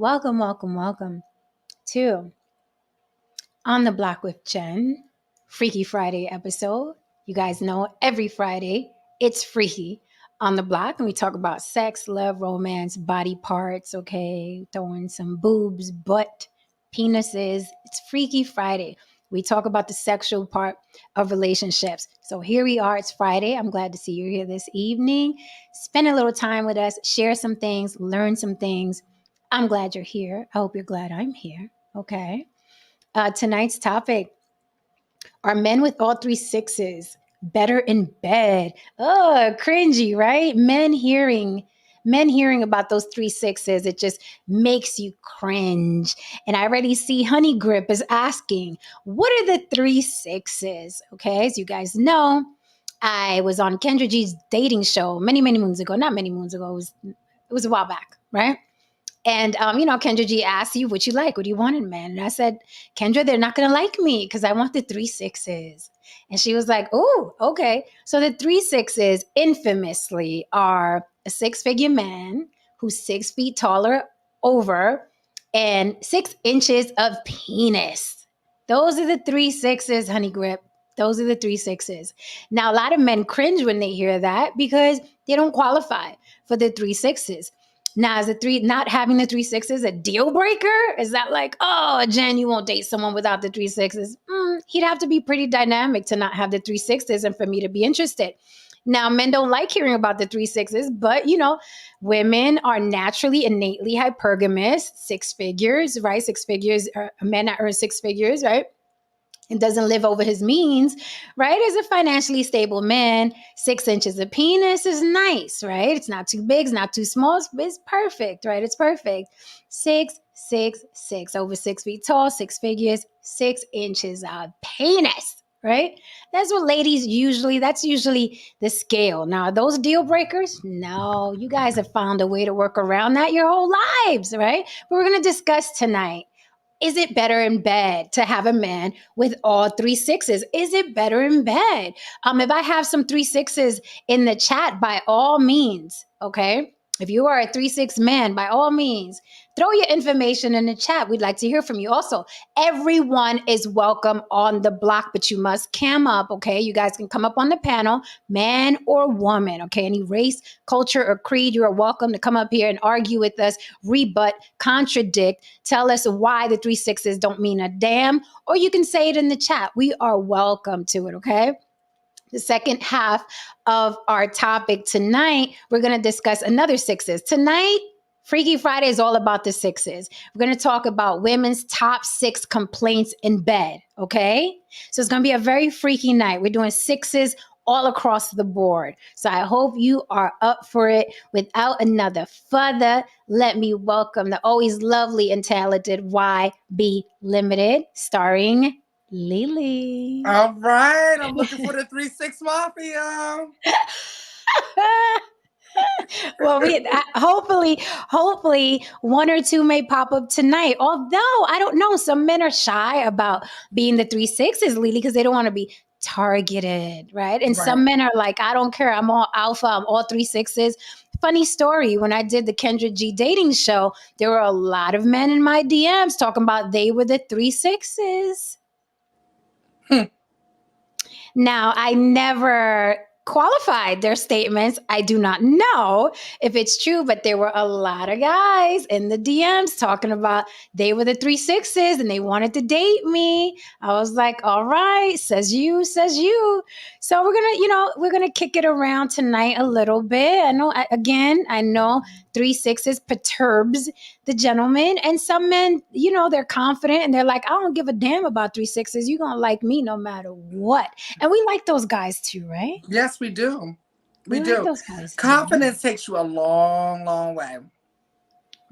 Welcome to On the Block with Jen, Freaky Friday episode. You guys know every Friday it's freaky on the block, and we talk about sex, love, romance, body parts, okay? Throwing some boobs, butt, penises. It's Freaky Friday. We talk about the sexual part of relationships. So here we are. It's Friday. I'm glad to see you here this evening. Spend a little time with us, share some things, learn some things. I'm glad you're here. I hope you're glad I'm here. Okay. Tonight's topic: are men with all three sixes better in bed? Oh, cringy, right? Men hearing about those three sixes, it just makes you cringe. And I already see Honey Grip is asking, what are the three sixes? Okay, as you guys know, I was on Kendra G's dating show many moons ago. Not many moons ago. It was a while back, right? And Kendra G asked you what you like, what do you want in a man? And I said, Kendra, they're not gonna like me because I want the three sixes. And she was like, oh, okay. So the three sixes infamously are a six-figure man who's 6 feet taller over and 6 inches of penis. Those are the three sixes, Honey Grip. Those are the three sixes. Now, a lot of men cringe when they hear that because they don't qualify for the three sixes. Now, is not having the three sixes a deal breaker? Is that like, oh, Jen, you won't date someone without the three sixes? He'd have to be pretty dynamic to not have the three sixes and for me to be interested. Now, men don't like hearing about the three sixes, but women are naturally, innately hypergamous, six figures, right? Six figures, a man that earns six figures, right? And doesn't live over his means, right? As a financially stable man, 6 inches of penis is nice, right? It's not too big, it's not too small, it's perfect, right? It's perfect. 6'6", over 6 feet tall, six figures, 6 inches of penis, right? That's usually the scale. Now, are those deal breakers? No, you guys have found a way to work around that your whole lives, right? But we're going to discuss tonight. Is it better in bed to have a man with all three sixes? Is it better in bed? If I have some three sixes in the chat, by all means, okay? If you are a 3-6 man, by all means, throw your information in the chat. We'd like to hear from you. Also, everyone is welcome on the block, but you must cam up, okay? You guys can come up on the panel, man or woman, okay? Any race, culture, or creed, you are welcome to come up here and argue with us, rebut, contradict, tell us why the three sixes don't mean a damn, or you can say it in the chat. We are welcome to it, okay? The second half of our topic tonight, we're going to discuss another sixes. Tonight, Freaky Friday is all about the sixes. We're going to talk about women's top 6 complaints in bed, okay? So it's going to be a very freaky night. We're doing sixes all across the board. So I hope you are up for it. Without another further, let me welcome the always lovely and talented YB Limited, starring Lily. All right, I'm looking for the 6 Mafia. Well, hopefully one or two may pop up tonight. Although I don't know, some men are shy about being the 3 6s, Lily, because they don't want to be targeted, right? And some men are like, I don't care, I'm all alpha, I'm all 3 6s. Funny story, when I did the Kendra G dating show, there were a lot of men in my DMs talking about they were the 3 6s. Now, I never qualified their statements. I do not know if it's true, but there were a lot of guys in the DMs talking about they were the 3 6s and they wanted to date me. I was like, all right, says you. So we're gonna kick it around tonight a little bit. I know 3 6s perturbs the gentleman, and some men, they're confident and they're like, I don't give a damn about 3 6s. You're gonna like me no matter what. And we like those guys too, right? Yes, we do. We like do. Those guys too. Confidence takes you a long, long way.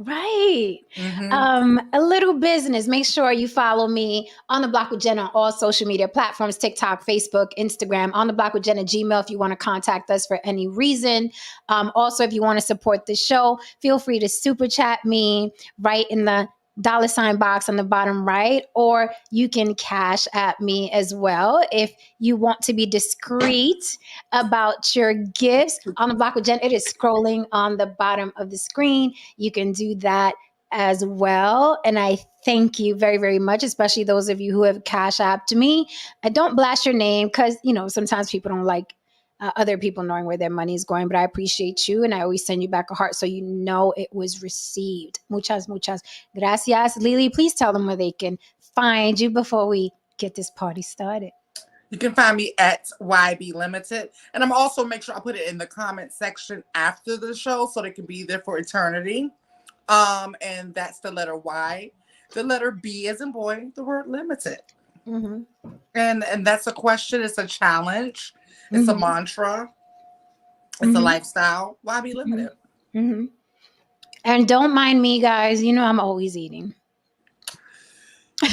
Right. A little business. Make sure you follow me on the Block with Jen on all social media platforms, TikTok, Facebook, Instagram, on the Block with Jen at Gmail if you want to contact us for any reason. Also, if you want to support the show, feel free to super chat me right in the $ box on the bottom right, or you can cash at me as well if you want to be discreet about your gifts. On the Block with Jen, it is scrolling on the bottom of the screen. You can do that as well. And I thank you very, very much, especially those of you who have cash apped me. I don't blast your name because, sometimes people don't like other people knowing where their money is going, but I appreciate you. And I always send you back a heart so you know it was received. Muchas, muchas gracias. Lily, please tell them where they can find you before we get this party started. You can find me at YB Limited. And I'm also make sure I put it in the comment section after the show so they can be there for eternity. And that's the letter Y. The letter B as in boy, the word limited. Mm-hmm. And that's a question. It's a challenge. It's a mantra. It's a lifestyle. Why be limited? Mm-hmm. And don't mind me, guys. I'm always eating.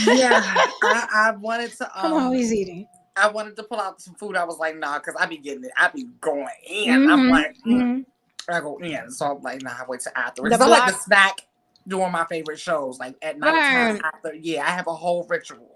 Yeah, I wanted to. I'm always eating. I wanted to pull out some food. I was like, nah, because I be getting it. I be going in. I'm like, I go in. So I'm like, nah, I wait till after. Because I like to snack during my favorite shows, like at nighttime after. Yeah, I have a whole ritual.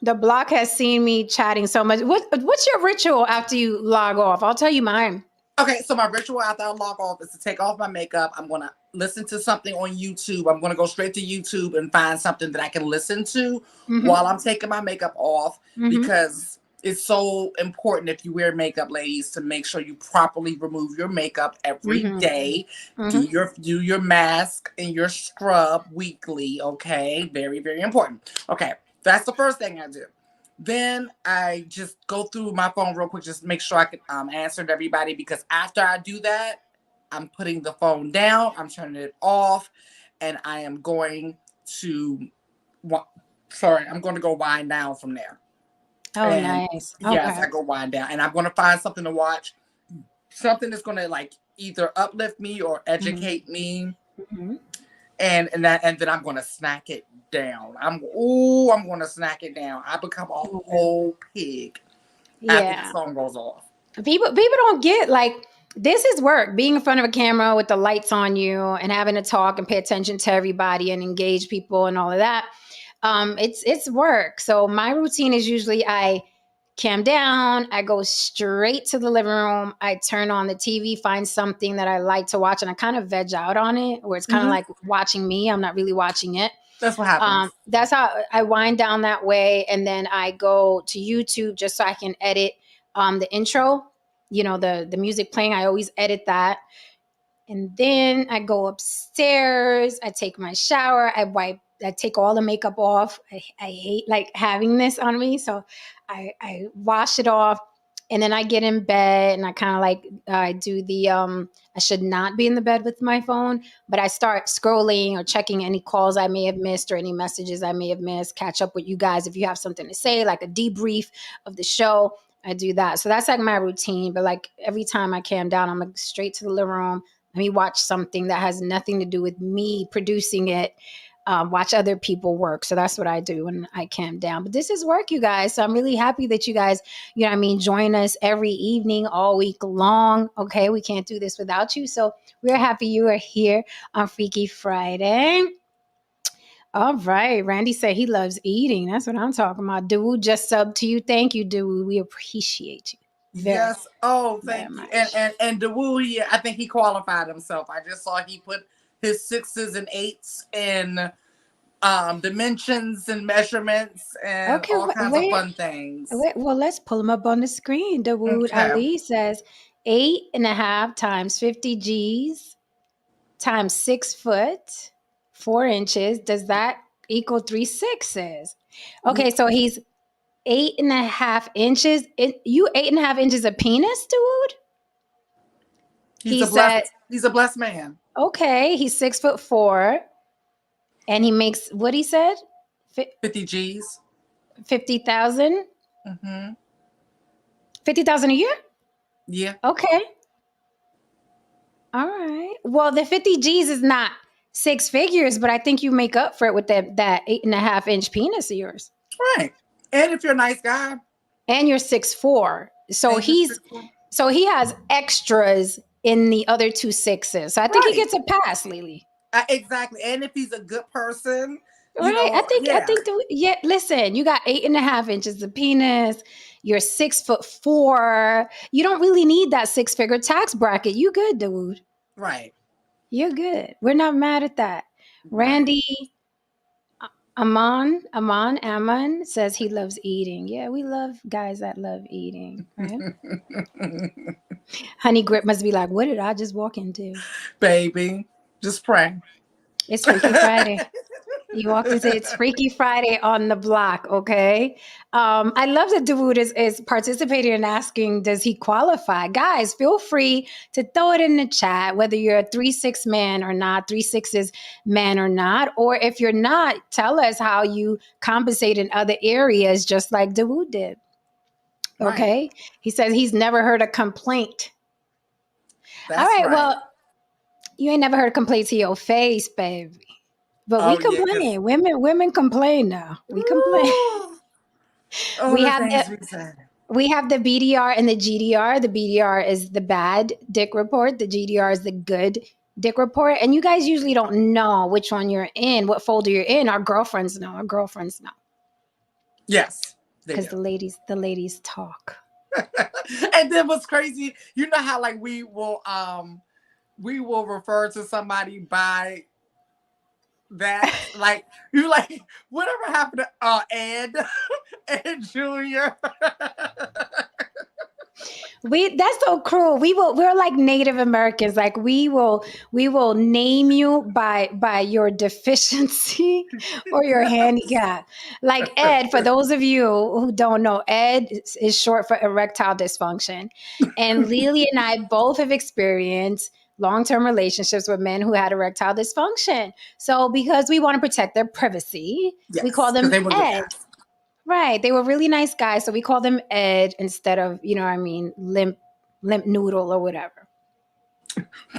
The block has seen me chatting so much. What's your ritual after you log off? I'll tell you mine. Okay, so my ritual after I log off is to take off my makeup. I'm going to listen to something on YouTube. I'm going to go straight to YouTube and find something that I can listen to while I'm taking my makeup off because it's so important if you wear makeup, ladies, to make sure you properly remove your makeup every day. Do your mask and your scrub weekly, okay? Very, very important. Okay, that's the first thing I do. Then I just go through my phone real quick, just make sure I can answer to everybody, because after I do that, I'm putting the phone down, I'm turning it off, and I am going to, I'm going to go wind down from there. Oh, and nice. Yes, I go wind down, and I'm going to find something to watch, something that's going to like either uplift me or educate me. And then I'm going to snack it down. I'm going to snack it down. I become a whole pig after the song goes off. People don't get, like, this is work. Being in front of a camera with the lights on you and having to talk and pay attention to everybody and engage people and all of that. It's work. So my routine is usually I cam down, I go straight to the living room, I turn on the TV, find something that I like to watch, and I kind of veg out on it, where it's kind of like watching me. I'm not really watching it. That's what happens. That's how I wind down that way. And then I go to YouTube just so I can edit the intro, the music playing. I always edit that. And then I go upstairs, I take my shower, I take all the makeup off. I hate like having this on me. So I wash it off, and then I get in bed and I kind of like, I do the, I should not be in the bed with my phone, but I start scrolling or checking any calls I may have missed or any messages I may have missed, catch up with you guys. If you have something to say, like a debrief of the show, I do that. So that's like my routine. But like every time I cam down, I'm like straight to the living room. Let me watch something that has nothing to do with me producing it. Watch other people work. So that's what I do when I cam down. But this is work, you guys. So I'm really happy that you guys, join us every evening, all week long. Okay, we can't do this without you. So we're happy you are here on Freaky Friday. All right. Randy said he loves eating. That's what I'm talking about. Dude, just sub to you. Thank you, dude. We appreciate you. Yes. Oh, thank you. And Dawu, I think he qualified himself. I just saw he put his 6's and 8's in dimensions and measurements and all kinds of fun things. Well, let's pull them up on the screen. Dawood Ali says 8.5 times 50 G's times 6 foot 4 inches. Does that equal 3 6's? Okay, so he's 8.5 inches. 8.5 inches of penis, dude? He's a blessed man. Okay, he's 6'4", and he makes what he said, 50 G's, 50,000. 50,000 a year. Yeah. Okay. All right. Well, the 50 G's is not 6 figures, but I think you make up for it with that 8.5 inch penis of yours. Right. And if you're a nice guy. And you're 6'4". So he has extras in the other 2 6's. So I think he gets a pass, Lily. Exactly. And if he's a good person. Right. I think, listen, you got 8.5 inches of penis. You're 6'4". You don't really need that 6-figure tax bracket. You good, dude. Right. You're good. We're not mad at that. Randy Amman says he loves eating. Yeah, we love guys that love eating, right? Honey Grip must be like, what did I just walk into? Baby, just pray. It's Freaky Friday. You walked into it's Freaky Friday on the block, okay? I love that Dawood is participating and asking, does he qualify? Guys, feel free to throw it in the chat, whether you're a 3-6 man or not, 3-6's man or not, or if you're not, tell us how you compensate in other areas, just like Dawood did. Okay? Right. He says he's never heard a complaint. That's all right, right. Well, you ain't never heard a complaint to your face, baby. But we complain. Yeah, women complain now. We complain. We have the BDR and the GDR. The BDR is the bad dick report. The GDR is the good dick report. And you guys usually don't know which one you're in, what folder you're in. Our girlfriends know. Yes. Because the ladies talk. And then what's crazy, you know how like we will refer to somebody by that, like you like whatever happened to Ed Junior. That's so cruel. We're like Native Americans. Like we will name you by your deficiency or your handicap. Like Ed, for those of you who don't know, Ed is short for erectile dysfunction. And Lily and I both have experienced long-term relationships with men who had erectile dysfunction. So because we want to protect their privacy, we call them Ed. Right. They were really nice guys. So we call them Ed instead of, limp noodle or whatever.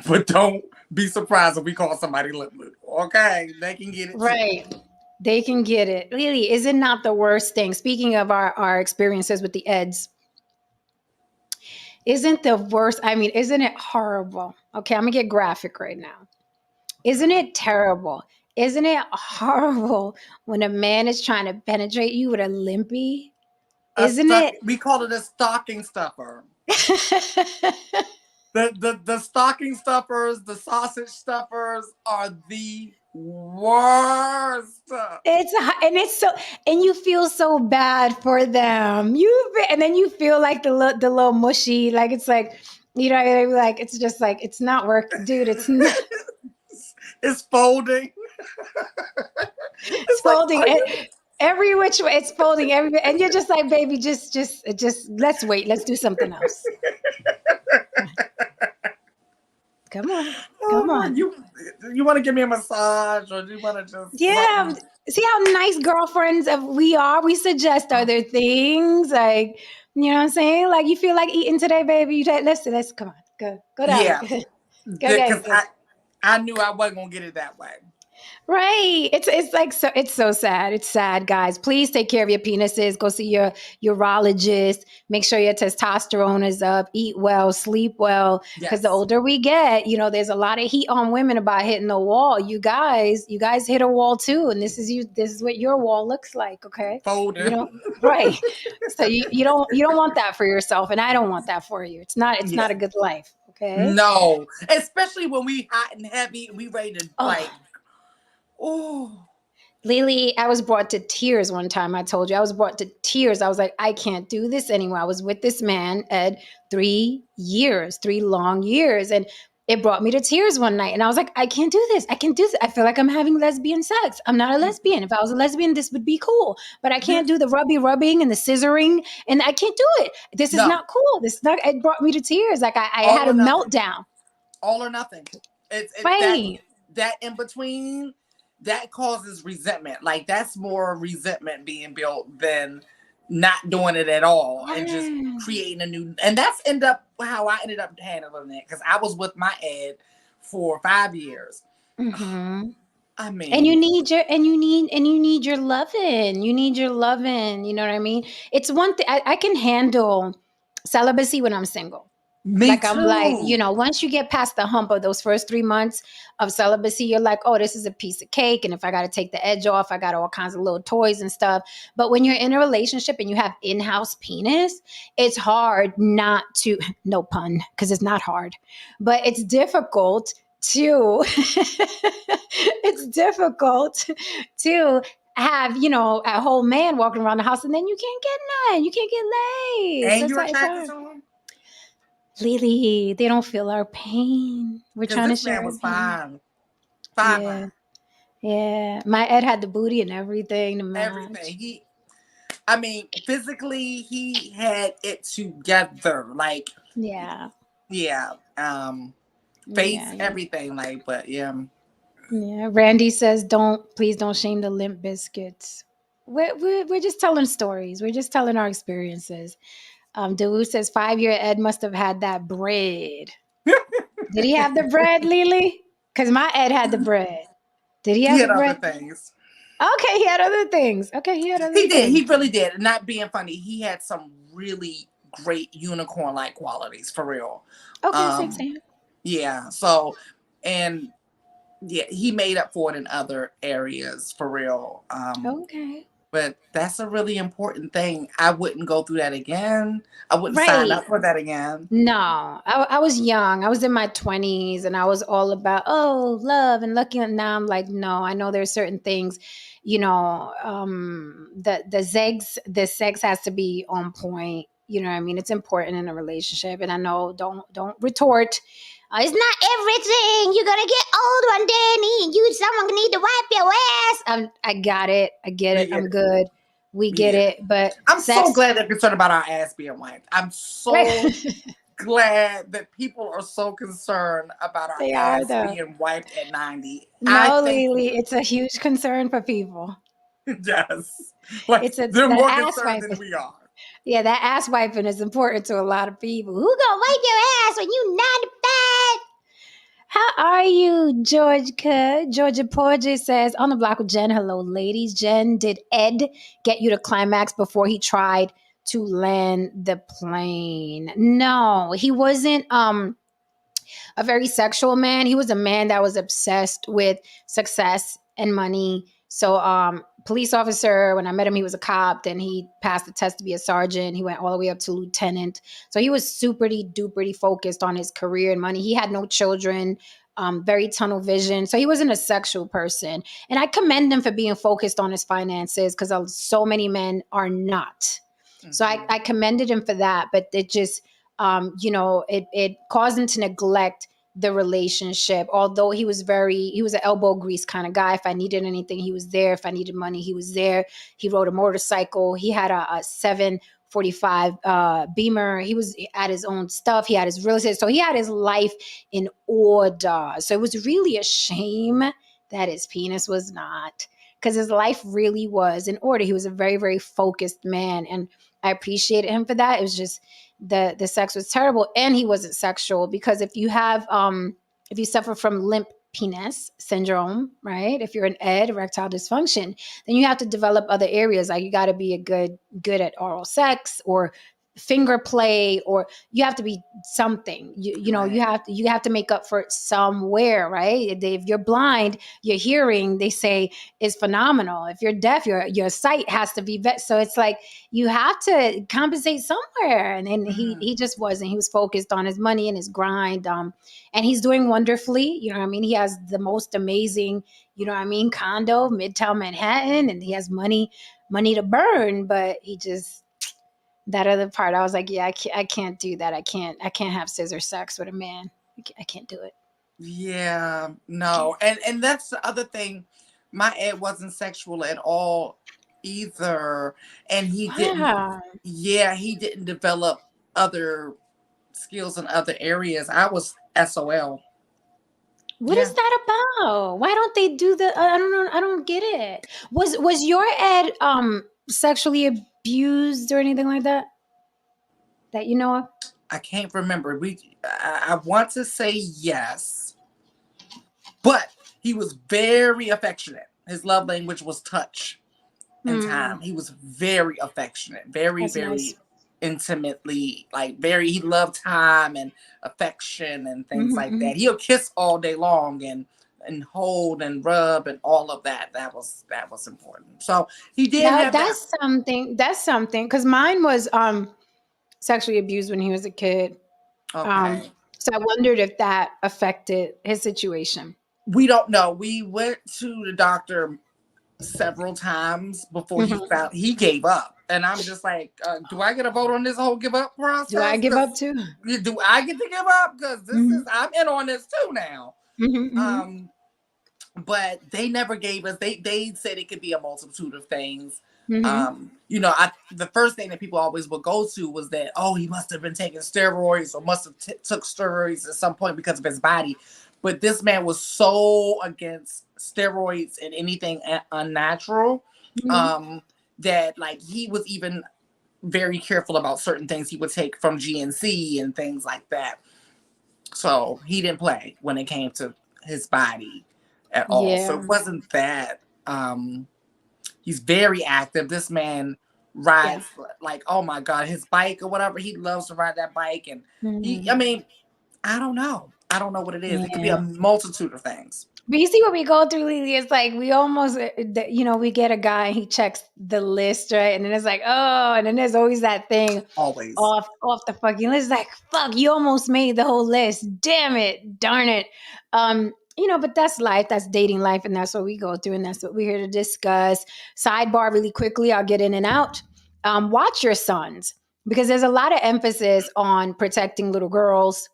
But don't be surprised if we call somebody limp noodle. Okay. They can get it. Right. Too. They can get it. Really, is it not the worst thing? Speaking of our experiences with the Eds, isn't it horrible? Okay, I'm going to get graphic right now. Isn't it terrible? Isn't it horrible when a man is trying to penetrate you with a limpy? Isn't it? We call it a stocking stuffer. the stocking stuffers, the sausage stuffers are the worst. And you feel so bad for them. And then you feel like the little mushy, like it's like, like it's just like it's not working, dude. It's not. It's folding. It's folding. Every which way, it's folding every, and you're just like, baby, just let's wait. Let's do something else. Come on. You want to give me a massage, or do you want to just? Yeah. See how nice girlfriends we are. We suggest other things, like you know what I'm saying. Like you feel like eating today, baby. Let's come on, go down. Yeah. Because I knew I wasn't gonna get it that way. Right. It's like so it's so sad. It's sad, guys. Please take care of your penises. Go see your urologist. Make sure your testosterone is up. Eat well, sleep well. Because the older we get, there's a lot of heat on women about hitting the wall. You guys hit a wall too. And this is what your wall looks like, okay? Folding. Right. So you don't want that for yourself, and I don't want that for you. It's not a good life. Okay. No. Especially when we hot and heavy and we ready to like. Oh, Lily, I was brought to tears one time. I told you I was brought to tears. I was like, I can't do this anymore. I was with this man, Ed, 3 long years. And it brought me to tears one night. And I was like, I can't do this. I feel like I'm having lesbian sex. I'm not a lesbian. If I was a lesbian, this would be cool. But I can't do the rubbing and the scissoring. And I can't do it. This is not cool. It brought me to tears. Like I had a meltdown. All or nothing. It's right. That in between. That causes resentment. Like that's more resentment being built than not doing it at all and just creating a new. And that's how I ended up handling it, because I was with my Ed for 5 years. Mm-hmm. I mean, and you need your loving. You need your loving. You know what I mean? It's one thing I can handle celibacy when I'm single. Me too. I'm like, once you get past the hump of those first 3 months of celibacy, you're like, oh, this is a piece of cake. And if I got to take the edge off, I got all kinds of little toys and stuff. But when you're in a relationship and you have in-house penis, it's hard not to, no pun, because it's not hard, but it's difficult to it's difficult to have, a whole man walking around the house and then you can't get none. You can't get laid. So And you're it's attracted hard. to him? Lily, they don't feel our pain. We're Because trying to this share man our was pain. fine. Fine, Yeah. fine. Yeah. My Ed had the booty and everything to Everything. match. Physically, he had it together. Like, Yeah. yeah. Yeah. Face, Yeah. everything. Like, but yeah. Yeah. Randy says, please don't shame the limp biscuits. We're just telling stories. We're just telling our experiences. Dawu says 5-year Ed must have had that bread. Did he have the bread, Lily? Because my Ed had the bread. Did he He have the had other bread? things. Okay, he had other things. Okay, he had other He did. things. He really did. Not being funny, he had some really great unicorn-like qualities for real. Okay, six Um, hand. yeah. So, and yeah, he made up for it in other areas for real. Okay. But that's a really important thing. I wouldn't go through that again. I wouldn't sign Right. up for that again. No, I was young. I was in my 20s and I was all about, love and lucky. And now I'm like, no, I know there's certain things, the sex has to be on point. You know what I mean? It's important in a relationship. And I know, don't retort. It's not everything. You're going to get old one day and someone need to wipe your ass. I got it. I get We it. get I'm it. good. We We get get it. it. But I'm so sex, glad they're concerned about our ass being wiped. I'm so glad that people are so concerned about our they are ass though. being wiped at 90. I No, thank Lily, you. it's a huge concern for people. Yes. Like, It's a they're that more ass concerned than wiping. we are. Yeah, that ass wiping is important to a lot of people. Who gonna wipe your ass when you 95? How are you, Georgia? Georgia Porgy says on the block with Jen. Hello, ladies. Jen, did Ed get you to climax before he tried to land the plane? No, he wasn't. A very sexual man. He was a man that was obsessed with success and money. So, police officer, when I met him, he was a cop. Then he passed the test to be a sergeant. He went all the way up to lieutenant. So he was super duper focused on his career and money. He had no children, very tunnel vision. So he wasn't a sexual person. And I commend him for being focused on his finances because so many men are not. So Mm-hmm. I commended him for that, but it just it caused him to neglect the relationship. Although he was an elbow grease kind of guy. If I needed anything, he was there. If I needed money, he was there. He rode a motorcycle. He had a 745 Beamer. He was at his own stuff. He had his real estate. So he had his life in order. So it was really a shame that his penis was not, because his life really was in order. He was a very, very focused man. And I appreciated him for that. It was just the sex was terrible, and he wasn't sexual, because if you suffer from limp penis syndrome, right? If you're an ed, erectile dysfunction, then you have to develop other areas. Like you got to be good at oral sex or finger play, or you have to be something. Right. You have to make up for it somewhere, right? If you're blind, your hearing, they say, is phenomenal. If you're deaf, your sight has to be so it's like you have to compensate somewhere. And then Mm-hmm. he just wasn't. He was focused on his money and his grind. And he's doing wonderfully. You know what I mean? He has the most amazing, condo, Midtown Manhattan, and he has money to burn. But he just, that other part, I was like, yeah, I can't do that. I can't have scissor sex with a man. I can't do it. Yeah, I can't. no. And that's the other thing. My Ed wasn't sexual at all either. And Wow. he didn't develop other skills in other areas. I was SOL. What is Yeah. that about? Why don't they do the? I don't know. I don't get it. Was your Ed sexually abused or anything like that? That you know of? I can't remember. I want to say yes, but he was very affectionate. His love language was touch and Hmm. time. He was very affectionate, very, That's nice. very intimately, like he loved time and affection and things like Hmm. that. He'll kiss all day long and hold and rub and all of that. That was important. So he did Now have that. that's something. That's something. Because mine was sexually abused when he was a kid. Um, Okay. So I wondered if that affected his situation. We don't know. We went to the doctor several times before he gave up, and I'm just like, do I get a vote on this whole give up Do I process? give up too? Do I get to give up? Because I'm in on this too now. But they never gave us. They said it could be a multitude of things. The first thing that people always would go to was that, oh, he must have been taking steroids or must have took steroids at some point because of his body. But this man was so against steroids and anything unnatural that like he was even very careful about certain things he would take from GNC and things like that. So he didn't play when it came to his body at all. Yeah. So it wasn't that. He's very active. This man rides like, oh my God, his bike or whatever. He loves to ride that bike. And I don't know. I don't know what it is. It could be a multitude of things. But you see what we go through, Lily? It's like we almost, we get a guy, he checks the list, right? And then it's like, oh, and then there's always that thing always off the fucking list. Like, fuck, you almost made the whole list. Damn it. Darn it. But that's life. That's dating life. And that's what we go through. And that's what we're here to discuss. Sidebar really quickly. I'll get in and out. Watch your sons, because there's a lot of emphasis on protecting little girls.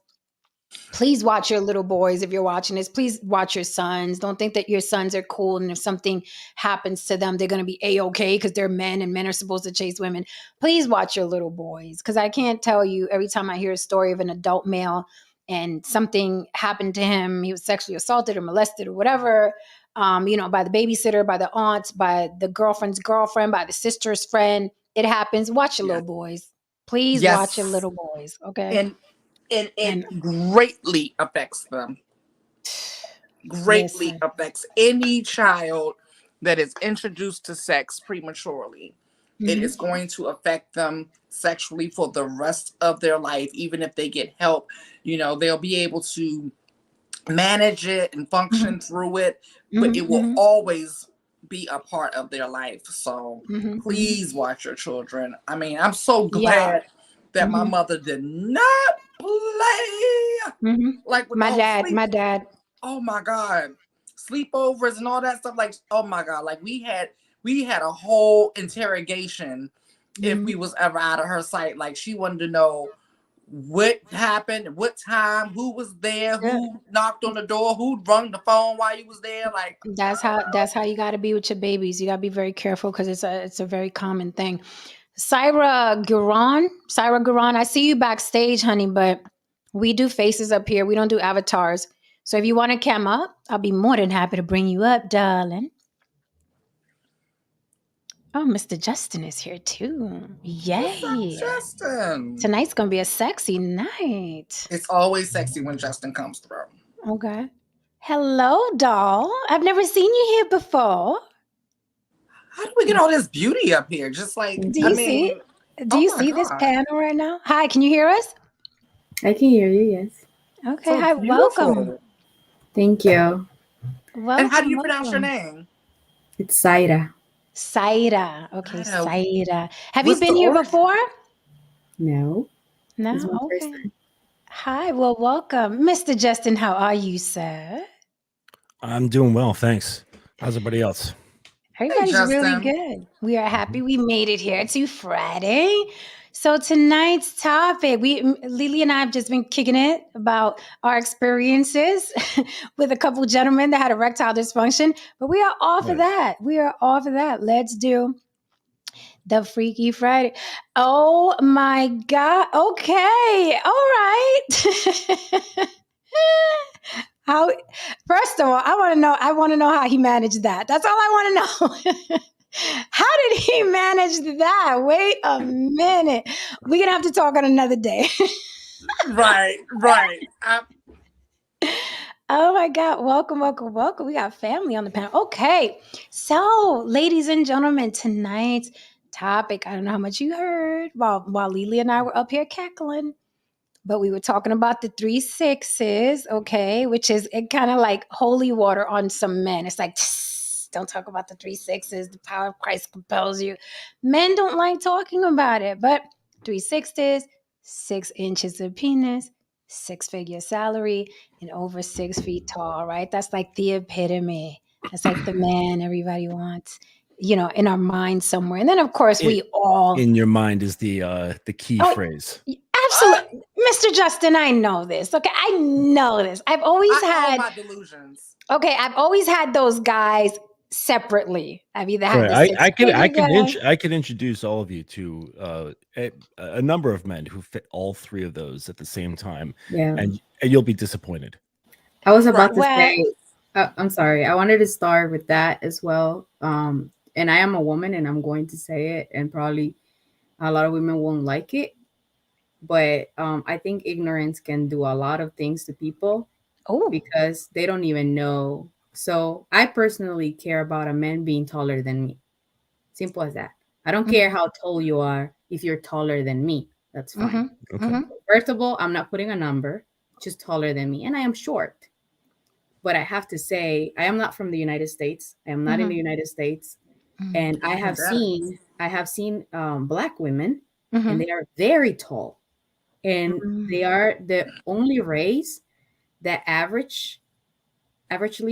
Please watch your little boys. If you're watching this, please watch your sons. Don't think that your sons are cool, and if something happens to them, they're going to be A-okay because they're men and men are supposed to chase women. Please watch your little boys, because I can't tell you, every time I hear a story of an adult male and something happened to him, he was sexually assaulted or molested or whatever, by the babysitter, by the aunt, by the girlfriend's girlfriend, by the sister's friend. It happens. Watch your little boys. Please watch your little boys, okay? And it greatly affects them. Greatly affects any child that is introduced to sex prematurely. It is going to affect them sexually for the rest of their life. Even if they get help, they'll be able to manage it and function through it, but it will always be a part of their life. So please watch your children. I mean, I'm so glad that my mother did not play like with my dad. Oh my God, sleepovers and all that stuff. Like, oh my God, like we had a whole interrogation if we was ever out of her sight. Like, she wanted to know what happened, what time, who was there, who knocked on the door, who rung the phone while you was there. Like, that's how you got to be with your babies. You got to be very careful, because it's a very common thing. Syra Guran, I see you backstage, honey, but we do faces up here. We don't do avatars. So if you want to come up, I'll be more than happy to bring you up, darling. Oh, Mr. Justin is here too. Yay. What's up, Justin? Tonight's going to be a sexy night. It's always sexy when Justin comes through. Okay. Hello, doll. I've never seen you here before. How do we get all this beauty up here? Just like, do you see this panel right now? Hi, can you hear us? I can hear you, yes. Okay, so hi, welcome. Thank you. Welcome, and how do you pronounce your name? It's Saira. Saira. Okay, Saira. Have you been here before? No. No? Okay. Hi, well, welcome. Mr. Justin, how are you, sir? I'm doing well, thanks. How's everybody else? Everybody's really good. We are happy we made it here to Friday. So tonight's topic, Lily and I have just been kicking it about our experiences with a couple gentlemen that had erectile dysfunction, but we are off of that. Let's do the Freaky Friday. Oh my God. Okay. All right. First of all, I want to know how he managed that. That's all I want to know. How did he manage that? Wait a minute. We're going to have to talk on another day. Right. Oh my God. Welcome. We got family on the panel. Okay. So, ladies and gentlemen, tonight's topic, I don't know how much you heard while Lily and I were up here cackling, but we were talking about the 3 6's, okay, which is kind of like holy water on some men. It's like, don't talk about the 3 6's. The power of Christ compels you. Men don't like talking about it, but 3 6's, 6 inches of penis, six-figure salary, and over 6 feet tall, right? That's like the epitome. That's like the man everybody wants, in our mind somewhere. And then, of course, It, we all, in your mind is the key oh, phrase. absolutely. Mr. Justin, I know this. Okay, I know this. I've always I own had, my delusions. okay, I've always had those guys separately. I've either had the Right. six-figure guy. I can introduce all of you to a number of men who fit all three of those at the same time, Yeah. and you'll be disappointed. I was about Right. to Well, say, I'm sorry. I wanted to start with that as well. And I am a woman, and I'm going to say it, and probably a lot of women won't like it. But I think ignorance can do a lot of things to people oh, because they don't even know. So I personally care about a man being taller than me. Simple as that. I don't care how tall you are. If you're taller than me, that's fine. Okay. First of all, I'm not putting a number, just taller than me. And I am short. But I have to say, I am not from the United States. I am not in the United States. And I have seen Black women, and they are very tall. And they are the only race that averagely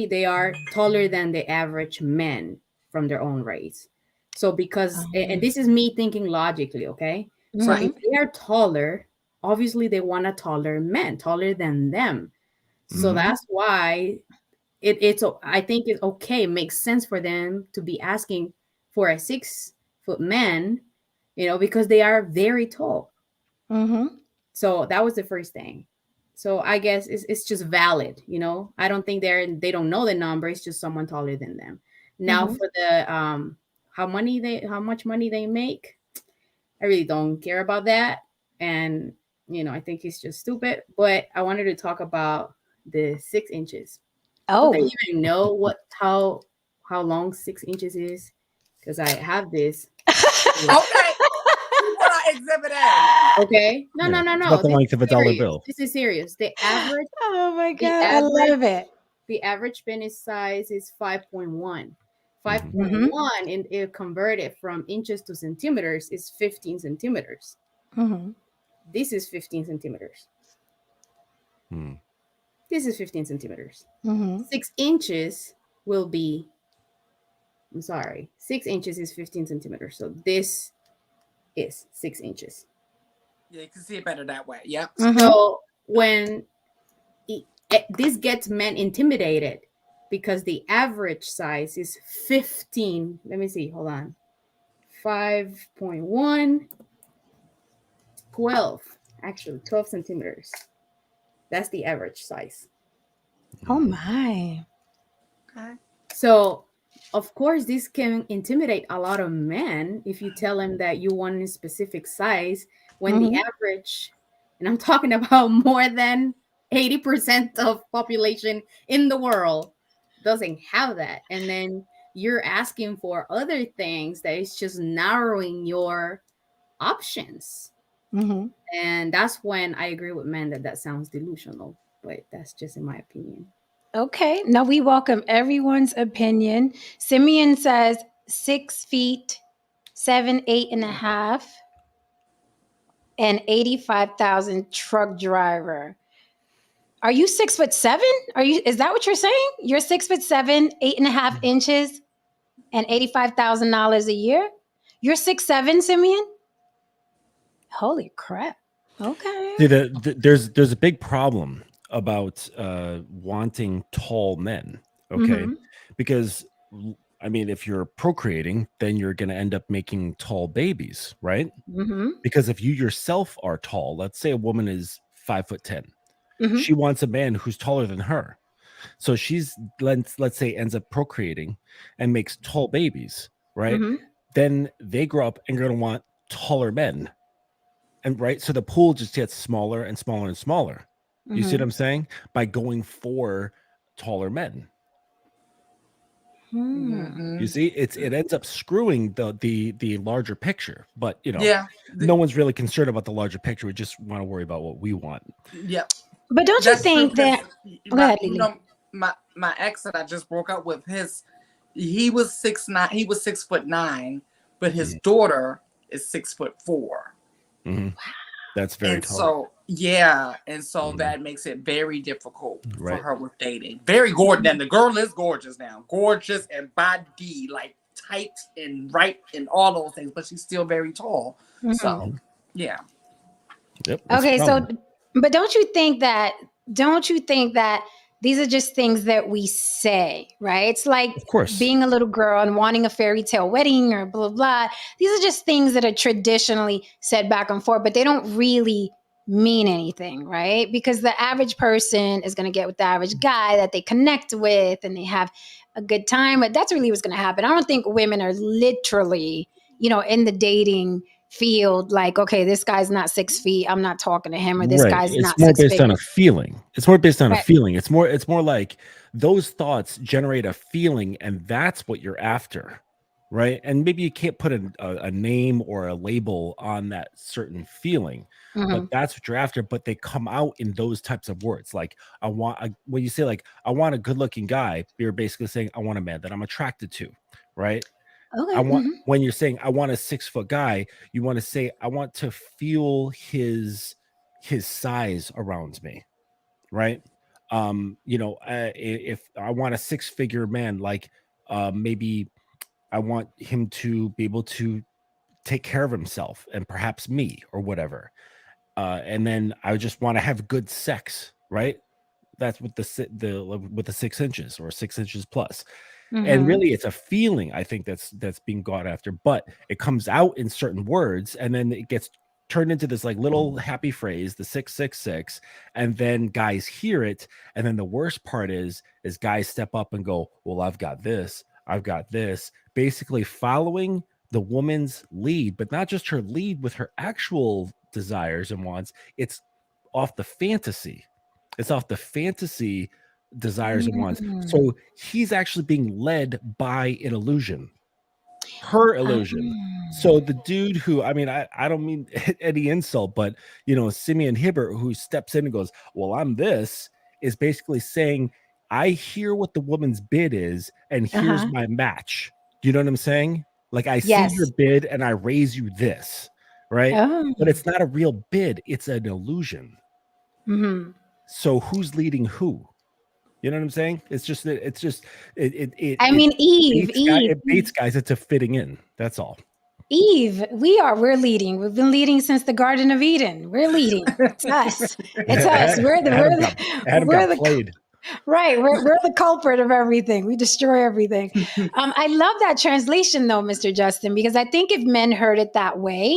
they are taller than the average men from their own race. So because and this is me thinking logically, okay? So if they are taller, obviously they want a taller man, taller than them. So that's why I think it's okay, it makes sense for them to be asking for a 6 foot man, because they are very tall. So that was the first thing. So I guess it's just valid, I don't think they don't know the number. It's just someone taller than them. Now for the how much money they make, I really don't care about that. And I think it's just stupid. But I wanted to talk about the 6 inches. Do they oh, even know how long 6 inches is? Because I have this. Okay. We want our exhibit A. Okay. No. It's about the This length is of a dollar serious. bill. This is serious. The average oh my the God, I average love it. the average penis size is 5.1. Mhm. 5.1 and it converted from inches to centimeters is 15 centimeters. This is 15 centimeters. Hmm. This is 15 centimeters. 6 inches will be, I'm sorry, 6 inches is 15 centimeters. So this is 6 inches. Yeah, you can see it better that way. Yep. So when this gets men intimidated because the average size is 15. Let me see. Hold on. 5.1, 12. Actually, 12 centimeters. That's the average size. Oh my. Okay. So, of course, this can intimidate a lot of men if you tell them that you want a specific size when the average, and I'm talking about more than 80% of population in the world doesn't have that. And then you're asking for other things that is just narrowing your options. And that's when I agree with men that sounds delusional, but that's just in my opinion. Okay. Now we welcome everyone's opinion. Simeon says 6 feet, 7, 8.5, and 85,000 truck driver. Are you 6'7"? Is that what you're saying? You're 6'7", 8.5 inches, and $85,000 a year? You're 6'7", Simeon? Holy crap. Okay. See, there's a big problem about wanting tall men. Okay, because I mean, if you're procreating, then you're going to end up making tall babies, right? Because if you yourself are tall, let's say a woman is 5'10", she wants a man who's taller than her. So she's let's say ends up procreating and makes tall babies, right? Then they grow up and going to want taller men. And right, so the pool just gets smaller and smaller and smaller. You see what I'm saying? By going for taller men. You see, it ends up screwing the larger picture. But no one's really concerned about the larger picture. We just want to worry about what we want. Yep. But don't you think that? Go ahead, Lily. My ex that I just broke up with, he was 6'9", he was 6'9", but his daughter is 6'4". That's very and tall. So Yeah, and so that makes it very difficult for her with dating. Very gorgeous, and the girl is gorgeous now, gorgeous and body like tight and right and all those things, but she's still very tall. So, yeah. Yep. Okay, so but don't you think that these are just things that we say, right? It's like Of course. being a little girl and wanting a fairy tale wedding or blah, blah. These are just things that are traditionally said back and forth, but they don't really mean anything, right? Because the average person is going to get with the average guy that they connect with and they have a good time, but that's really what's going to happen. I don't think women are literally, in the dating field like, okay, this guy's not 6 feet, I'm not talking to him, or this guy's It's not more 6 based on a figures. feeling. It's more based on a feeling. It's more like those thoughts generate a feeling, and that's what you're after, right? And maybe you can't put a name or a label on that certain feeling, but that's what you're after. But they come out in those types of words, like when you say like I want a good-looking guy, you're basically saying I want a man that I'm attracted to, right? Okay. When you're saying I want a 6-foot guy, you want to say I want to feel his size around me, right? If I want a 6-figure man, like maybe I want him to be able to take care of himself and perhaps me or whatever. And then I just want to have good sex, right? That's with the 6 inches or 6 inches plus. And really it's a feeling, I think, that's being gone after, but it comes out in certain words and then it gets turned into this like little happy phrase, the 666, and then guys hear it, and then the worst part is guys step up and go, well, I've got this, basically following the woman's lead, but not just her lead with her actual desires and wants. It's off the fantasy desires and wants. So he's actually being led by an illusion, her illusion. So the dude who, I mean, I don't mean any insult, but Simeon Hibbert, who steps in and goes, well, I'm this, is basically saying, I hear what the woman's bid is, and here's my match. Do you know what I'm saying? Like, I see your bid and I raise you this, right? But it's not a real bid, it's an illusion. So who's leading who? You know what I'm saying? It's just Eve it baits guys into fitting in. That's all. Eve, we're leading. We've been leading since the Garden of Eden. We're leading. It's us. It's us. We're the played. Right. We're the culprit of everything. We destroy everything. I love that translation though, Mr. Justin, because I think if men heard it that way,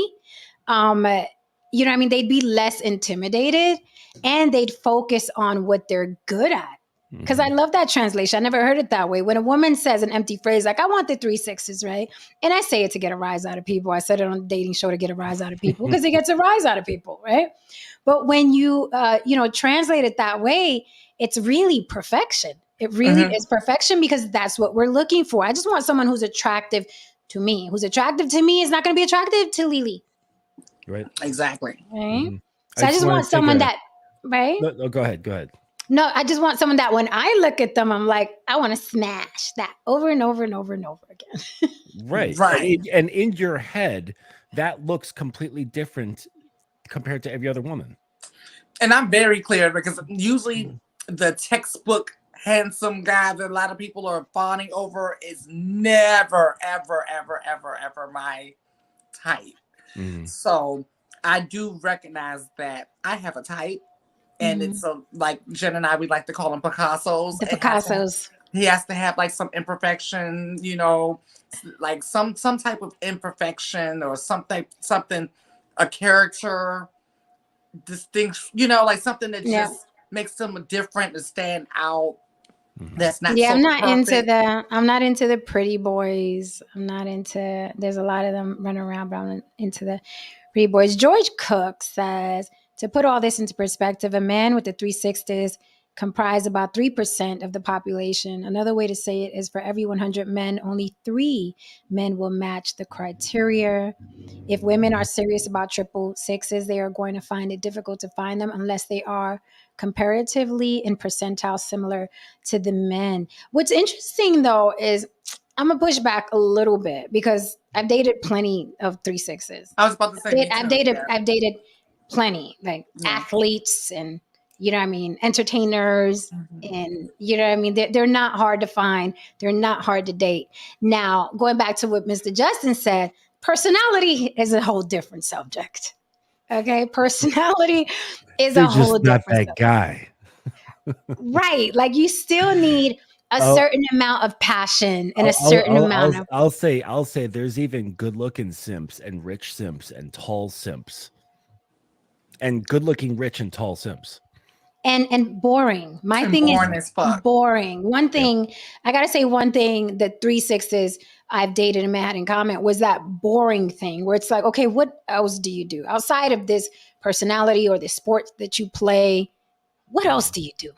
they'd be less intimidated and they'd focus on what they're good at. Because I love that translation. I never heard it that way. When a woman says an empty phrase, like, I want the 3 6's, right? And I say it to get a rise out of people. I said it on a dating show to get a rise out of people because it gets a rise out of people, right? But when you, translate it that way, it's really perfection. It really is perfection because that's what we're looking for. I just want someone who's attractive to me. Who's attractive to me is not going to be attractive to Lily. Right. Exactly. Right? So I just want someone that, right? No, go ahead. No, I just want someone that when I look at them, I'm like, I want to smash that over and over and over and over again. Right. And in your head, that looks completely different compared to every other woman. And I'm very clear because usually the textbook handsome guy that a lot of people are fawning over is never, ever, ever, ever, ever my type. So I do recognize that I have a type. And it's like Jen and I, we like to call them Picassos. The Picassos. He has to have like some imperfection, like some type of imperfection or something, a character distinction, like something that just makes them different and stand out. That's not. Yeah, so I'm not perfect. I'm not into the pretty boys. There's a lot of them running around, but I'm into the pretty boys. George Cook says, to put all this into perspective, a man with the 360s comprise about 3% of the population. Another way to say it is for every 100 men, only 3 men will match the criteria. If women are serious about 666s, they are going to find it difficult to find them unless they are comparatively in percentile similar to the men. What's interesting though is I'm gonna push back a little bit because I've dated plenty of 3 6's. I was about to say, I've dated plenty, like athletes and, you know what I mean, entertainers. And, you know what I mean? They're not hard to find. They're not hard to date. Now, going back to what Mr. Justin said, personality is a whole different subject. Okay? Personality is They're a whole just not different that subject. guy. Right. Like you still need a certain amount of passion and a certain amount of I'll say there's even good looking simps and rich simps and tall simps and good looking rich and tall simps. and boring. My And thing boring is as fuck. boring. One thing, I gotta say one thing that 3 6's I've dated and had in common was that boring thing where it's like, okay, what else do you do outside of this personality or the sport that you play? What else do you do?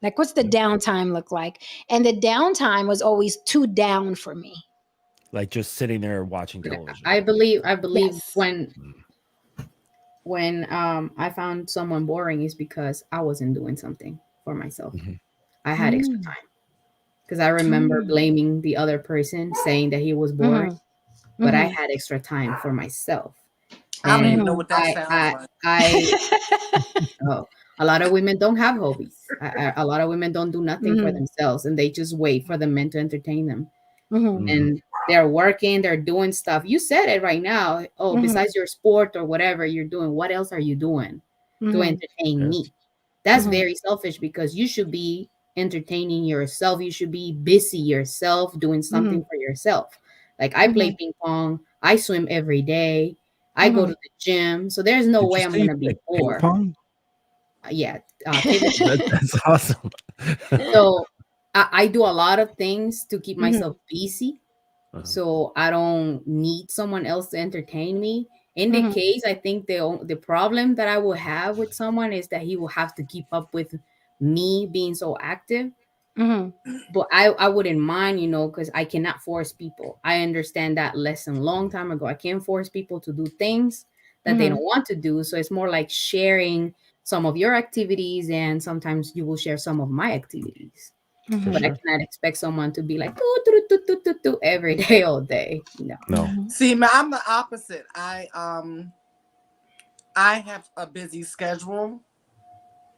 Like, what's the downtime look like? And the downtime was always too down for me. Like just sitting there watching television. I believe Yes. when I found someone boring is because I wasn't doing something for myself. I had extra time. Because I remember blaming the other person, saying that he was boring, but I had extra time for myself. I don't even know what that sounds like. A lot of women don't have hobbies. A lot of women don't do nothing for themselves, and they just wait for the men to entertain them. And they're working, they're doing stuff. You said it right now. Oh, besides your sport or whatever you're doing, what else are you doing to entertain me? That's very selfish because you should be entertaining yourself. You should be busy yourself, doing something for yourself. Like I play ping pong, I swim every day, I go to the gym. So there's no way I'm going to be bored. Yeah. That's awesome. So I do a lot of things to keep myself busy. So I don't need someone else to entertain me. In the case, I think the problem that I will have with someone is that he will have to keep up with me being so active. But I wouldn't mind, because I cannot force people. I understand that lesson a long time ago. I can't force people to do things that they don't want to do. So it's more like sharing some of your activities, and sometimes you will share some of my activities. But I cannot expect someone to be like every day, all day. No. See, I'm the opposite. I have a busy schedule.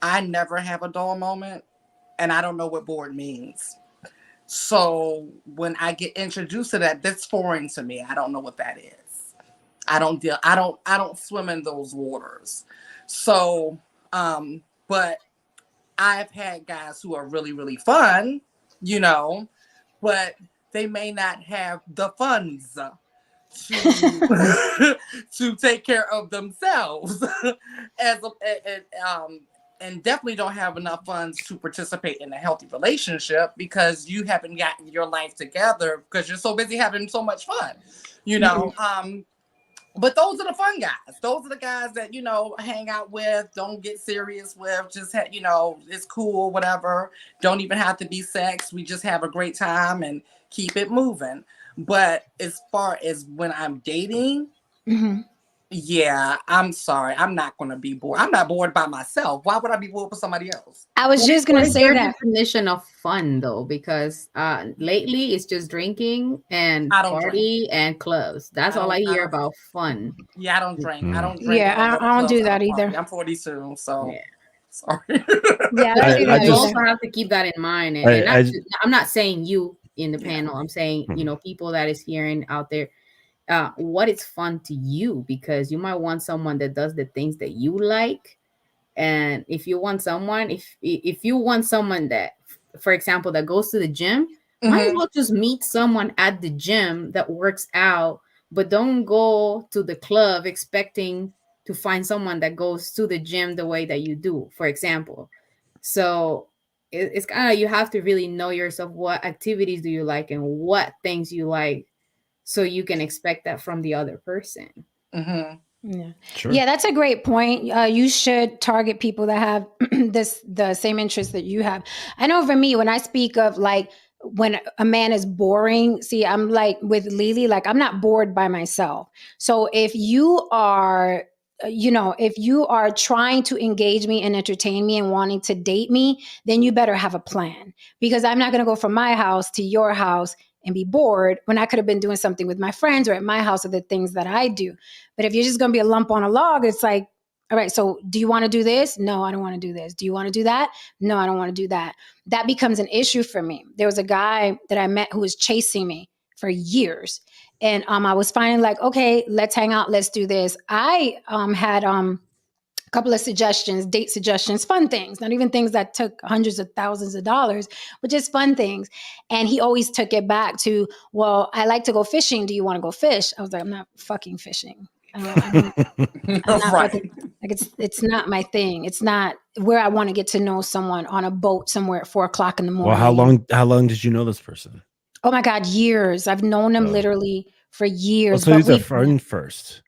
I never have a dull moment, and I don't know what bored means. So when I get introduced to that, that's foreign to me. I don't know what that is. I don't swim in those waters. So, but I've had guys who are really, really fun, but they may not have the funds to take care of themselves and definitely don't have enough funds to participate in a healthy relationship because you haven't gotten your life together because you're so busy having so much fun, but those are the fun guys. Those are the guys that, hang out with, don't get serious with, just, it's cool, whatever. Don't even have to be sex. We just have a great time and keep it moving. But as far as when I'm dating, yeah, I'm sorry. I'm not going to be bored. I'm not bored by myself. Why would I be bored with somebody else? I was just going to say that. Definition of fun, though, because lately it's just drinking and party and clubs. That's all I hear about fun. Yeah, I don't drink. I don't drink. Yeah, I don't do that either. I'm 42, so yeah. Sorry. Yeah, I also have to keep that in mind. And I'm not saying you in the panel. I'm saying, people that is hearing out there. What is fun to you, because you might want someone that does the things that you like. And if you want someone that, for example, that goes to the gym, might as well just meet someone at the gym that works out, but don't go to the club expecting to find someone that goes to the gym the way that you do, for example. So it's kind of, you have to really know yourself. What activities do you like and what things you like, so you can expect that from the other person. Yeah. Sure. Yeah, that's a great point. You should target people that have the same interests that you have. I know for me, when I speak of like when a man is boring, see, I'm like with Lily, like I'm not bored by myself. So if you are if you are trying to engage me and entertain me and wanting to date me, then you better have a plan, because I'm not going to go from my house to your house and be bored when I could have been doing something with my friends or at my house or the things that I do. But if you're just going to be a lump on a log, it's like, All right, so do you want to do this? No, I don't want to do this. Do you want to do that? No, I don't want to do that. That becomes an issue for me. There was a guy that I met who was chasing me for years. And I was finally like, okay, let's hang out. Let's do this. I had a couple of suggestions, date suggestions, fun things, not even things that took hundreds of thousands of dollars, but just fun things. And he always took it back to, well, I like to go fishing. Do you want to go fish? I was like, I'm not fucking fishing. I'm not Right. fucking, like it's not my thing. It's not where I want to get to know someone on a boat somewhere at 4:00 in the morning. Well, how long did you know this person? Oh my God, years. I've known him literally for years. So he's a friend first.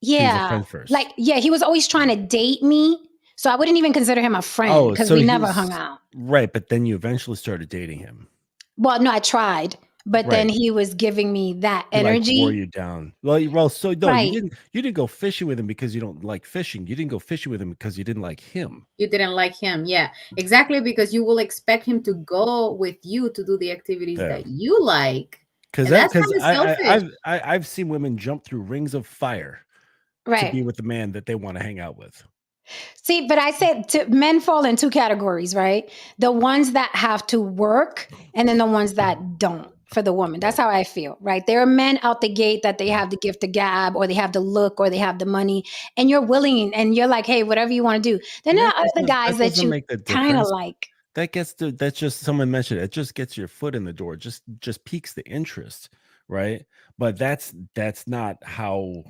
Yeah. Like, yeah, he was always trying to date me. So I wouldn't even consider him a friend because we never hung out. Right. But then you eventually started dating him. Well, no, I tried. But then he was giving me that energy. Wore you down. Well, so no, you didn't go fishing with him because you don't like fishing. You didn't go fishing with him because you didn't like him. You didn't like him, yeah, exactly, because you will expect him to go with you to do the activities that you like. Because I've seen women jump through rings of fire to be with the man that they want to hang out with. See, but I said men fall in two categories, right? The ones that have to work and then the ones that don't. For the woman, that's how I feel, right? There are men out the gate that they have the gift of gab, or they have the look, or they have the money, and you're willing, and you're like, hey, whatever you want to do. Then there are other guys that you kind of like. That's just, someone mentioned it just gets your foot in the door, just piques the interest, right? But that's not how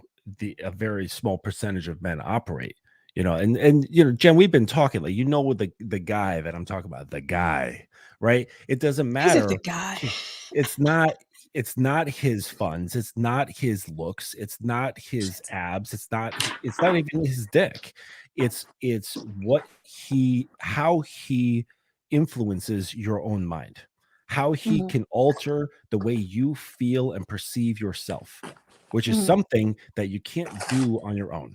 a very small percentage of men operate, and Jen, we've been talking, like, with the guy that I'm talking about, the guy. Right. It doesn't matter. The guy. It's not his funds. It's not his looks. It's not his abs. It's not even his dick. It's how he influences your own mind, how he can alter the way you feel and perceive yourself, which is something that you can't do on your own.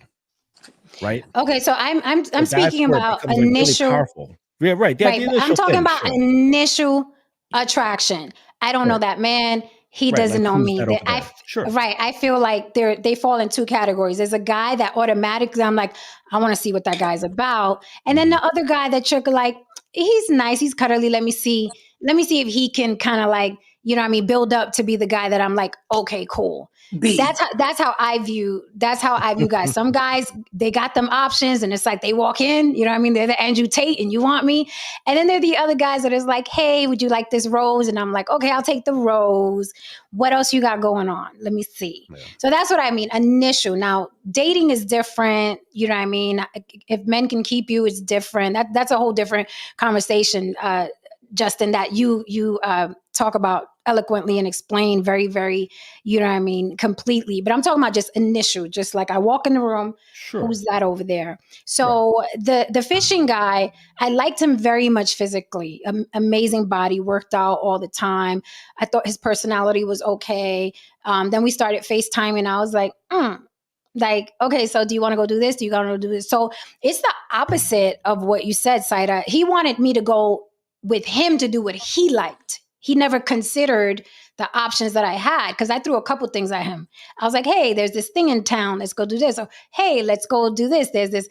Right. Okay. So I'm speaking about initial. Really powerful. Yeah, right. I'm talking about initial attraction. I don't know that man. He doesn't know me. I feel like they fall in two categories. There's a guy that automatically I'm like, I want to see what that guy's about. And then the other guy that you're like, he's nice, he's cuddly. Let me see if he can kind of like, build up to be the guy that I'm like, okay, cool. That's how I view guys. Some guys, they got them options and it's like they walk in, they're the Andrew Tate and you want me. And then there are the other guys that is like, hey, would you like this rose? And I'm like, okay, I'll take the rose. What else you got going on? Let me see. Yeah. So that's what I mean. Initial. Now, dating is different. If men can keep you, it's different. That's a whole different conversation, Justin, that you talk about eloquently and explain very, very, completely. But I'm talking about just initial, just like I walk in the room, who's that over there? So the fishing guy, I liked him very much physically, amazing body, worked out all the time. I thought his personality was okay. Then we started FaceTiming. I was like, like, okay, so do you want to go do this? Do you want to do this? So it's the opposite of what you said, Saida. He wanted me to go with him to do what he liked. He never considered the options that I had because I threw a couple things at him. I was like, hey, there's this thing in town. Let's go do this. Or, hey, let's go do this. There's this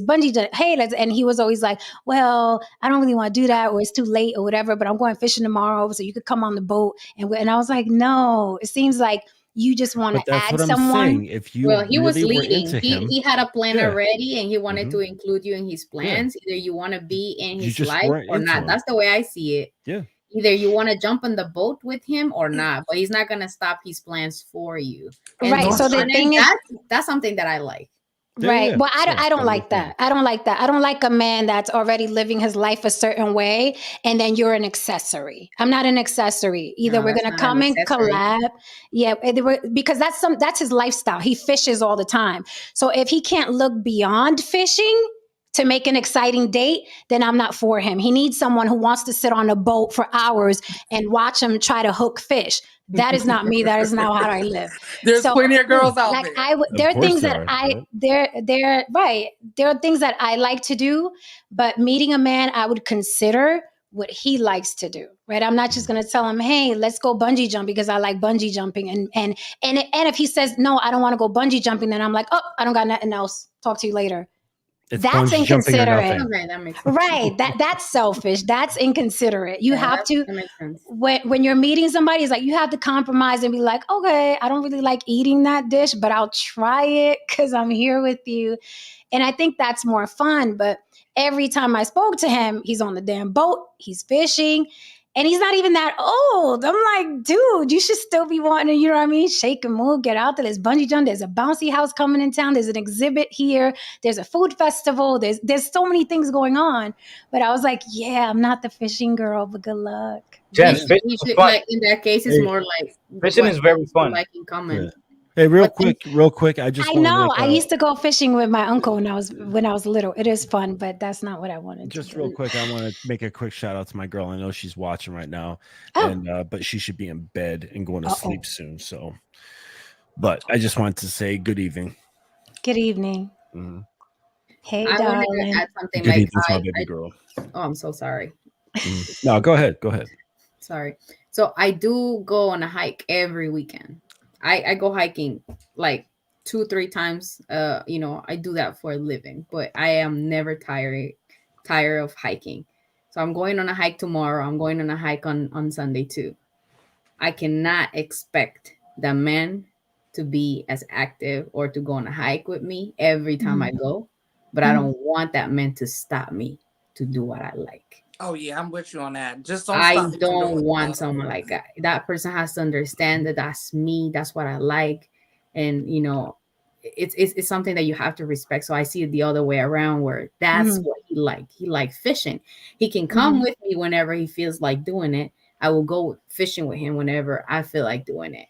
bungee jump. Hey, and he was always like, well, I don't really want to do that or it's too late or whatever, but I'm going fishing tomorrow. So you could come on the boat. And I was like, no, it seems like you just want to add someone. If you he was leading. He had a plan already, and he wanted to include you in his plans. Either you want to be in his life or not. That's the way I see it. Yeah. Either you want to jump on the boat with him or not, but he's not going to stop his plans for you. And so the thing is, that's something that I like. Right. Yeah. Well, I don't like that. I don't like that. I don't like a man that's already living his life a certain way and then you're an accessory. I'm not an accessory. Either we're going to come and collab. Yeah, because that's his lifestyle. He fishes all the time. So if he can't look beyond fishing to make an exciting date, then I'm not for him. He needs someone who wants to sit on a boat for hours and watch him try to hook fish. That is not me. That is not how I live. There's plenty of girls out there. There are things that there are things that I like to do, but meeting a man I would consider what he likes to do, right? I'm not just going to tell him, hey, let's go bungee jump because I like bungee jumping. And if he says, no, I don't want to go bungee jumping, then I'm like, oh, I don't got nothing else. Talk to you later. It's That's bungee jumping or inconsiderate. nothing. Okay, that makes sense. Right. That's selfish. That's inconsiderate. You have to, that makes sense. when you're meeting somebody, it's like you have to compromise and be like, okay, I don't really like eating that dish, but I'll try it because I'm here with you. And I think that's more fun. But every time I spoke to him, he's on the damn boat, he's fishing, and he's not even that old. I'm like, dude, you should still be wanting to, you know what I mean? Shake and move, get out there. There's bungee jump. There's a bouncy house coming in town. There's an exhibit here. There's a food festival. There's so many things going on. But I was like, yeah, I'm not the fishing girl, but good luck. Jen, You fishing is should, fun. like in that case, it's more like Fishing is very fun. like in common. Yeah. Hey, real quick. I just I want to know. make I used to go fishing with my uncle when I was little. It is fun, but that's not what I wanted just to do. real quick. I want to make a quick shout out to my girl. I know she's watching right now, Oh. and but she should be in bed and going to sleep soon. So, but I just wanted to say good evening. Good evening. Mm-hmm. Hey, I darling. wanted to add something Good like evening, my baby girl. oh, I'm so sorry. No, go ahead. Go ahead. Sorry. So I do go on a hike every weekend. I go hiking like 2-3 times. I do that for a living, but I am never tired of hiking. So I'm going on a hike tomorrow. I'm going on a hike on Sunday too. I cannot expect the men to be as active or to go on a hike with me every time I go, but I don't want that man to stop me to do what I like. Oh yeah, I'm with you on that. Just don't I stop me from don't doing want that. someone like that. That person has to understand that that's me. That's what I like, and it's something that you have to respect. So I see it the other way around, where that's what he like. He likes fishing. He can come with me whenever he feels like doing it. I will go fishing with him whenever I feel like doing it,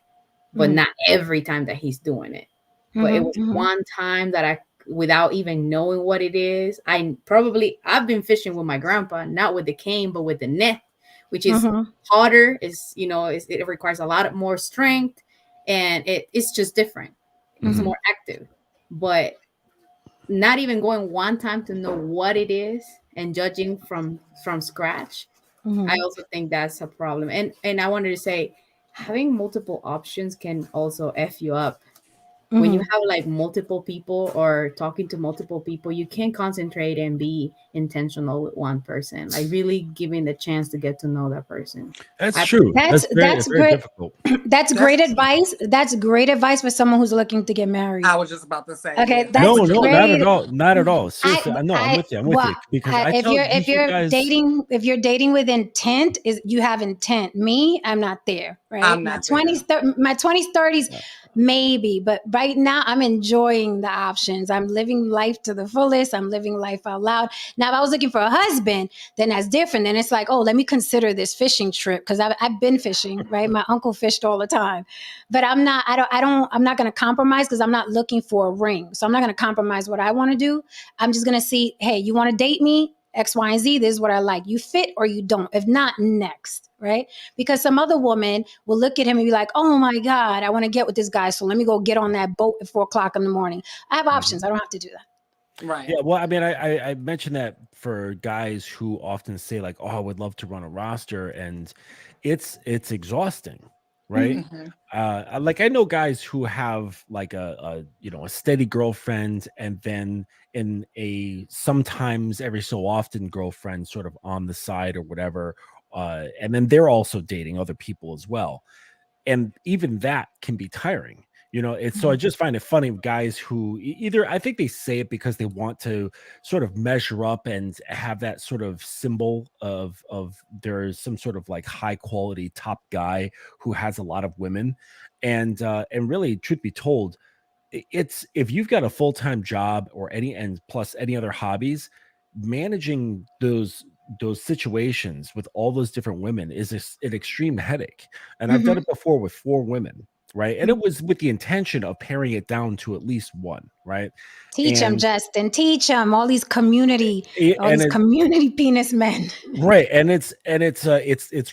but not every time that he's doing it. But it was one time that I, without even knowing what it is, I've been fishing with my grandpa, not with the cane, but with the net, which is harder. It requires a lot more strength, and it's just different. It's more active, but not even going one time to know what it is and judging from scratch. I also think that's a problem. And I wanted to say, having multiple options can also F you up. When you have like multiple people or talking to multiple people, you can't concentrate and be intentional with one person. Like really giving the chance to get to know that person. That's true. That's very great. difficult. That's great advice. That's great advice for someone who's looking to get married. I was just about to say. Okay, yeah. that's No, great. not at all. Not at all. Seriously, I'm with you. I'm with you because if you're dating with intent, you have intent. Me, I'm not there. Right, I'm not my 20s, 30s, maybe, but right now I'm enjoying the options. I'm living life to the fullest. I'm living life out loud. Now, if I was looking for a husband, then that's different. Then it's like, oh, let me consider this fishing trip because I've been fishing. Right, my uncle fished all the time, but I'm not. I'm not going to compromise because I'm not looking for a ring. So I'm not going to compromise what I want to do. I'm just going to see, hey, you want to date me? X, Y, and Z, this is what I like. You fit or you don't. If not, next, right? Because some other woman will look at him and be like, oh my God, I want to get with this guy. So let me go get on that boat at 4:00 in the morning. I have options. I don't have to do that. Right. Yeah. Well, I mean, I mentioned that for guys who often say like, oh, I would love to run a roster, and it's exhausting. Right. Like I know guys who have like a steady girlfriend and then in a sometimes every so often girlfriend sort of on the side or whatever. And then they're also dating other people as well. And even that can be tiring. So I just find it funny with guys who either I think they say it because they want to sort of measure up and have that sort of symbol of there's some sort of like high quality top guy who has a lot of women, and really, truth be told, it's if you've got a full-time job or and plus any other hobbies, managing those situations with all those different women is an extreme headache. And I've done it before with 4 women. right? And it was with the intention of paring it down to at least one, right? Teach them, And Justin. Teach them. All these community and it penis men. right, and it's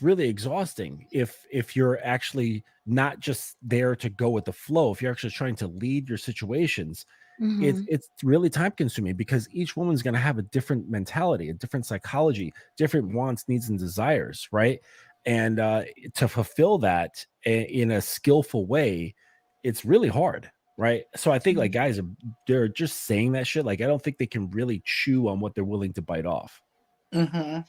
really exhausting if you're actually not just there to go with the flow. If you're actually trying to lead your situations, it's really time consuming because each woman's going to have a different mentality, a different psychology, different wants, needs, and desires, right? And to fulfill that in a skillful way, it's really hard, right? So I think like guys they're just saying that shit. Like I don't think they can really chew on what they're willing to bite off. Yeah,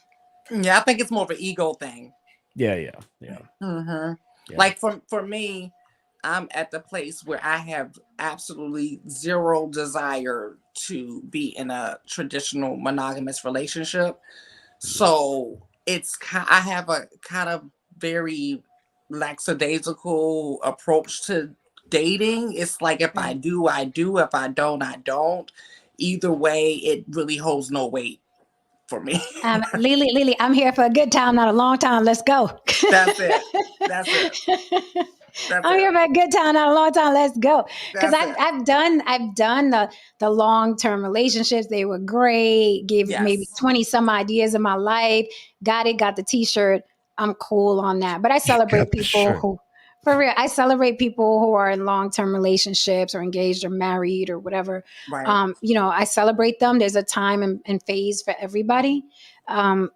I think it's more of an ego thing. Yeah. Like for me, I'm at the place where I have absolutely zero desire to be in a traditional monogamous relationship. So I have a kind of very lackadaisical approach to dating. It's like if I do, I do. If I don't, I don't. Either way, it really holds no weight for me. Lily, I'm here for a good time, not a long time. Let's go. That's it. That's it. I'm here for a good time, not a long time. Let's go. Because That's it. I've done the long term relationships. They were great. Gave maybe 20 some ideas in my life. Got the T-shirt. I'm cool on that. But I celebrate people who, for real, I celebrate people who are in long term relationships or engaged or married or whatever. Right. I celebrate them. There's a time and phase for everybody. To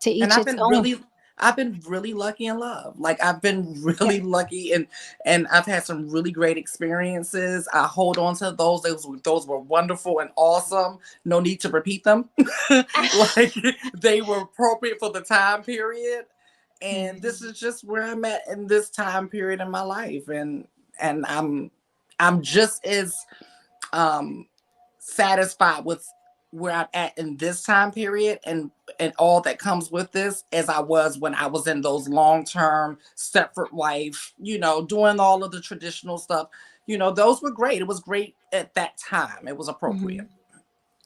each its own. I've been really lucky in love. Like I've been really lucky and I've had some really great experiences. I hold on to those. Those were wonderful and awesome. No need to repeat them. Like they were appropriate for the time period. And this is just where I'm at in this time period in my life. And I'm just as satisfied with where I'm at in this time period and all that comes with this as I was when I was in those long-term Stepford wife, doing all of the traditional stuff. Those were great. It was great at that time. It was appropriate.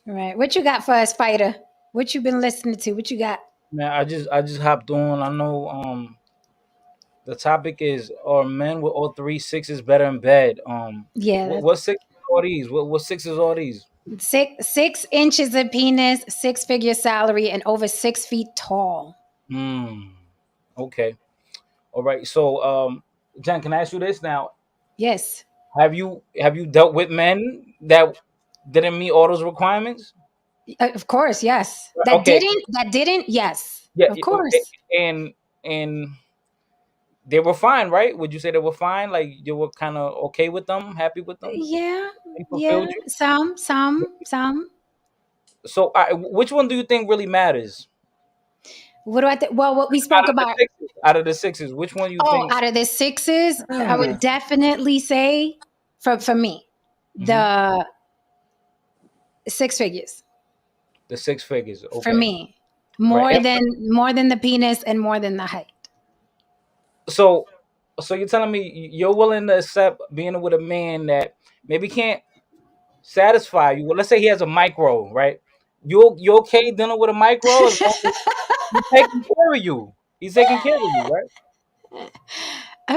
Right. What you got for us, Fighter? What you been listening to? What you got? Man, I just hopped on. I know the topic is, are men with all three sixes better in bed? What sixes are these? What sixes are these? 6 inches of penis, 6-figure salary, and over 6 feet tall. Okay. All right. So Jen, can I ask you this now? Yes. Have you dealt with men that didn't meet all those requirements? Of course, yes. That didn't, yes. Yeah, of course. And they were fine, right? Would you say they were fine? Like you were kind of okay with them, happy with them? Yeah. They fulfilled you? Some. So which one do you think really matters? What do I think? Well, what we spoke about out of the sixes, which one you think? Out of the sixes, I would definitely say for me, the 6 figures. The 6 figures. Okay. For me. More than the penis and more than the height. So you're telling me you're willing to accept being with a man that maybe can't satisfy you? Well, let's say he has a micro, right? You okay dealing with a micro as long as he's taking care of you? He's taking care of you, right?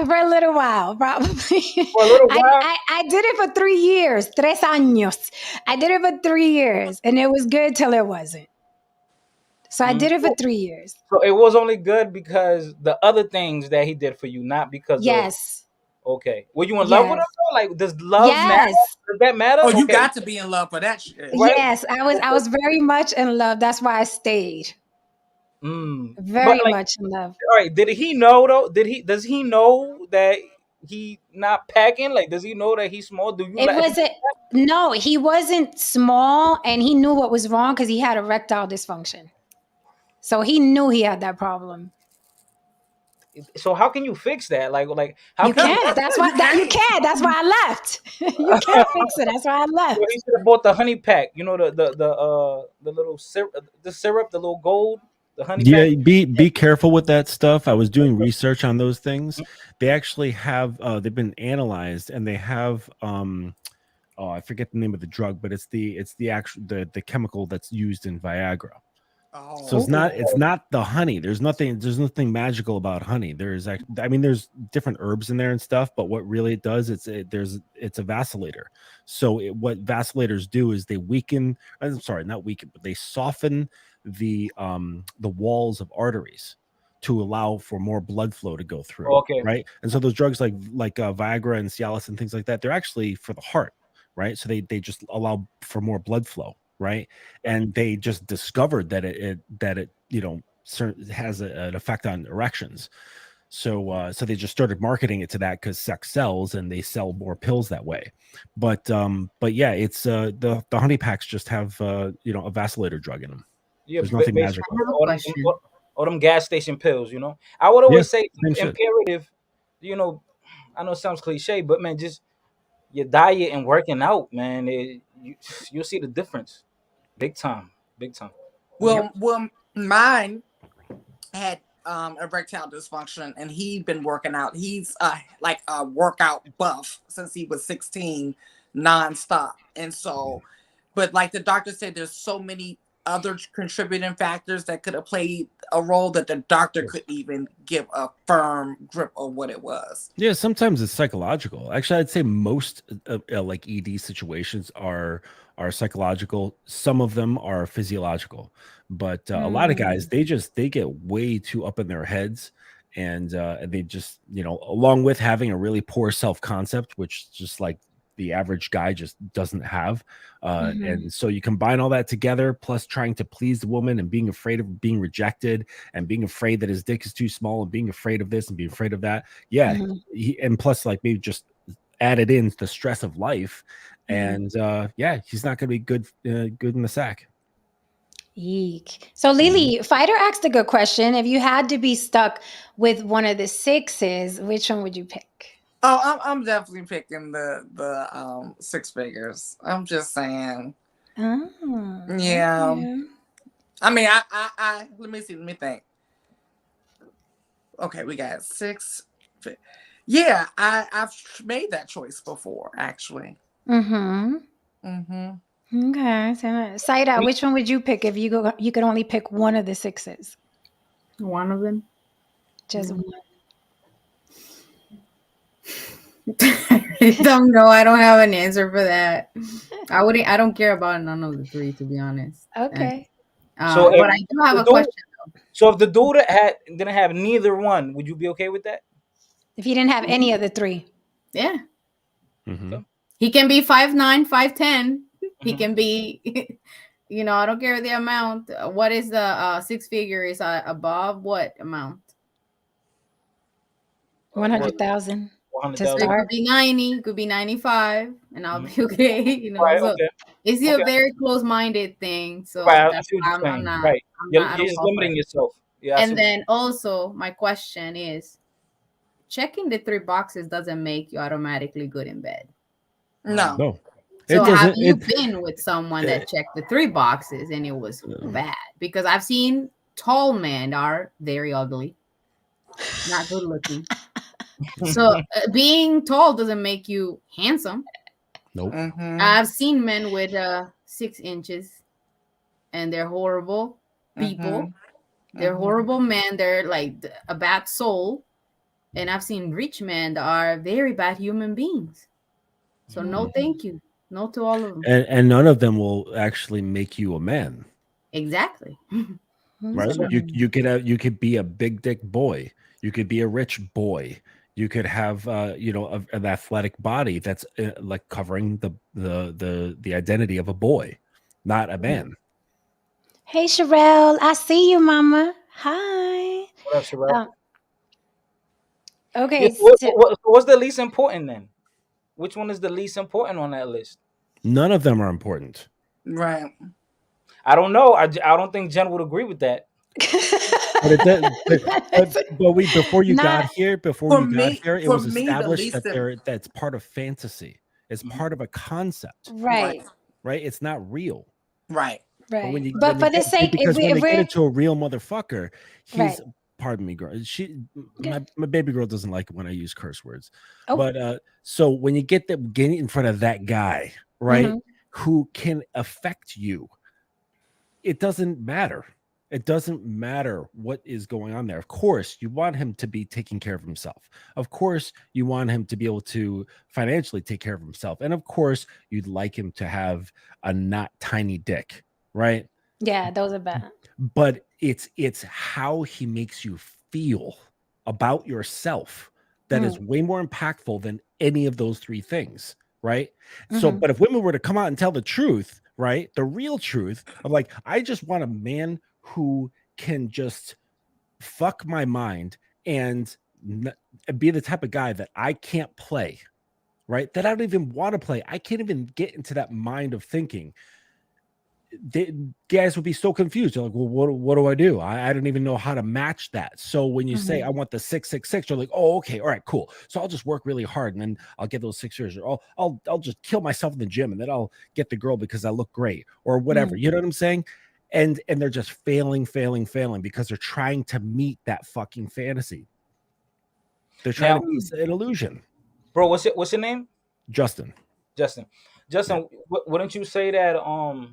For a little while, probably. For a little while? I did it for 3 years. 3 años. I did it for 3 years, and it was good till it wasn't. So I did it for 3 years. So it was only good because the other things that he did for you, not because of... Okay. Were you in love with him though? Like, does love matter? Does that matter? Oh, you got to be in love for that shit. Right? Yes, I was very much in love. That's why I stayed. Very much in love. All right. Did he know though? Does he know that he not packing? Like, does he know that he's small? No, he wasn't small, and he knew what was wrong because he had erectile dysfunction. So he knew he had that problem. So how can you fix that? Like how you can't. That's why you can't. That's why I left. You can't fix it. That's why I left. Well, he should have bought the honey pack. You know the little syrup, the little gold, the honey pack. Yeah, be careful with that stuff. I was doing research on those things. They actually have they've been analyzed, and they have I forget the name of the drug, but it's the actual the chemical that's used in Viagra. So Oh, it's not the honey. There's nothing magical about honey. There's actually, I mean, there's different herbs in there and stuff, but what really it does, it's a vacillator. So what vacillators do is they weaken. I'm sorry, not weaken, but they soften the walls of arteries to allow for more blood flow to go through. Okay. Right, and so those drugs like Viagra and Cialis and things like that, they're actually for the heart. Right, so they just allow for more blood flow. Right, and they just discovered that it has an effect on erections. So they just started marketing it to that because sex sells, and they sell more pills that way. But yeah, it's the honey packs just have a vacillator drug in them. Yeah, There's nothing basically, I magical. have a question. all them gas station pills. I would Yeah, always say same shit. imperative. You know, I know it sounds cliche, but man, just your diet and working out, man, you'll see the difference, big time, big time. well, mine had erectile dysfunction, and he'd been working out. He's like a workout buff since he was 16, nonstop. And so, but like the doctor said, there's so many other contributing factors that could have played a role that the doctor couldn't even give a firm grip on what it was. Yeah, sometimes it's psychological. Actually, I'd say most like ED situations are psychological. Some of them are physiological, but a lot of guys they get way too up in their heads, and they just along with having a really poor self concept, which just like the average guy just doesn't have. And so you combine all that together, plus trying to please the woman and being afraid of being rejected and being afraid that his dick is too small and being afraid of this and being afraid of that. Yeah. And plus like maybe just added in the stress of life. And yeah, he's not going to be good in the sack. Eek. So Lily, Fighter asked a good question. If you had to be stuck with one of the sixes, which one would you pick? Oh, I'm definitely picking the six figures. I'm just saying. Oh, Yeah. okay. I mean, I let me think. Okay, we got six. Yeah, I've made that choice before, actually. Okay. So, Saida, which one would you pick if you could only pick one of the sixes? One of them. Just one. I don't know. I don't have an answer for that. I don't care about none of the three, to be honest. Okay. So but I do have a question. So if the dude didn't have neither one, would you be okay with that? If you didn't have any of the three. Yeah. Mm-hmm. He can be 5'9", 5'10". He can be, I don't care the amount. What is the six figure? Is above what amount? 100,000 to So it start. could be 90, could be 95, and I'll be okay. Right, So okay. it's a very close-minded thing. So Right, that's I see what why you're I'm saying. not. Right. I'm You're not, I don't just fall for limiting it. yourself. Yeah. And then also my question is, checking the 3 boxes doesn't make you automatically good in bed. No. So have you been with someone that checked the 3 boxes and it was bad? Because I've seen tall men are very ugly, not good looking. So being tall doesn't make you handsome. Nope. I've seen men with 6 inches and they're horrible people. They're horrible men. They're like a bad soul. And I've seen rich men that are very bad human beings. So no, thank you. No to all of them. And none of them will actually make you a man. Exactly. Right? You could be a big dick boy. You could be a rich boy. You could have an athletic body that's like covering the identity of a boy, not a man. Hey Sherelle, I see you, Mama. Hi. What up, Sherelle? Okay. What's the least important then? Which one is the least important on that list? None of them are important. Right. I don't know. I don't think Jen would agree with that. But before you got here, it was established that's part of fantasy. It's part of a concept. Right. Right. It's not real. Right. Right. But for the sake, because when they get into a real motherfucker, he's right. Pardon me, girl. My baby girl doesn't like it when I use curse words. Oh. But so when you get in front of that guy, right, who can affect you, it doesn't matter. It doesn't matter what is going on there. Of course, you want him to be taking care of himself. Of course, you want him to be able to financially take care of himself. And of course, you'd like him to have a not tiny dick, right? Yeah, those are bad. But it's how he makes you feel about yourself that is way more impactful than any of those three things, right? So, but if women were to come out and tell the truth, right, the real truth of like, I just want a man who can just fuck my mind and be the type of guy that I can't play, right? That I don't even want to play. I can't even get into that mind of thinking. Guys would be so confused. They're like, well, what do I do? I don't even know how to match that. So when you say I want the 666, you're like, oh, okay, all right, cool. So I'll just work really hard and then I'll get those 6 years. Or I'll just kill myself in the gym and then I'll get the girl because I look great or whatever. You know what I'm saying? And they're just failing because they're trying to meet that fucking fantasy. They're trying to meet an illusion. Bro, what's your name? Justin. Yeah. Wouldn't you say that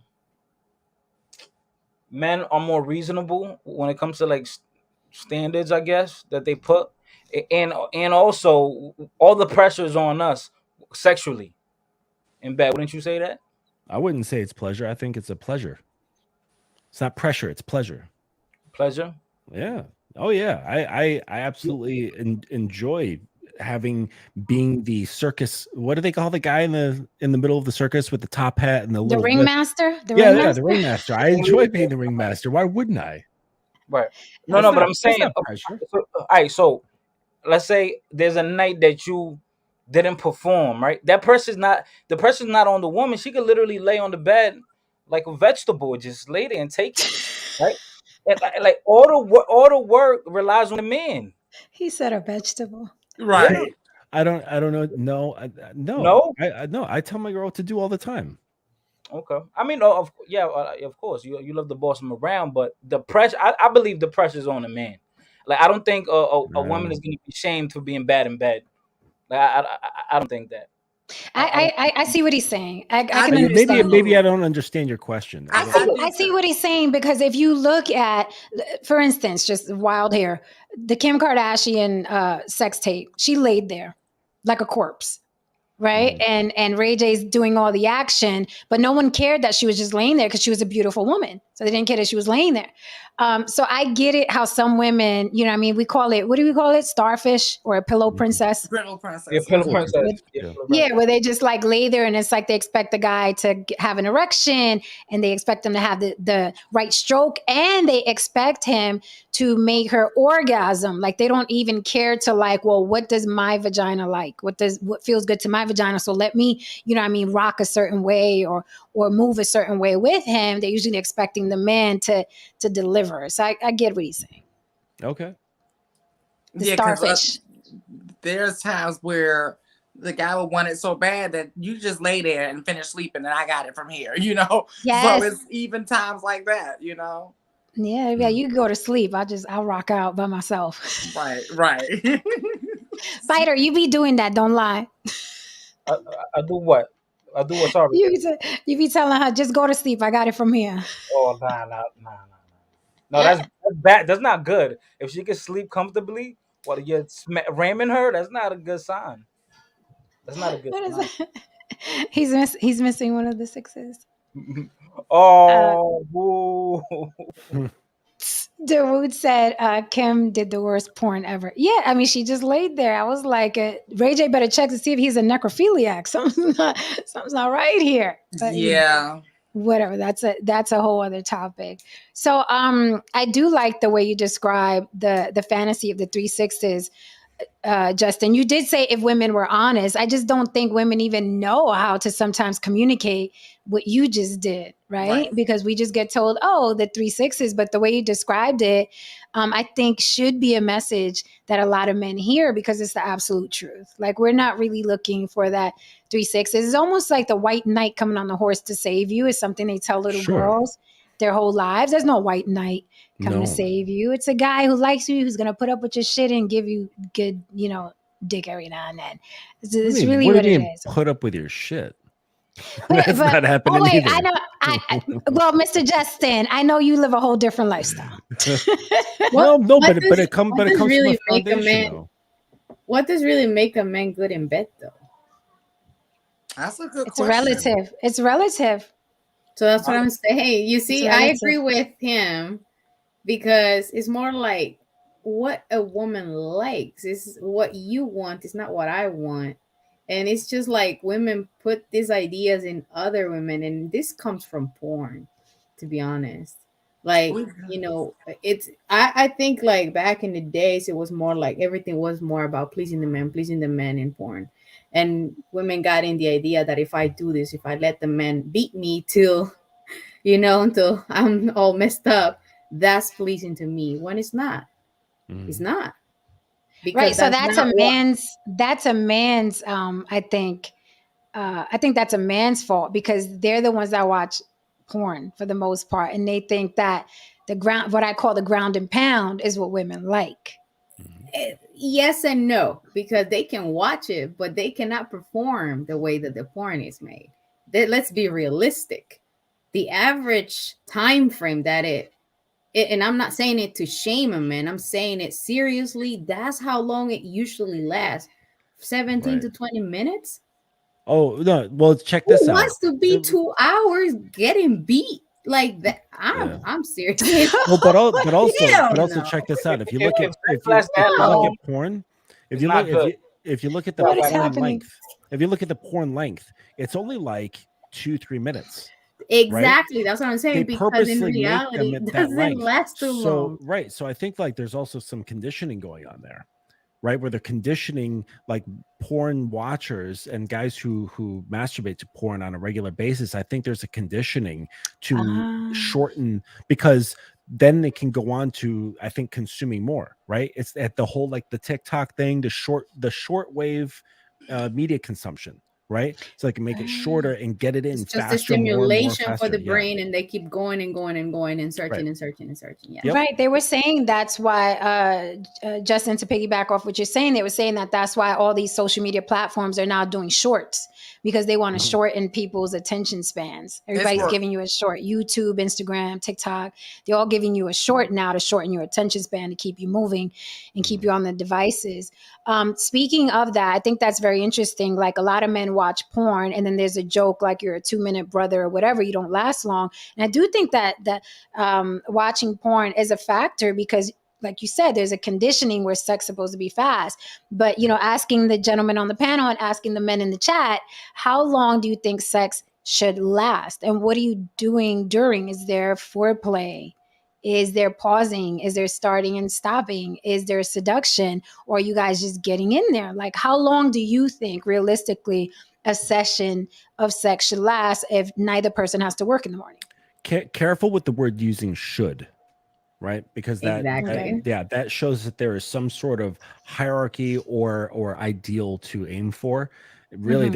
men are more reasonable when it comes to like standards, I guess, that they put, and also all the pressure is on us sexually in bed? Wouldn't you say that? I wouldn't say it's pleasure. I think it's a pleasure. It's not pressure. It's pleasure. Pleasure. Yeah. Oh yeah. I absolutely enjoy being the circus. What do they call the guy in the middle of the circus with the top hat and the little ringmaster? The ringmaster. I enjoy being the ringmaster. Why wouldn't I? Right. No, but I'm saying, all right. So let's say there's a night that you didn't perform, right? The person's not on the woman. She could literally lay on the bed like a vegetable, just lay there and take it, right? And like all the work relies on the man. He said a vegetable. Right. Yeah. I don't know. No. No. I tell my girl to do all the time. Okay. I mean, of course, you love to boss him around, but the pressure, I believe the pressure is on the man. Like, I don't think a woman is going to be shamed for being bad in bed. Like, I don't think that. I see what he's saying. I can understand. Maybe I don't understand your question. I see what he's saying, because if you look at, for instance, just wild hair, the Kim Kardashian sex tape, she laid there like a corpse. Right. And Ray J's doing all the action, but no one cared that she was just laying there because she was a beautiful woman. So they didn't care that she was laying there. So I get it how some women, you know what I mean? We call it, what do we call it? Starfish or a pillow princess? Pillow princess. Yeah, pillow princess. Yeah, where they just like lay there and it's like they expect the guy to have an erection and they expect him to have the right stroke and they expect him to make her orgasm. Like they don't even care to like, well, what does my vagina like? What feels good to my vagina? So let me, you know what I mean, rock a certain way or move a certain way with him. They're usually expecting the man to deliver. So I get what he's saying. Okay. The starfish. There's times where the guy would want it so bad that you just lay there and finish sleeping and I got it from here, you know? Yes. So it's even times like that, you know? Yeah, you go to sleep. I'll rock out by myself. Right. Fighter, you be doing that, don't lie. I do what? Sorry. You be telling her, just go to sleep. I got it from here. Oh, nah. No, that's bad. That's not good. If she can sleep comfortably while you're ramming her, that's not a good sign. That's not a good sign. He's missing one of the 6's. Oh, boo. Dawood said Kim did the worst porn ever. Yeah, I mean, she just laid there. I was like, Ray J better check to see if he's a necrophiliac. Something's not right here. But, yeah. Whatever. That's a whole other topic. So I do like the way you describe the fantasy of the 3 6's. Justin, you did say if women were honest. I just don't think women even know how to sometimes communicate what you just did, right? Because we just get told, oh, the 3 6's, but the way you described it, I think should be a message that a lot of men hear because it's the absolute truth. Like we're not really looking for that 3 6's. It's almost like the white knight coming on the horse to save you is something they tell little girls their whole lives. There's no white knight coming to save you. It's a guy who likes you, who's going to put up with your shit and give you good, dick every now and then. It's really what it is. Put up with your shit. That's not happening wait, either. I know. Well, Mr. Justin, I know you live a whole different lifestyle. No, what but it comes from a really make a foundation, man? though. What does really make a man good in bed, though? That's a good It's question. relative. It's relative. So that's what I'm saying. You It's see, I relative. agree with him because it's more like what a woman likes is what you want. It's not what I want. And it's just like women put these ideas in other women, and this comes from porn, to be honest. Like, it's I think like back in the days it was more like everything was more about pleasing the men in porn. And women got in the idea that if I do this, if I let the men beat me till until I'm all messed up, that's pleasing to me. When it's not. It's not. Because Right. So that's not what that's a man's I think that's a man's fault because they're the ones that watch porn for the most part. And they think that what I call the ground and pound is what women like. Yes and no, because they can watch it, but they cannot perform the way that the porn is made. Let's be realistic. The average time frame that and I'm not saying it to shame a man, I'm saying it seriously, that's how long it usually lasts. 17 to 20 minutes. Oh no! Well, check Who this out. wants to be 2 hours getting beat like that? I'm serious. Well, but also No. check this out. If you look at If sex lasts that long, porn, it's not good. if you look at the What is porn happening? length, if you look at the porn length, it's only like 2-3 minutes. Exactly. Right? That's what I'm saying. They because in purposely make reality, them at it that doesn't length. last too long. So I think like there's also some conditioning going on there, right? Where they're conditioning like porn watchers and guys who masturbate to porn on a regular basis. I think there's a conditioning to shorten, because then they can go on to, I think, consuming more, right? It's at the whole like the TikTok thing, the shortwave media consumption, right? So they can make it shorter and get it in It's just faster, a stimulation more for the faster. brain, and they keep going and going and going and searching and searching and searching. Yeah. Yep. Right. They were saying that's why, Justin, to piggyback off what you're saying, they were saying that's why all these social media platforms are now doing shorts, because they want to shorten people's attention spans. Everybody's giving you a short. YouTube, Instagram, TikTok, they're all giving you a short now to shorten your attention span, to keep you moving and keep you on the devices. Speaking of that, I think that's very interesting. Like a lot of men watch porn and then there's a joke like you're a 2-minute brother or whatever, you don't last long. And I do think that watching porn is a factor because, like you said, there's a conditioning where sex is supposed to be fast. But, asking the gentlemen on the panel and asking the men in the chat, how long do you think sex should last? And what are you doing during? Is there foreplay? Is there pausing? Is there starting and stopping? Is there seduction? Or are you guys just getting in there? Like, how long do you think realistically a session of sex should last if neither person has to work in the morning? Careful with the word using should, right? Because that shows that there is some sort of hierarchy or ideal to aim for. Really,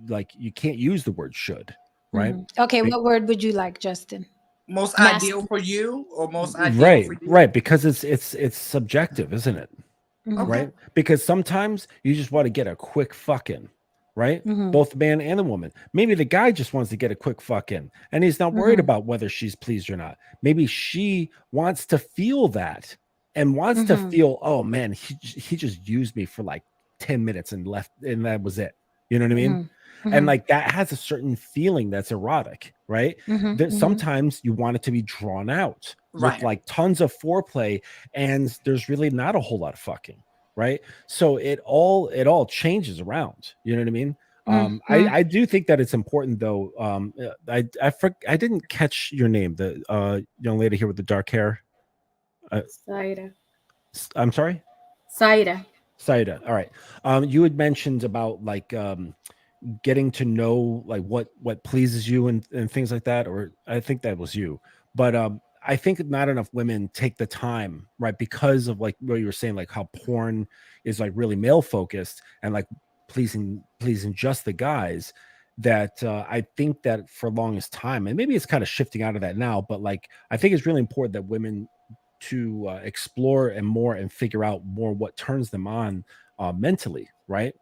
like you can't use the word should, right? Okay, what word would you like, Justin? Most ideal for you, or most ideal for you? Right, because it's subjective, isn't it? Okay. Right? Because sometimes you just want to get a quick fuck in, right? Both the man and the woman. Maybe the guy just wants to get a quick fuck in and he's not worried about whether she's pleased or not. Maybe she wants to feel that and wants to feel, oh man, he just used me for like 10 minutes and left, and that was it. You know what I mean? And like that has a certain feeling that's erotic, right? Sometimes you want it to be drawn out with like tons of foreplay, and there's really not a whole lot of fucking, right? So it all changes around. You know what I mean? I do think that it's important though. I didn't catch your name, the young lady here with the dark hair. Saida. I'm sorry? Saida. All right. You had mentioned about like getting to know like what pleases you and things like that, or I think that was you. But I think not enough women take the time, right? Because of like what you were saying, like how porn is like really male focused and like pleasing just the guys, that I think that for longest time, and maybe it's kind of shifting out of that now, but like I think it's really important that women to explore and figure out more what turns them on mentally, right?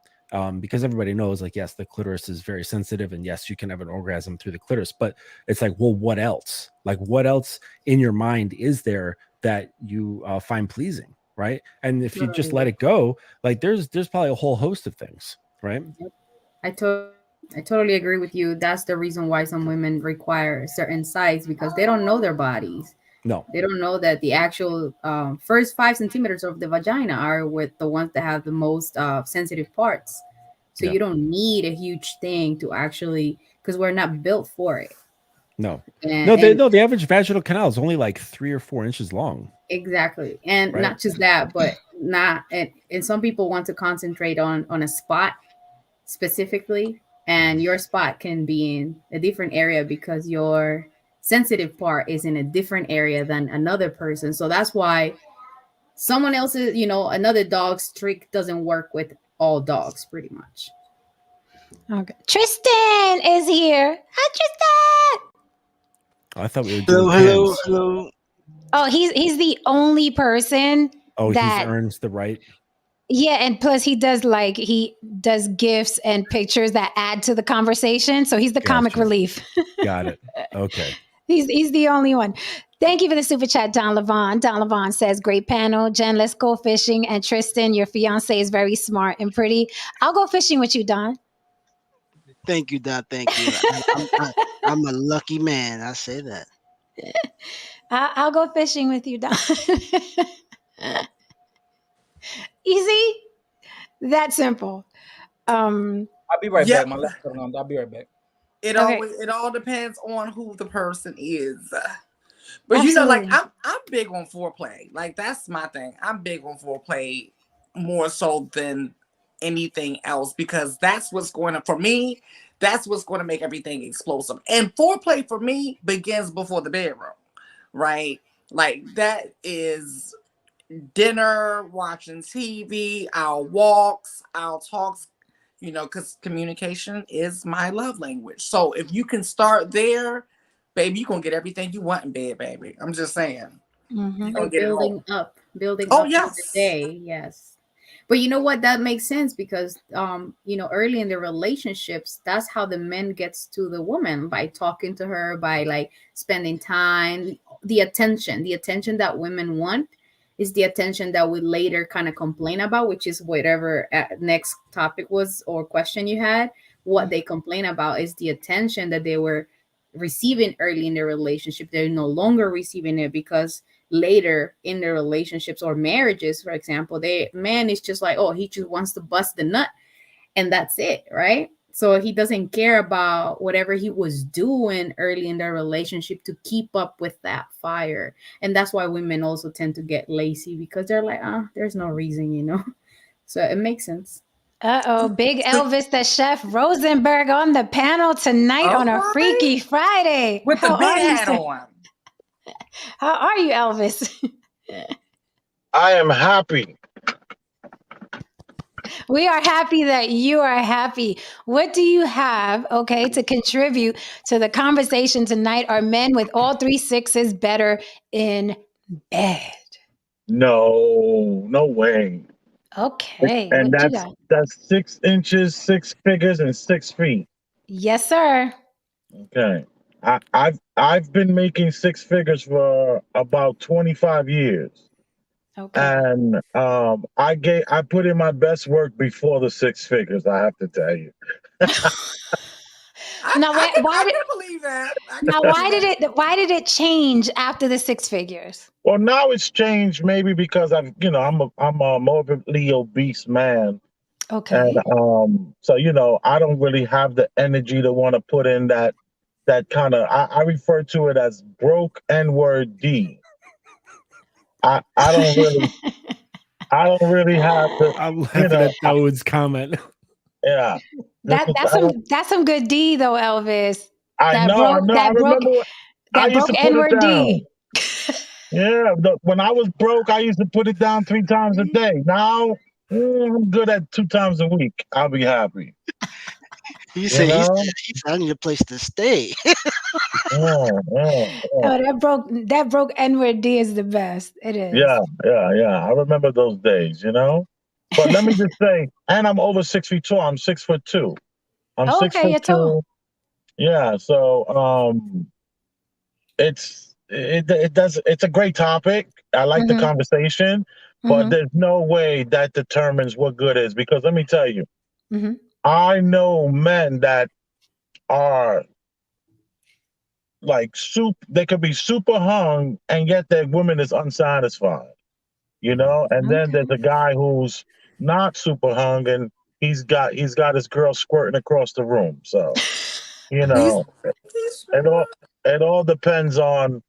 because everybody knows, like, yes, the clitoris is very sensitive, and yes, you can have an orgasm through the clitoris, but it's like, well, what else? Like, what else in your mind is there that you find pleasing, right? And if you just let it go, like, there's probably a whole host of things, right? I totally agree with you. That's the reason why some women require a certain size, because they don't know their bodies. No, they don't know that the actual first 5 centimeters of the vagina are with the ones that have the most sensitive parts. So you don't need a huge thing to actually, because we're not built for it. No, the average vaginal canal is only like 3 or 4 inches long. Exactly. And right? not just that, but not, and some people want to concentrate on a spot specifically, and your spot can be in a different area because your sensitive part is in a different area than another person. So that's why someone else's, another dog's trick doesn't work with all dogs, pretty much. Okay. Tristan is here. Hi, Tristan. I thought we were doing hello. Oh, he's the only person that he earns the right. Yeah, and plus he does gifts and pictures that add to the conversation. So he's the comic relief. Got it. Okay. He's the only one. Thank you for the super chat, Don Levon. Don Levon says, great panel. Jen, let's go fishing. And Tristan, your fiance is very smart and pretty. I'll go fishing with you, Don. Thank you, Don. Thank you. I'm a lucky man. I say that. I'll go fishing with you, Don. Easy. That simple. I'll be right back. My laptop on. I'll be right back. It all depends on who the person is. But Absolutely. I'm big on foreplay. Like, that's my thing. I'm big on foreplay more so than anything else, because that's what's going to, for me, that's what's going to make everything explosive. And foreplay for me begins before the bedroom, right? Like, that is dinner, watching TV, our walks, our talks, because communication is my love language. So if you can start there, baby, you're going to get everything you want in bed, baby. I'm just saying. Mm-hmm. You're going to get building up yes. the day. Yes. But you know what? That makes sense because, early in the relationships, that's how the man gets to the woman, by talking to her, by like spending time, the attention that women want is the attention that we later kind of complain about, which is whatever next topic was or question you had. What they complain about is the attention that they were receiving early in their relationship. They're no longer receiving it because later in their relationships or marriages, for example, man is just like, oh, he just wants to bust the nut and that's it, right? So he doesn't care about whatever he was doing early in their relationship to keep up with that fire. And that's why women also tend to get lazy, because they're like, there's no reason, So it makes sense. Big Elvis the Chef Rosenberg on the panel tonight on a Freaky Friday. With the big hat on. How are you, Elvis? I am happy. We are happy that you are happy. What do you have, to contribute to the conversation tonight? Are men with all 3 6's better in bed? No way. Okay. And that's 6 inches, 6 figures, and 6 feet. Yes, sir. Okay. I've been making 6 figures for about 25 years. Okay. And I put in my best work before the 6 figures, I have to tell you. Now, I can believe that. Why did it change after the 6 figures? Well, now it's changed maybe because I'm a morbidly obese man. Okay. And so I don't really have the energy to want to put in that kind of, I refer to it as broke N-word D. I don't really have the. I'm laughing at Dawood's comment. Yeah. That's some good D though, Elvis. I know. I remember that broke N-word D. Yeah, when I was broke, I used to put it down 3 times a day. Now I'm good at 2 times a week. I'll be happy. He said he's finding a place to stay. Oh, that broke N-word D is the best. It is. Yeah. I remember those days, But let me just say, and I'm over 6 feet tall. I'm 6'2". I'm six Okay, foot you're tall. two. Yeah, so it's a great topic. I like the Mm-hmm. conversation, but Mm-hmm. there's no way that determines what good is, because let me tell you, Mm-hmm. I know men that are like they could be super hung and yet their woman is unsatisfied, and then there's Okay. a guy who's not super hung and he's got his girl squirting across the room. So, you Please, know, please. it all it all depends on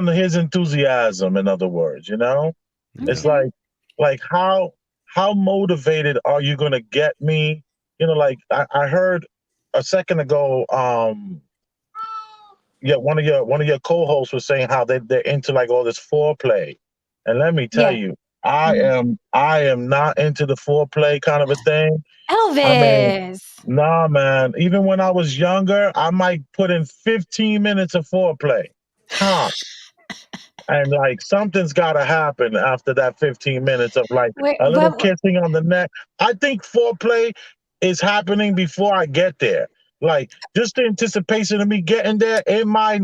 his enthusiasm, in other words. It's Okay. like how motivated are you gonna get me? Like I heard a second ago, yeah, one of your co-hosts was saying how they're into like all this foreplay. And let me tell Yeah. you, I Mm-hmm. am not into the foreplay kind of a thing. I mean, Elvis. nah, man. Even when I was younger, I might put in 15 minutes of foreplay. Top. And like something's gotta happen after that 15 minutes of like Wait, a little but kissing on the neck. I think foreplay is happening before I get there. Like just the anticipation of me getting there in my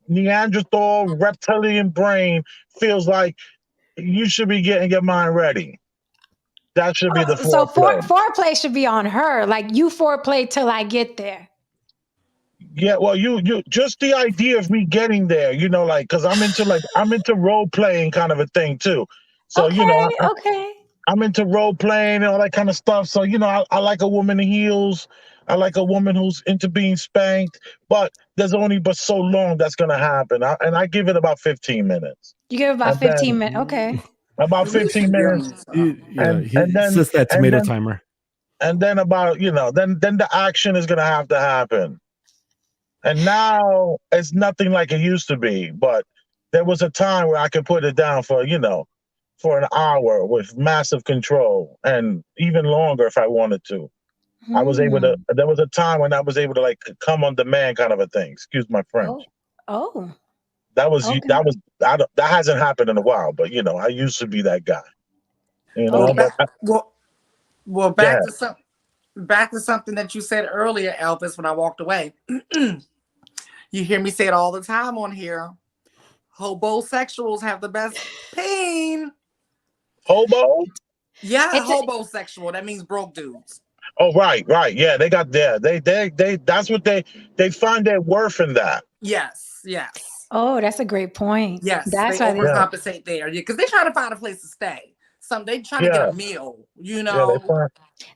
Neanderthal reptilian brain feels like you should be getting your mind ready. That should be the so foreplay. foreplay should be on her. Like you foreplay till I get there. Yeah, well, you just the idea of me getting there, like, because I'm into role playing kind of a thing too. So Okay. Okay. I'm into role playing and all that kind of stuff. So I like a woman in heels. I like a woman who's into being spanked. But there's only but so long that's gonna happen, and I give it about 15 minutes, You give about and 15 then minutes. Okay. about At least 15 you give minutes, me some. Yeah, and he then sets that and tomato then timer. and then about then the action is gonna have to happen. And now it's nothing like it used to be, but there was a time where I could put it down for an hour with massive control and even longer if I wanted to. Hmm. There was a time when I was able to like come on demand kind of a thing. Excuse my Oh. French. Oh. That was, Okay. that hasn't happened in a while, but I used to be that guy, Well, Okay. but well, yeah. back to something that you said earlier, Elvis. When I walked away, you hear me say it all the time on here. Hobosexuals have the best pain. Hobo? Yeah, It's a, hobosexual. That means broke dudes. Oh, right. Yeah. They got there. That's what they find their worth in that. Yes, yes. oh, that's a great point. Yes, they That's why they Yeah. overcompensate there because they try to find a place to stay. They trying to get Yeah. a meal. Yeah.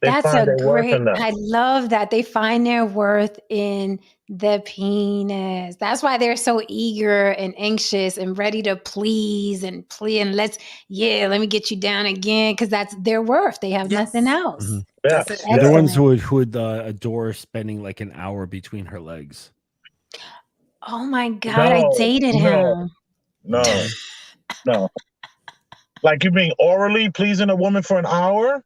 They That's find a their worth great, in that. I love that they find their worth in the penis. That's why they're so eager and anxious and ready to please and plea and let me get you down again because that's their worth. They have nothing Yes, else. that's it. Yes. They're the Yeah. ones Excellent. who would adore spending like an hour between her legs. Oh my God, I No. dated No. him. No. No. Like you mean orally pleasing a woman for an hour?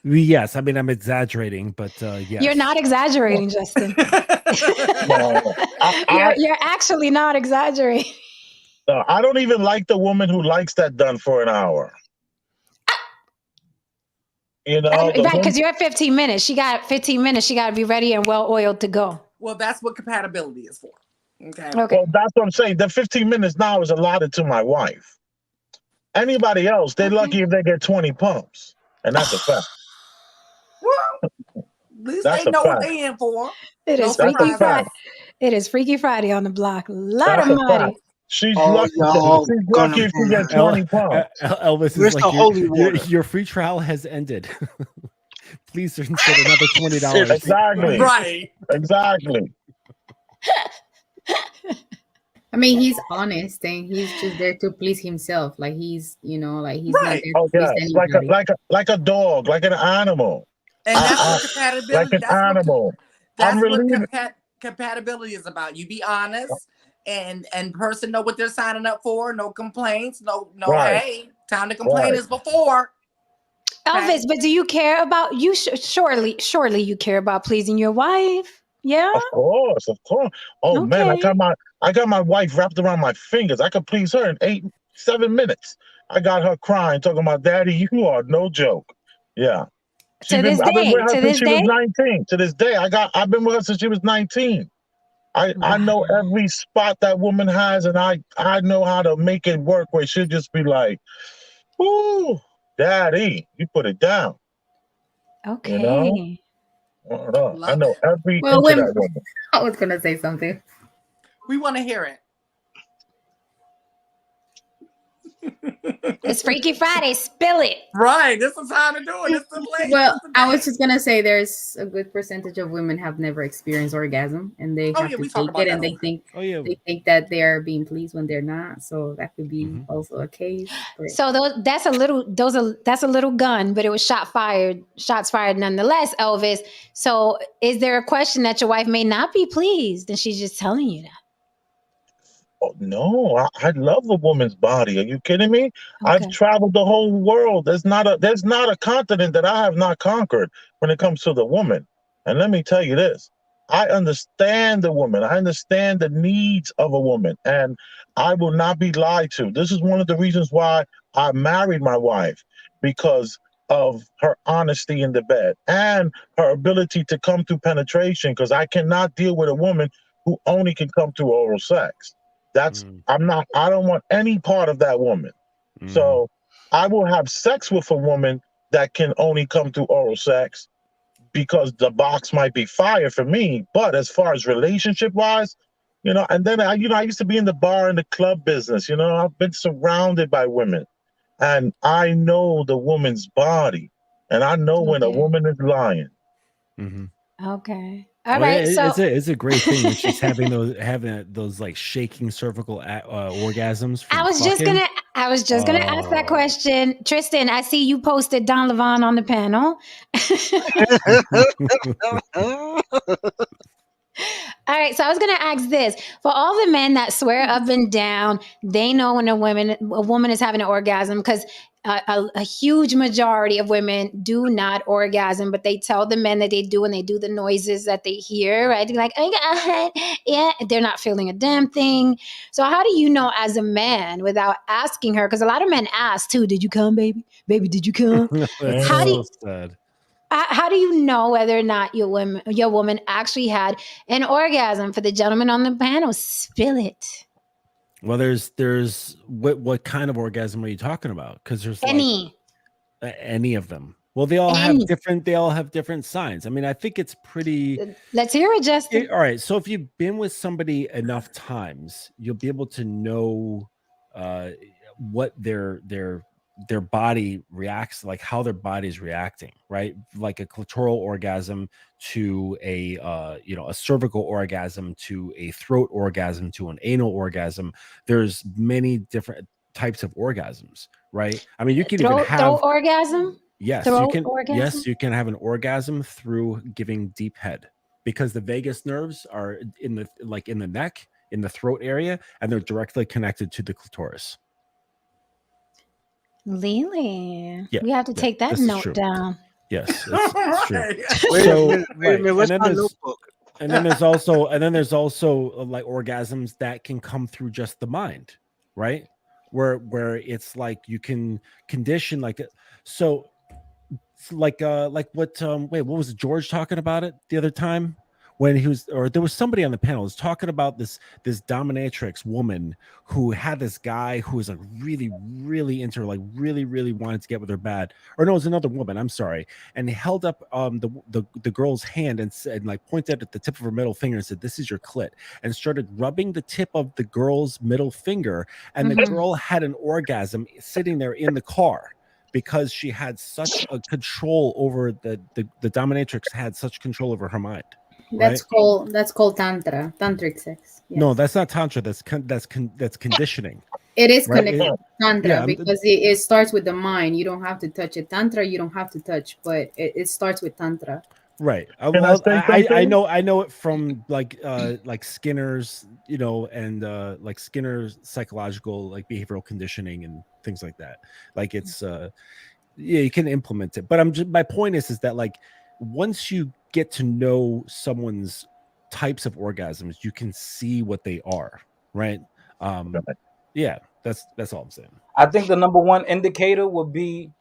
Yes, I mean I'm exaggerating, but You're yes. not exaggerating, Justin. No. You're actually not exaggerating. No, I don't even like the woman who likes that done for an hour. Right, The woman. because you're at 15 minutes. She got 15 minutes. She got to be ready and well oiled to go. Well, that's what compatibility is for. Okay. Okay. Well, that's what I'm saying. The 15 minutes now is allotted to my wife. Anybody else, they're lucky if they get 20 pumps, and that's a fact. Well, at least That's they a know what fact. they in for. It No is That's a Freaky surprises. fact. Friday. It is Freaky Friday on the block. Lord That's a fact. Almighty. She's Oh, lucky. y'all She's gonna lucky if she gets burn. 20 pumps. Elvis is Where's like the holy your water? your free trial has ended. Please insert another $20. Exactly. Right. Exactly. I mean, he's honest and he's just there to please himself. Like like he's not Right. there Oh to please yeah, anybody. like a dog, like an animal. And I, that's I what like compatibility. an animal. I'm That's what relieving. compatibility is about. You be honest, and person know what they're signing up for. No complaints. No. Right. Hey, time to complain Right. is before. Elvis, but do you care about you? Surely you care about pleasing your wife. Yeah. Of course, of course. Oh man, Okay. I got my wife wrapped around my fingers. I could please her in 7 minutes. I got her crying, talking about, Daddy, you are no joke. Yeah. To this I've been with day, her to since this she was day. 19. To this day, I've been with her since she was 19. I know Wow. every spot that woman has, and I know how to make it work where she'll just be like, "Ooh, Daddy, you put it down." You know? Okay. I Love know it. every Well, inch of when that woman. I was gonna say something. We want to hear it. It's Freaky Friday. Spill it. Right. This is how to do it. It's the late. Well, It's the I was day. just gonna say there's a good percentage of women have never experienced orgasm, and they Oh have yeah, to we talk fake about it, that and all the time. Oh yeah. they think that they are being pleased when they're not. So that could be also a case. But So that's a little gun, but it was shots fired nonetheless, Elvis. So is there a question that your wife may not be pleased and she's just telling you that? Oh, no, I love a woman's body. Are you kidding me? I've Okay. traveled the whole world. There's not a continent that I have not conquered when it comes to the woman. And let me tell you this. I understand the woman. I understand the needs of a woman, and I will not be lied to. This is one of the reasons why I married my wife, because of her honesty in the bed and her ability to come through penetration, because I cannot deal with a woman who only can come through oral sex. I don't want any part of that woman. So I will have sex with a woman that can only come through oral sex, because the box might be fire for me. But as far as relationship wise, and then I used to be in the bar and the club business. I've been surrounded by women, and I know the woman's body, and I know when a Okay. woman is lying. Okay. All Oh yeah, right. So it's a great thing when she's having those like shaking cervical orgasms I from was just fucking. gonna I was just gonna ask that question. Tristan, I see you posted Don Levon on the panel. All right, so I was going to ask this for all the men that swear up and down, they know when a woman is having an orgasm, because a huge majority of women do not orgasm, but they tell the men that they do, and they do the noises that they hear, right? They're like, oh, God, yeah, they're not feeling a damn thing. So how do you know as a man without asking her? Because a lot of men ask too, did you come, baby? Baby, did you come? That's How do so you, sad. how do you know whether or not your woman actually had an orgasm? For the gentleman on the panel, spill it. Well, there's what kind of orgasm are you talking about? Because there's like Any, any of them. Well, they all have any. different signs. I mean, I think it's pretty. Let's hear it, Justin. All right. So if you've been with somebody enough times, you'll be able to know what their body reacts, like how their body's reacting, right? Like a clitoral orgasm to a cervical orgasm to a throat orgasm to an anal orgasm. There's many different types of orgasms, right? I mean, you can even Throat have. orgasm. Yes, you Throat can. orgasm. Yes, you can have an orgasm through giving deep head, because the vagus nerves are in the neck, in the throat area, and they're directly connected to the clitoris. Lily, Yeah, we have to yeah, take that this is note true. down. Yes, it's true. Right. Wait a So minute, wait a minute. and Where's then my there's notebook? there's also like orgasms that can come through just the mind, right? Where it's like you can condition so like what wait, what was George talking about it the other time, when he was, or there was somebody on the panel was talking about this dominatrix woman who had this guy who was like really into her, like really wanted to get with her bad, or no, it was another woman, I'm sorry, and he held up the girl's hand and said, like, pointed at the tip of her middle finger and said, this is your clit, and started rubbing the tip of the girl's middle finger, and the girl had an orgasm sitting there in the car, because she had such a control over the dominatrix had such control over her mind. that's Right? called tantric sex. Yes. No, that's not tantra. That's conditioning. It is Right? connected to tantra, Yeah, because it starts with the mind. You don't have to touch it. Tantra, you don't have to touch, but it starts with tantra. right. Can I say I something? know it from like Skinner's, and like Skinner's psychological, like behavioral conditioning and things like that. Like it's yeah, you can implement it. But my point is that, like, once you get to know someone's types of orgasms, you can see what they are, right? Yeah. That's all I'm saying. I think the number one indicator would be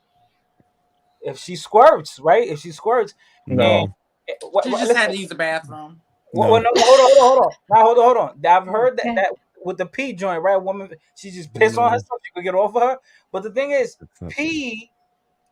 if she squirts, right? If she squirts, and No, She just listen, had to use the bathroom. no. no, hold on. Now, hold on. I've heard that Okay. that with the pee joint, right? Woman, she just piss on No, herself. She could get off of her. But the thing is, that's not true. pee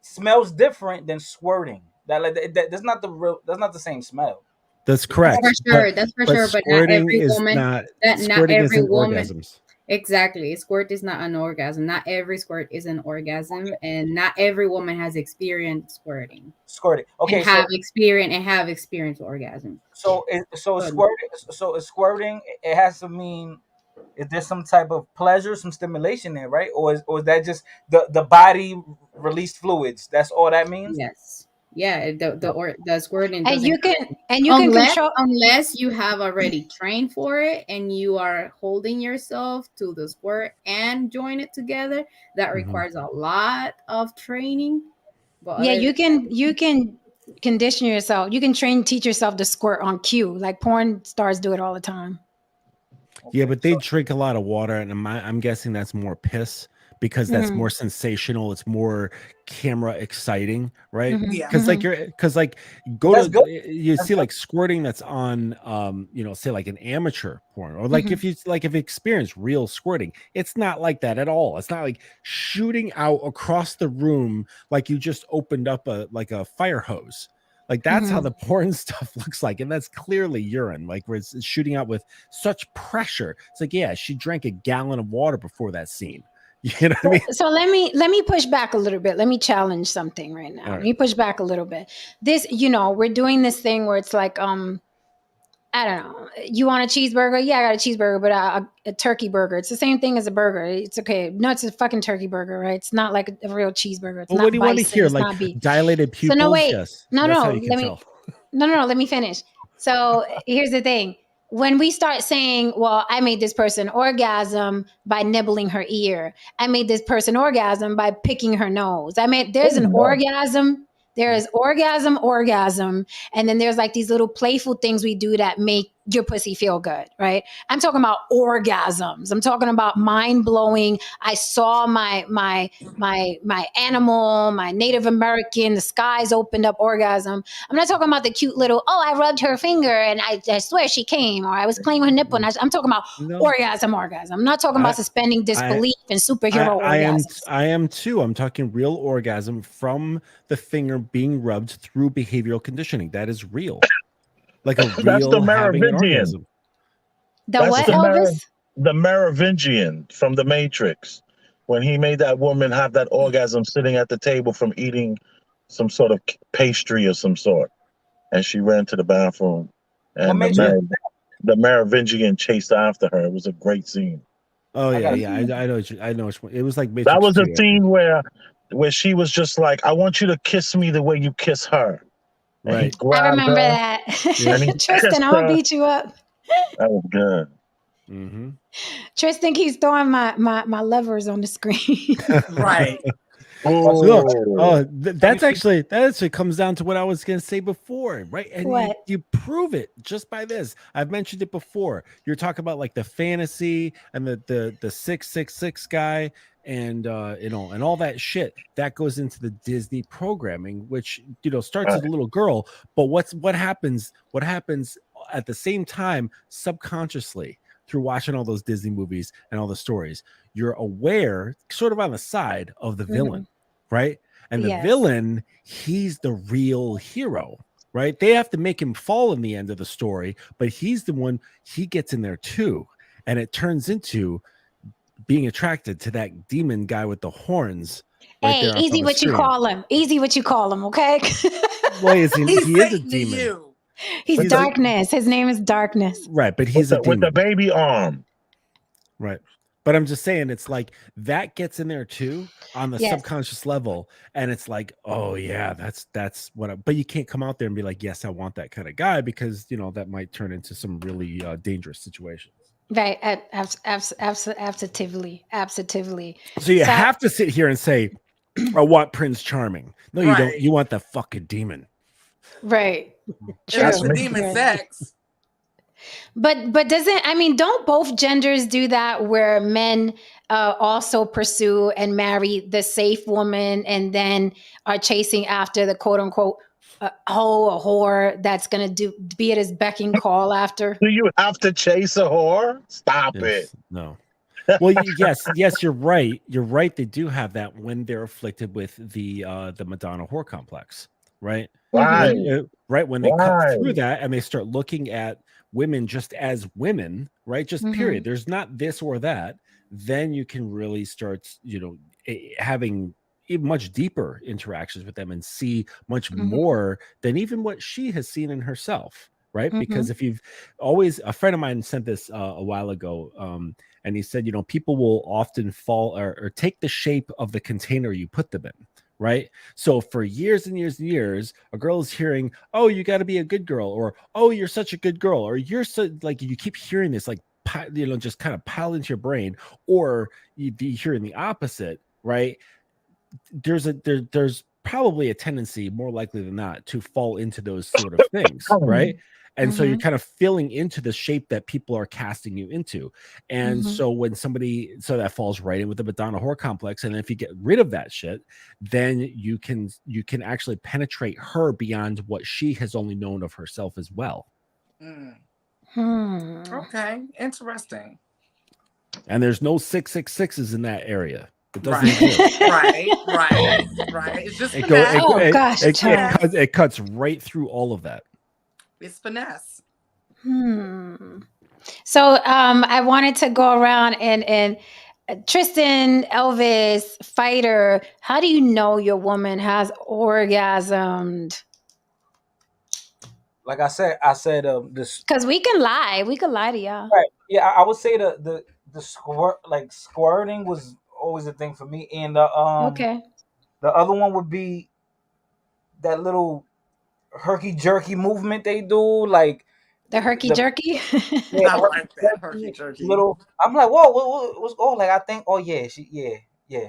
smells different than squirting. That's not the real. That's not the same smell. That's You know That's what for correct. I'm sure. That's for But sure. But not squirting every is woman. not Not squirting every isn't woman. orgasms. Exactly. Squirt is not an orgasm. Not every squirt is an orgasm, and not every woman has experienced squirting squirting? and Okay, have experienced orgasm. So squirting. So is squirting. It has to mean. Is there some type of pleasure, some stimulation there, right? Or is that just the body released fluids? That's all that means. yes, yeah. The squirting And doesn't you can happen unless control. unless you have already trained for it and you are holding yourself to the squirt and join it together. That Mhm. requires a lot of training. But Yeah, other than you can condition yourself. You can teach yourself to squirt on cue. Like porn stars do it all the time. Yeah, Okay, but they drink a lot of water, and I'm guessing that's more piss because that's Mhm. more sensational. It's more camera exciting, right? Mhm. Yeah. Mhm. Because like but go that's to good. you That's see good. like squirting that's on say like an amateur porn, or like Mhm. if you experience real squirting, it's not like that at all. It's not like shooting out across the room like you just opened up a fire hose. Like that's how Mhm. the porn stuff looks like, and that's clearly urine, like where it's shooting out with such pressure. It's like, yeah, she drank a gallon of water before that scene. You know what I mean? So let me push back a little bit. Let me challenge something right now. All Let right. me push back a little bit. This, we're doing this thing where it's like, I don't know. You want a cheeseburger? Yeah, I got a cheeseburger, but a turkey burger. It's the same thing as a burger. It's okay. No, it's a fucking turkey burger, right? It's not like a real cheeseburger. It's Well, what not do you want to bison. hear? It's Like not beef. dilated So no, pupils? wait. Yes, No, that's how no. you can tell. No. Let me finish. So here's the thing. When we start saying, well, I made this person orgasm by nibbling her ear. I made this person orgasm by picking her nose. I mean, there's Oh an no. orgasm. There is orgasm. And then there's like these little playful things we do that make your pussy feel good, right? I'm talking about orgasms. I'm talking about mind blowing. I saw my animal, my Native American, the skies opened up orgasm. I'm not talking about the cute little, oh, I rubbed her finger and I swear she came, or I was playing with her nipple. And I'm talking about No, orgasm. I'm not talking about I, suspending I, disbelief and superhero orgasms. I am too. I'm talking real orgasm from the finger being rubbed through behavioral conditioning. That is real, like a That's the real having an Merovingian. orgasm. The That's what, the Elvis? Merovingian from the Matrix. When he made that woman have that orgasm sitting at the table from eating some sort of pastry or some sort, and she ran to the bathroom, What and Matrix? Yeah. The Merovingian chased after her. It was a great scene. Oh I yeah, got. yeah. I know. I know. It was like That Matrix was a 2, I think. scene where she was just like, "I want you to kiss me the way you kiss her," and he Right. I grabbed remember her that. Yeah. and he Tristan, kissed I'm gonna her. beat you up. That was good. Mm-hmm. Tristan keeps throwing my levers on the screen. Right. No, Oh, that actually comes down to what I was going to say before, right? And What? you prove it just by this. I've mentioned it before. You're talking about like the fantasy and the 666 guy and and all that shit that goes into the Disney programming, which starts right. as a little girl, but what happens at the same time subconsciously through watching all those Disney movies and all the stories, you're aware, sort of on the side of the villain. Mhm. Right? And the Yes. villain, he's the real hero, right? They have to make him fall in the end of the story, but he's the one, he gets in there too. And it turns into being attracted to that demon guy with the horns right Hey, there up on easy the what you screen. call him. Easy what you call him, okay? Well, He's he is a Satan to demon. you. He's With the darkness. His name is Darkness. Right, but he's a with the demon. baby arm. Right. But I'm just saying, it's like that gets in there too on the Yes. subconscious level. And it's like, oh, yeah, that's but you can't come out there and be like, yes, I want that kind of guy, because, that might turn into some really dangerous situations. Right. Absolutely. Absolutely. So you So, have to sit here and say, I want Prince Charming. No, you don't. Right. You want the fucking demon. right. If it's That's the True. me. demon True. sex. But don't both genders do that where men also pursue and marry the safe woman and then are chasing after the quote unquote a whore that's going to be at his beck and call after? Do you have to chase a whore? Stop it. Yes. No. Well, yes, you're right. You're right. They do have that when they're afflicted with the Madonna whore complex, right? Right. Right when they cut through Right. that and they start looking at women just as women, right? Just period. There's not this or that. Then you can really start, having even much deeper interactions with them and see much more than even what she has seen in herself, right? Because if you've always, a friend of mine sent this a while ago, and he said, people will often fall or take the shape of the container you put them in, right? So for years and years and years, a girl is hearing, "Oh, you got to be a good girl," or "Oh, you're such a good girl," or "You're so," like, you keep hearing this, like, just kind of pile into your brain, or you be hearing the opposite, right? There's probably a tendency, more likely than not, to fall into those sort of things, right? And so you're kind of filling into the shape that people are casting you into. And so when so that falls right in with the Madonna whore complex. And if you get rid of that shit, then you can actually penetrate her beyond what she has only known of herself as well. Okay, interesting. And there's no 666s in that area. It doesn't Right. exist. Right. It's just gosh, it cuts right through all of that. It's finesse. So I wanted to go around and Tristan, Elvis, Fighter, how do you know your woman has orgasmed? Like I said, this, Because we can lie to y'all. right? Yeah, I would say the squirting was always a thing for me, and Okay. the other one would be that little herky jerky movement they do, like The herky jerky. yeah, I like that herky jerky. little. I'm like, whoa, what's going? Like, I think, oh yeah, yeah.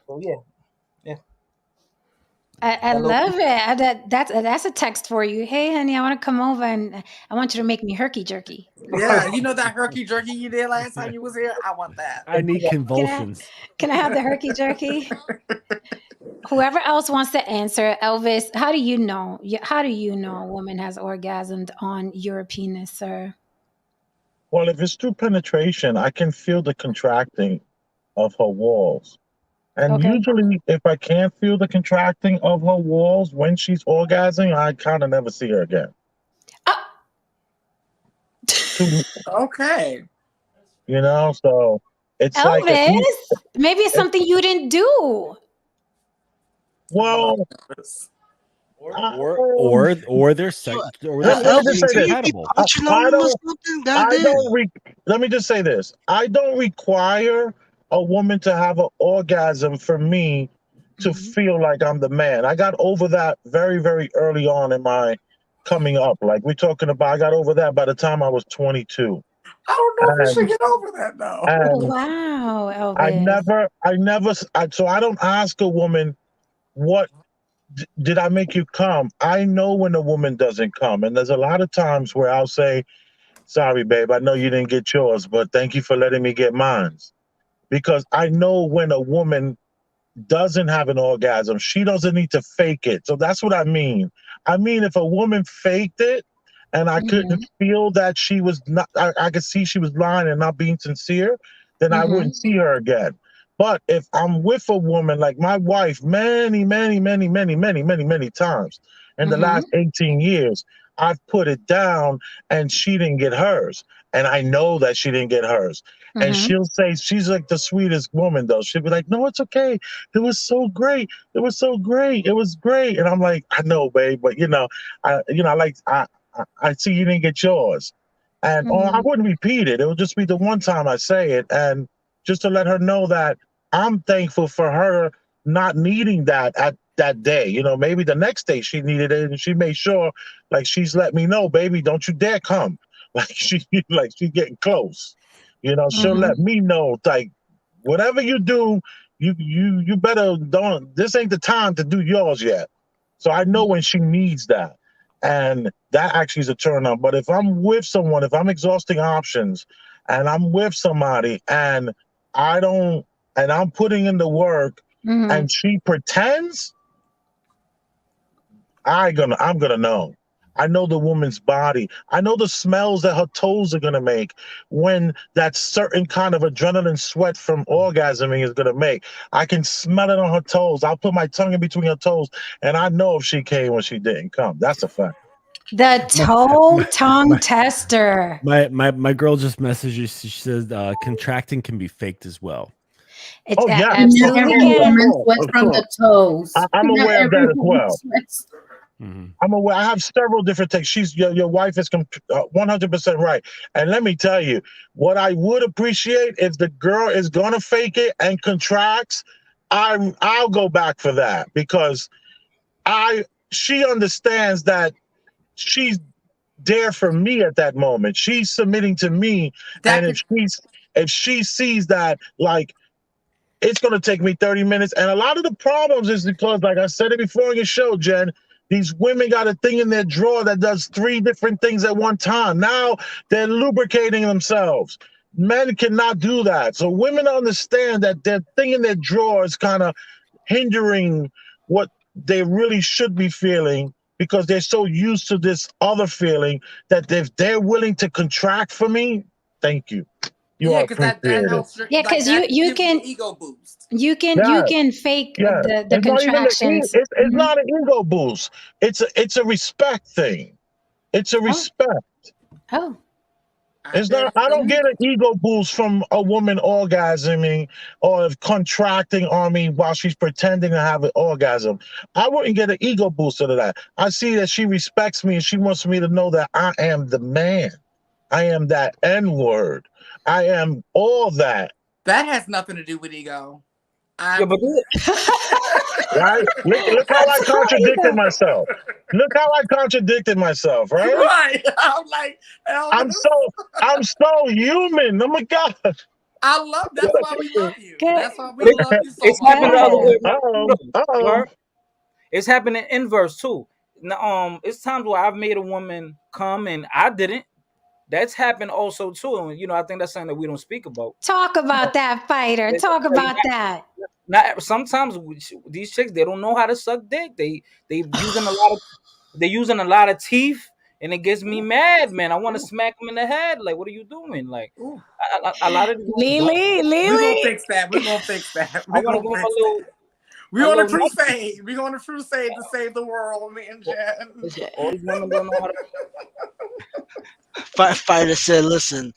So yeah. I love it. That's a text for you. Hey, honey, I want to come over and I want you to make me herky jerky. Yeah, you know that herky jerky you did last time you was here? I want that. I need convulsions. Can I have the herky jerky? Whoever else wants to answer, Elvis, how do you know? How do you know a woman has orgasmed on your penis, sir? Well, if it's through penetration, I can feel the contracting of her walls. And usually, if I can't feel the contracting of her walls when she's orgasming, I kind of never see her again. Okay. So it's Elvis, like maybe it's something you didn't do. Well, or they're let me just say this. compatible. Let me just say this. I don't require a woman to have an orgasm for me to feel like I'm the man. I got over that very, very early on in my coming up. Like we're talking about, I got over that by the time I was 22. I don't know if you should get over that though. Wow, Elvis. So I don't ask a woman, what did I make you come? I know when a woman doesn't come. And there's a lot of times where I'll say, sorry, babe, I know you didn't get yours, but thank you for letting me get mine. Because I know when a woman doesn't have an orgasm, she doesn't need to fake it. So that's what I mean. I mean, if a woman faked it and I couldn't feel that she was not, I could see she was lying and not being sincere, then I wouldn't see her again. But if I'm with a woman like my wife, many times in the last 18 years, I've put it down and she didn't get hers. And I know that she didn't get hers. And she'll say, she's like the sweetest woman though. She'll be like, no, it's okay. It was so great. It was so great. It was great. And I'm like, I know, babe, but I see you didn't get yours. And I wouldn't repeat it. It would just be the one time I say it. And just to let her know that I'm thankful for her not needing that at that day. Maybe the next day she needed it and she made sure, like, she's let me know, baby, don't you dare come. Like she's getting close. She'll let me know, like, whatever you do, you better don't, this ain't the time to do yours yet. So I know when she needs that. And that actually is a turn on. But if I'm with someone, if I'm exhausting options and I'm with somebody and I don't, and I'm putting in the work, and she pretends, I'm gonna know. I know the woman's body. I know the smells that her toes are gonna make when that certain kind of adrenaline sweat from orgasming is gonna make. I can smell it on her toes. I'll put my tongue in between her toes, and I know if she came or she didn't come. That's a fact. The toe tongue tester. My girl just messaged you. She says contracting can be faked as well. It Oh yeah, Not absolutely every can. woman sweats of from course. the toes. I'm Not aware of every that as woman well. sweats. I'm aware. I have several different takes. Your wife is 100% right. And let me tell you, what I would appreciate if the girl is gonna fake it and contracts, I'll go back for that because she understands that she's there for me at that moment. She's submitting to me, and if she sees that like it's going to take me 30 minutes. And a lot of the problems is because, like I said it before in your show, Jen, these women got a thing in their drawer that does 3 different things at one time. Now they're lubricating themselves. Men cannot do that. So women understand that their thing in their drawer is kind of hindering what they really should be feeling because they're so used to this other feeling that if they're willing to contract for me, thank you. You are because that appreciated. helps. Yeah, Like because that you gives you can ego boost. you Yeah. can fake Yeah, the it's not even contractions. it's not an ego boost. It's a respect thing. It's a Oh, respect. oh. It's not. I don't get an ego boost from a woman orgasming or contracting on me while she's pretending to have an orgasm. I wouldn't get an ego boost out of that. I see that she respects me and she wants me to know that I am the man. I am that N word. I am all that. That has nothing to do with ego. Yeah, but Right? Look how I That's all contradicted ego. myself. Look how I contradicted myself, right? Right. I'm like, I'm Elvis. so human. Oh my God. I love. That's why we love you. Good. That's why we love you so it's much. happened the other way Good. around Uh-oh. too, though. You Uh-oh. heard? It's happening inverse too. Now, it's times where I've made a woman come and I didn't. That's happened also too. And I think that's something that we don't speak about. Talk about that, fighter. Talk about that. Not sometimes these chicks, they don't know how to suck dick. They're using a lot of teeth, and it gets me mad, man. I want to smack them in the head. Like, what are you doing? Like, Ooh. a lot of these women don't. Lily, We're gonna Lily. fix that. We're gonna fix that. I We're want to gonna give them fix that. a We're on a little nut. crusade. We're on a crusade to save the world, me and Jen. Listen, all these women don't know how to. Fighter said, "Listen,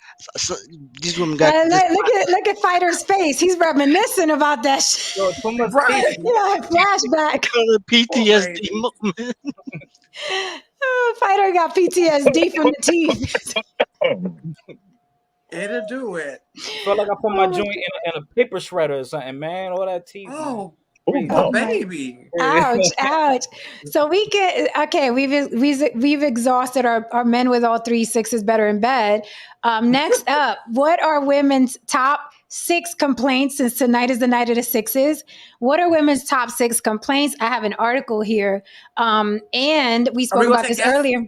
these women got this Look at fighter's face. He's reminiscing about that shit. Yo, too much Right. teeth. Flashback. kind of Poor PTSD lady. moment." Fighter got PTSD from the teeth. It'll do it. Felt like I put my Oh my joint in a paper shredder or something, man. All that teeth, man. Oh, Crazy. a Oh my. baby. Ouch, ouch. So we've exhausted our men with all 3 sixes better in bed. Next up, what are women's top 6 complaints? Since tonight is the night of the sixes, what are women's top 6 complaints? I have an article here, and we spoke about this earlier.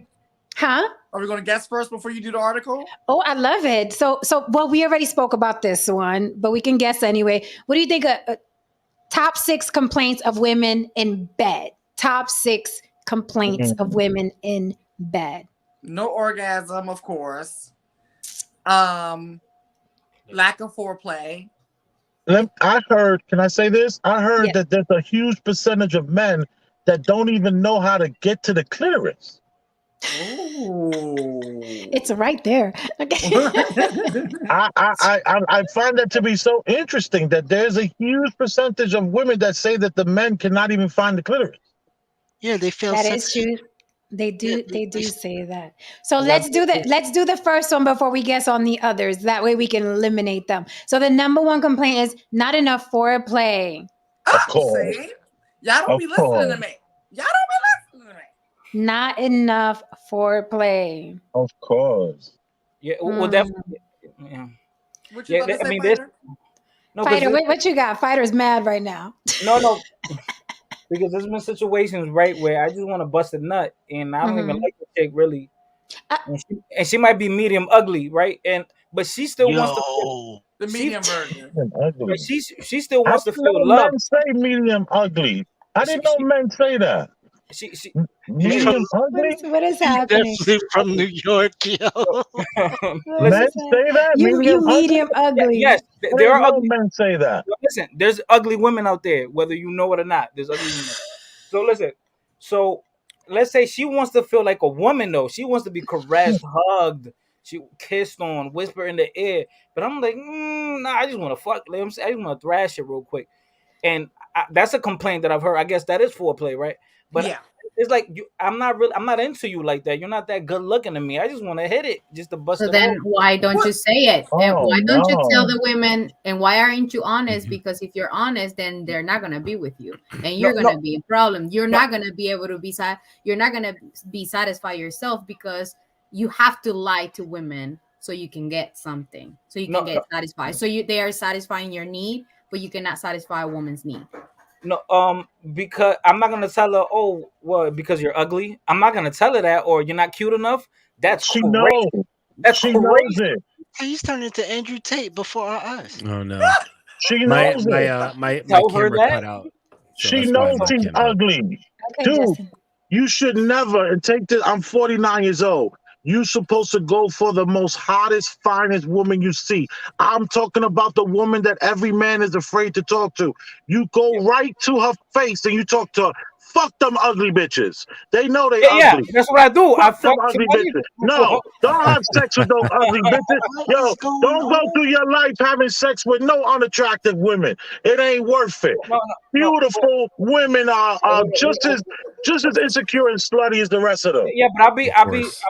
Huh? Are we going to guess first before you do the article? Oh, I love it. So well, we already spoke about this one, but we can guess anyway. What do you think? Top 6 complaints of women in bed. Top 6 complaints of women in bed. No orgasm, of course. Lack of foreplay. I heard, can I say this? I heard Yeah. that there's a huge percentage of men that don't even know how to get to the clitoris. Ooh. It's right there. Okay. I find that to be so interesting that there's a huge percentage of women that say that the men cannot even find the clitoris. Yeah, they feel That sex. is true. They do. Yeah, They do say that. So That's let's do the first one before we guess on the others. That way we can eliminate them. So the number 1 complaint is not enough foreplay. Of course. See? Y'all don't Of be listening course. to me. Y'all don't be listening to me. Not enough foreplay. Of course. Yeah, well, that. Yeah, What you about to I say, mean, Fighter? no, Fighter, because what you got? Fighter's mad right now. no, because there's been situations right where I just want to bust a nut, and I don't even like the chick really, Uh, and she might be medium ugly, right? And but she still wants to feel. Yo, The She, medium version. but Ugly. she still I wants to didn't feel know love. men say medium ugly. I She didn't know she men say that. she he's ladies. from Medium ugly? What is he's happening? definitely from New York, yo. What Listen, Men is that? say that? You Medium ugly? medium ugly. yes, I there didn't are know ugly. men say that. Listen, there's ugly women out there, whether you know it or not. There's ugly women. So listen, so let's say she wants to feel like a woman though. She wants to be caressed, hugged, she kissed on, whisper in the ear. But I'm like, nah, I just want to fuck. Like, I just want to thrash it real quick. And that's a complaint that I've heard. I guess that is foreplay, right? But Yeah. it's like I'm not into you like that. You're not that good looking to me. I just want to hit it just to bust So it off. then why don't you say it? And Oh why don't you tell no. the women, and why aren't you honest? Mhm. Because if you're honest, then they're not gonna be with you. And No, you're no, gonna be a problem. You're no, not gonna be able to be you're not gonna be satisfied yourself because you have to lie to women so you can get something. So you can no, get satisfied. So they are satisfying your need, but you cannot satisfy a woman's need. no. Because I'm not gonna tell her, oh, well, because you're ugly. I'm not gonna tell her that, or you're not cute enough. That's She crazy. knows. That's She knows crazy. it. He's turning into Andrew Tate before our eyes. Oh no. She My knows my it. uh my my Tell her camera that. cut out. So She that's why knows my she's cam's out. ugly. Okay, Dude, Justin. you should never, and take this, I'm 49 years old. You're supposed to go for the most hottest, finest woman you see. I'm talking about the woman that every man is afraid to talk to. You go right to her face and you talk to her. Fuck them ugly bitches. They know they Yeah, ugly. that's what I do. I Fuck them fuck ugly somebody. bitches. No, don't have sex with those ugly bitches. What Yo, is going don't go through on? your life having sex with no unattractive women. It ain't worth it. No, no, no. Beautiful women are just as insecure and slutty as the rest of them. Yeah, but Of course.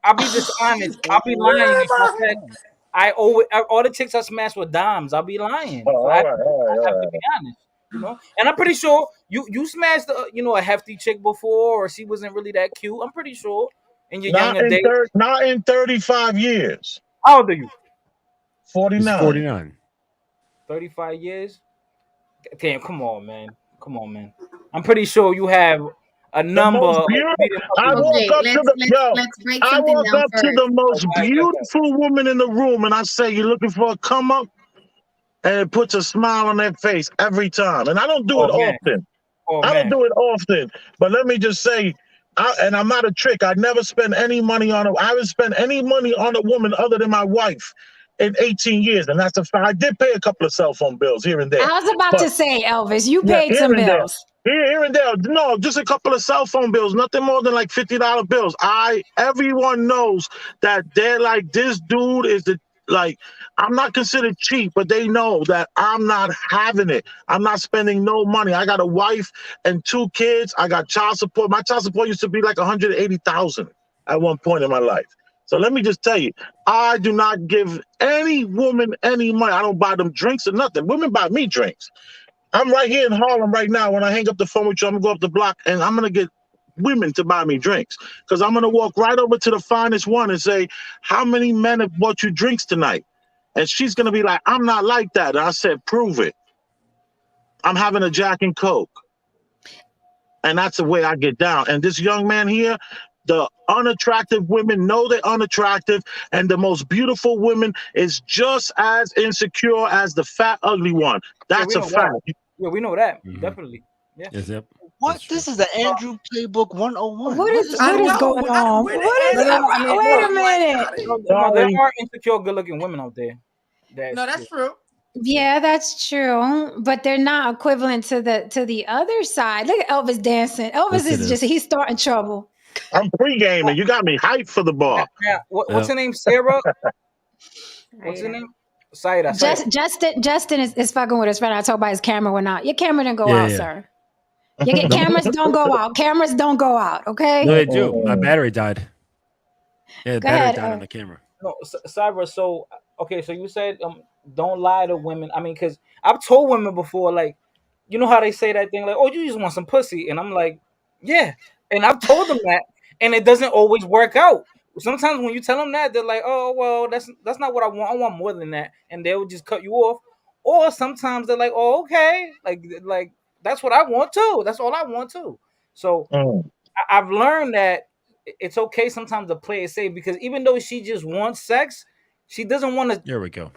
I'll be dishonest. I'll be lying if I said I always all the chicks I smashed with dimes. I'll be lying. Oh, So all right, all I right, all have to right. be honest, you know. And I'm pretty sure you smashed a hefty chick before, or she wasn't really that cute. I'm pretty sure in your younger days. Not in 35 years. How old are you? He's 49. 49. 35 years. Damn, come on, man. Come on, man. I'm pretty sure you have a The number most of beautiful. medium I ugly women. walk Okay, up to the yo. let's break I something walk down up to first. the most Go ahead, go ahead. beautiful woman in the room, and I say, "You looking for a come up?" And it puts a smile on their face every time. And I don't do it Oh man. often. Oh I don't man. do it often. But let me just say, and I'm not a trick. I never spend any money on I haven't spent any money on a woman other than my wife in 18 years, and that's a fact. I did pay a couple of cell phone bills here and there, I was about but to say, Elvis, you yeah, paid here some and there. bills. Here and there. No, just a couple of cell phone bills, nothing more than like $50 bills. Everyone knows that they're like, this dude is like, I'm not considered cheap, but they know that I'm not having it. I'm not spending no money. I got a wife and 2 kids. I got child support. My child support used to be like 180,000 at one point in my life. So let me just tell you, I do not give any woman any money. I don't buy them drinks or nothing. Women buy me drinks. I'm right here in Harlem right now. When I hang up the phone with you, I'm gonna go up the block and I'm gonna get women to buy me drinks. Because I'm gonna walk right over to the finest one and say, how many men have bought you drinks tonight? And she's gonna be like, I'm not like that. And I said, prove it. I'm having a Jack and Coke. And that's the way I get down. And this young man here, the unattractive women know they're unattractive, and the most beautiful women is just as insecure as the fat, ugly one. Yeah, we That's a know that. fact. Yeah, we know that. Mhm. Definitely. Yeah. Yes, yep. What? That's true. This is the Andrew Playbook 101. What is I what is know. going on? Where the What is? No, no, no. I mean, Wait no, a minute. no, there Sorry. are insecure, good-looking women out there. No, that's true. Yeah, that's true, but they're not equivalent to the other side. Look at Elvis dancing. Elvis Yes, it is just is. he's starting trouble. I'm pre-gaming. You got me hyped for the bar. Now, what's Yeah. her name? Sarah. What's her name? Saida. Justin is fucking with his friend. I talk about his camera went out. Your camera didn't go Yeah, out, yeah. sir. Cameras don't go out. Cameras don't go out. Okay. No, they do. My battery died. Yeah, the Go battery ahead. died on the camera. No, Cyber. So okay, so you said don't lie to women. I mean, because I've told women before, like, you know how they say that thing, like, oh, you just want some pussy, and I'm like, yeah, and I've told them that, and it doesn't always work out. Sometimes when you tell them that, they're like, oh, well, that's not what I want. I want more than that, and they'll just cut you off. Or sometimes they're like, oh, okay, like that's what I want too. That's all I want too. So Mm. I've learned that it's okay sometimes to play it safe because even though she just wants sex, she doesn't want to. There we go.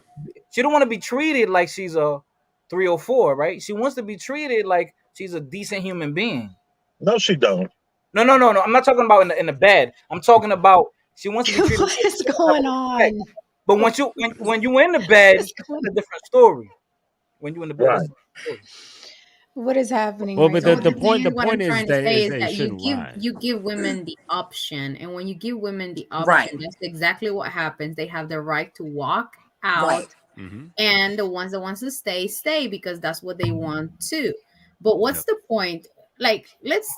She don't want to be treated like she's a 304, right? She wants to be treated like she's a decent human being. No, she don't. No. I'm not talking about in the bed. I'm talking about she wants to be treated. What is going on? But when you in the bed, it's a different story. When you in the bed, Right. it's a different story. What is happening? Well, right but now? the point I'm is trying to that, say is is that that you you shouldn't give lie. you give women the option, and when you give women the option, Right. that's exactly what happens. They have the right to walk out, Right. Mhm. and the ones that wants to stay because that's what they want to. But what's Yep. the point? Like, let's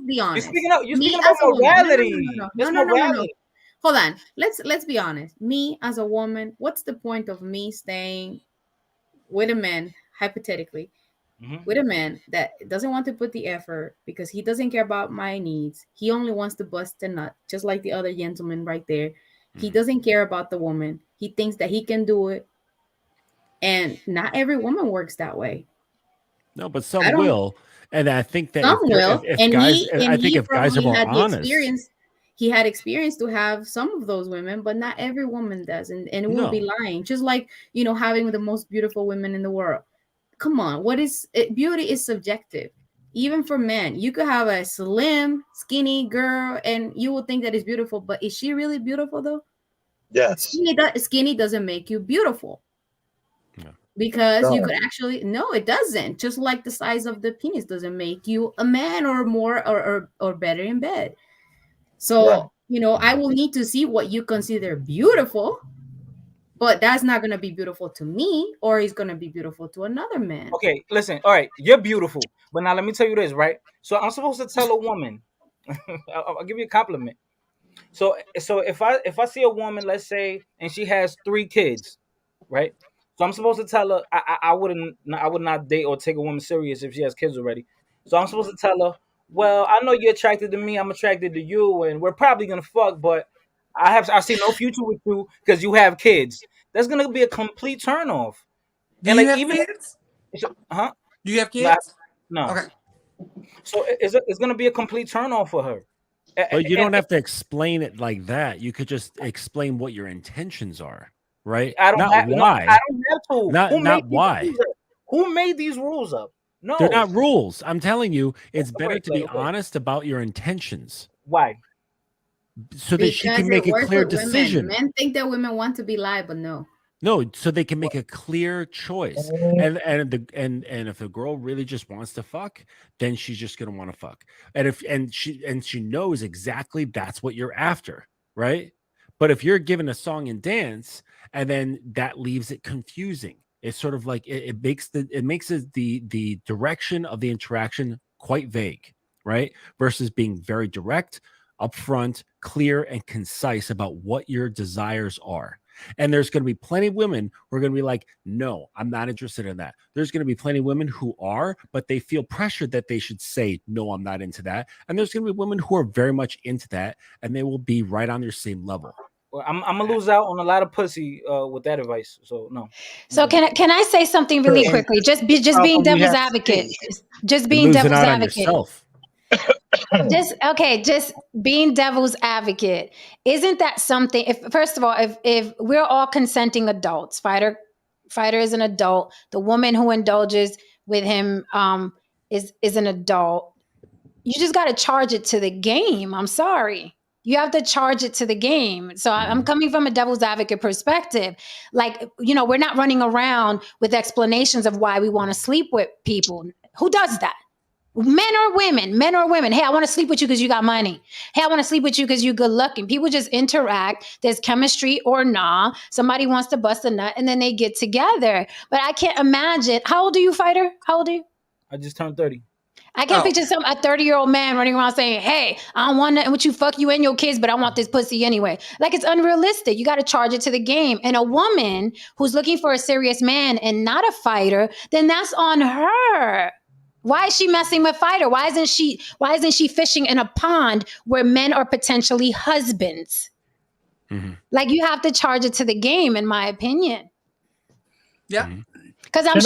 be You're honest. speaking Me about as a woman, morality. It's no. morality. Hold on. Let's be honest. Me as a woman, what's the point of me staying with a man, hypothetically, Mhm. with a man that doesn't want to put the effort because he doesn't care about my needs? He only wants to bust a nut, just like the other gentleman right there. He Mhm. doesn't care about the woman. He thinks that he can do it. And not every woman works that way. No, but I some don't. will, and I think that Some will, if and guys, I think he if guys are probably more had the honest, experience. He had experience to have some of those women, but not every woman does, and it will be no, lying. Just like having the most beautiful women in the world. Come on, beauty is subjective. Even for men, you could have a slim, skinny girl, and you will think that it's beautiful. But is she really beautiful though? Yes. Skinny doesn't make you beautiful. no. Because you No. could actually no, it doesn't. Just like the size of the penis doesn't make you a man or more or better in bed. Right. So I will need to see what you consider beautiful, but that's not going to be beautiful to me, or it's going to be beautiful to another man. Okay, listen. All right, you're beautiful, but now let me tell you this, right? So I'm supposed to tell a woman. I'll give you a compliment. So if I see a woman, let's say, and she has 3 kids, right? So I'm supposed to tell her I would not date or take a woman serious if she has kids already. So I'm supposed to tell her, well, I know you're attracted to me, I'm attracted to you, and we're probably gonna fuck, but I see no future with you because you have kids. That's gonna be a complete turnoff. Do And you like have even kids? huh? Do you have No, kids? no. Okay. So it's gonna be a complete turnoff for her. But you And don't have to explain it like that. You could just explain what your intentions are, right? I don't Not have no. I why, don't have to. not Who made not these why. rules up? Who made these rules up? They're No. not rules. I'm telling you, it's better to be Wait. honest about your intentions Why? so that she Because can make it a works clear with women. decision. Men think that women want to be lied, but no. No, so they can make a clear choice. And if the girl really just wants to fuck, then she's just gonna want to fuck. And she knows exactly that's what you're after, right? But if you're given a song and dance, and then that leaves it confusing. It's sort of like it makes the direction of the interaction quite vague, right? Versus being very direct, upfront, clear, and concise about what your desires are. And there's going to be plenty of women who are going to be like, no, I'm not interested in that. There's going to be plenty of women who are, but they feel pressured that they should say, no, I'm not into that. And there's going to be women who are very much into that, and they will be right on their same level. Well, I'm gonna lose out on a lot of pussy with that advice. So no. So can I say something really And quickly? Just being problem we devil's have advocate. today. Just You're being losing devil's out on advocate. yourself. Just being devil's advocate. Isn't that something? If first of all, if we're all consenting adults, fighter is an adult. The woman who indulges with him is an adult. You just got to charge it to the game. I'm sorry. You have to charge it to the game. So I'm coming from a devil's advocate perspective. Like, we're not running around with explanations of why we want to sleep with people. Who does that? Men or women. Hey, I want to sleep with you because you got money. Hey, I want to sleep with you because you're good looking. People just interact. There's chemistry or nah. Somebody wants to bust a nut and then they get together. But I can't imagine. How old are you, fighter? How old are you? I just turned 30. I can't Oh. picture a 30-year-old man running around saying, hey, I don't want nothing with you, fuck you and your kids, but I want this pussy anyway. Like, it's unrealistic. You got to charge it to the game. And a woman who's looking for a serious man and not a fighter, then that's on her. Why is she messing with fighter? Why isn't she fishing in a pond where men are potentially husbands? Mm-hmm. Like, you have to charge it to the game, in my opinion. Yeah. Mm-hmm. Because I'm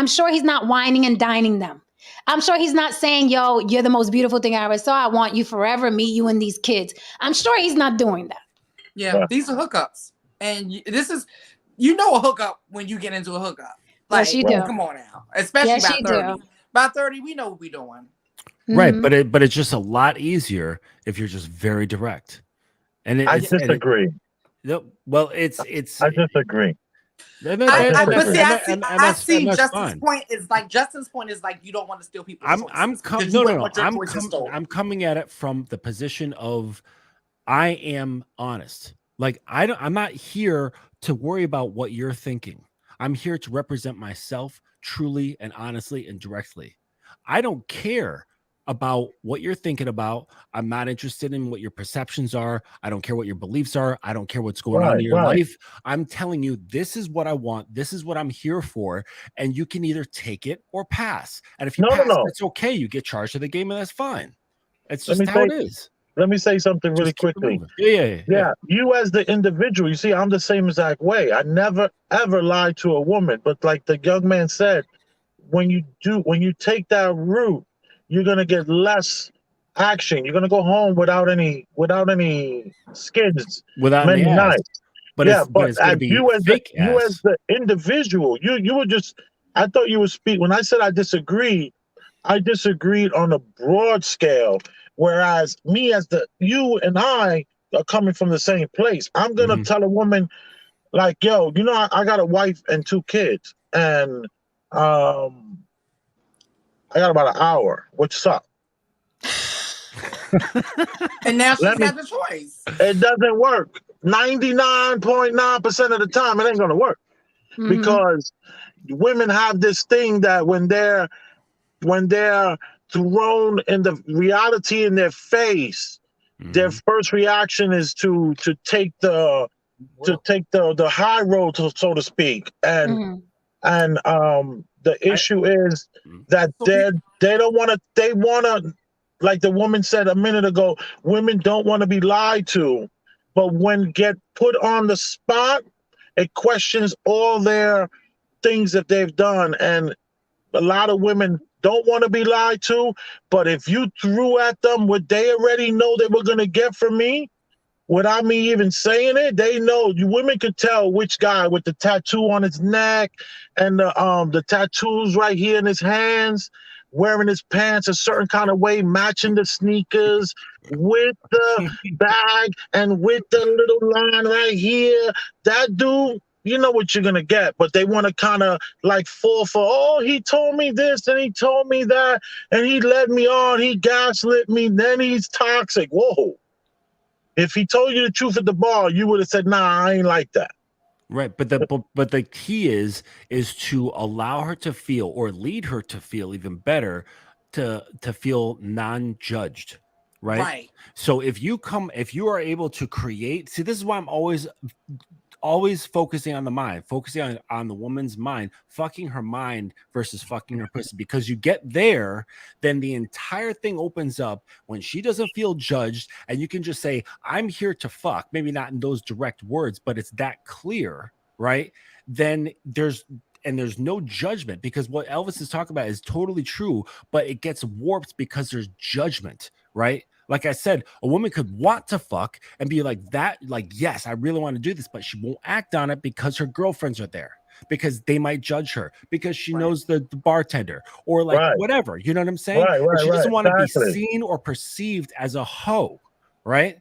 sure he's not whining and dining them. I'm sure he's not saying, yo, you're the most beautiful thing I ever saw. I want you forever, meet you and these kids. I'm sure he's not doing that. Yeah. These are hookups. and this is, a hookup when you get into a hookup. Yes, Like, you do. come on now, especially Yes, by you 30. do. By 30, we know what we're doing. Right, Mhm. but it's just a lot easier if you're just very direct. And I it disagree. no, well, it's I disagree. I, I but see, disagree. I see that's Justin's fine. point is like you don't want to steal people's choices because you No, no, wouldn't no. want your choices stolen. I'm coming at it from the position of I am honest. Like I'm not here to worry about what you're thinking. I'm here to represent myself truly and honestly and directly. I don't care about what you're thinking about. I'm not interested in what your perceptions are. I don't care what your beliefs are. I don't care what's going on Right, in your right. life. I'm telling you, this is what I want. This is what I'm here for. And you can either take it or pass. And if you No, no, pass, no. that's okay. You get charged of the game, and that's fine. It's Let just me how say it is. let me say something really Just keep it quickly. moving. Yeah. Yeah, you as the individual, you see, I'm the same exact way. I never ever lied to a woman, but like the young man said, when you take that route, you're gonna get less action. You're gonna go home without any skins Without many any ass. nights. But Yeah, but but it's gonna be fake you as ass. the individual, you were just, I thought you would speak when I said I disagreed on a broad scale. Whereas me as you and I are coming from the same place. I'm gonna Mhm. tell a woman like, yo, I got a wife and 2 kids, and um, I got about an hour. What's up? And now she's Let me. got the choice. It doesn't work. 99.9% of the time, it ain't gonna work Mhm. because women have this thing that when they're thrown in the reality in their face, their Mhm. first reaction is to take the high road, so to speak, Mhm. and the I issue is mm. that So we they don't want to, they want to, like the woman said a minute ago, women don't want to be lied to, but when get put on the spot, it questions all their things that they've done, and a lot of women don't want to be lied to, but if you threw at them what they already know they were going to get from me, without me even saying it, they know. You women could tell which guy with the tattoo on his neck and the tattoos right here in his hands, wearing his pants a certain kind of way, matching the sneakers with the bag and with the little line right here. That dude, you know what you're gonna get, but they want to kind of like fall for, oh, he told me this and he told me that and he led me on, he gaslit me, then he's toxic. Whoa. If he told you the truth at the bar, you would have said, "Nah, I ain't like that." Right, but the key is to allow her to feel or lead her to feel even better to feel non-judged, right? right. So if you are able to create, see, this is why I'm always focusing on the mind, focusing on the woman's mind, fucking her mind versus fucking her pussy. Because you get there, then the entire thing opens up when she doesn't feel judged, and you can just say, I'm here to fuck. Maybe not in those direct words, but it's that clear, right? Then there's no judgment, because what Elvis is talking about is totally true, but it gets warped because there's judgment, right? Like I said, a woman could want to fuck and be like that, like, yes, I really want to do this, but she won't act on it because her girlfriends are there, because they might judge her, because she Right. knows the bartender, or like Right, whatever. You know what I'm saying? right, But right, she right. doesn't want to be Exactly. seen or perceived as a hoe, right?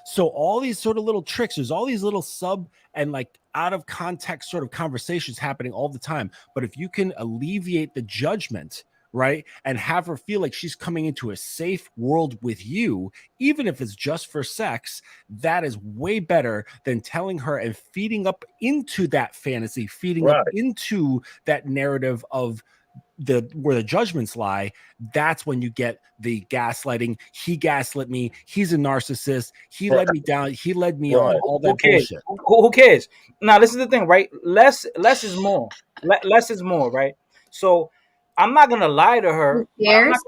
So all these sort of little tricks, there's all these little sub and like out of context sort of conversations happening all the time. But if you can alleviate the judgment, right, and have her feel like she's coming into a safe world with you, even if it's just for sex, that is way better than telling her and feeding up into that fantasy, feeding up Right, into that narrative of where the judgments lie. That's when you get the gaslighting. He gaslit me. He's a narcissist. He right, led me down. He led me on. right. All Who that cares? bullshit. Who cares? Now, this is the thing, right? Less is more. Less is more, right? So I'm not gonna lie to Who her, but I'm not. cares?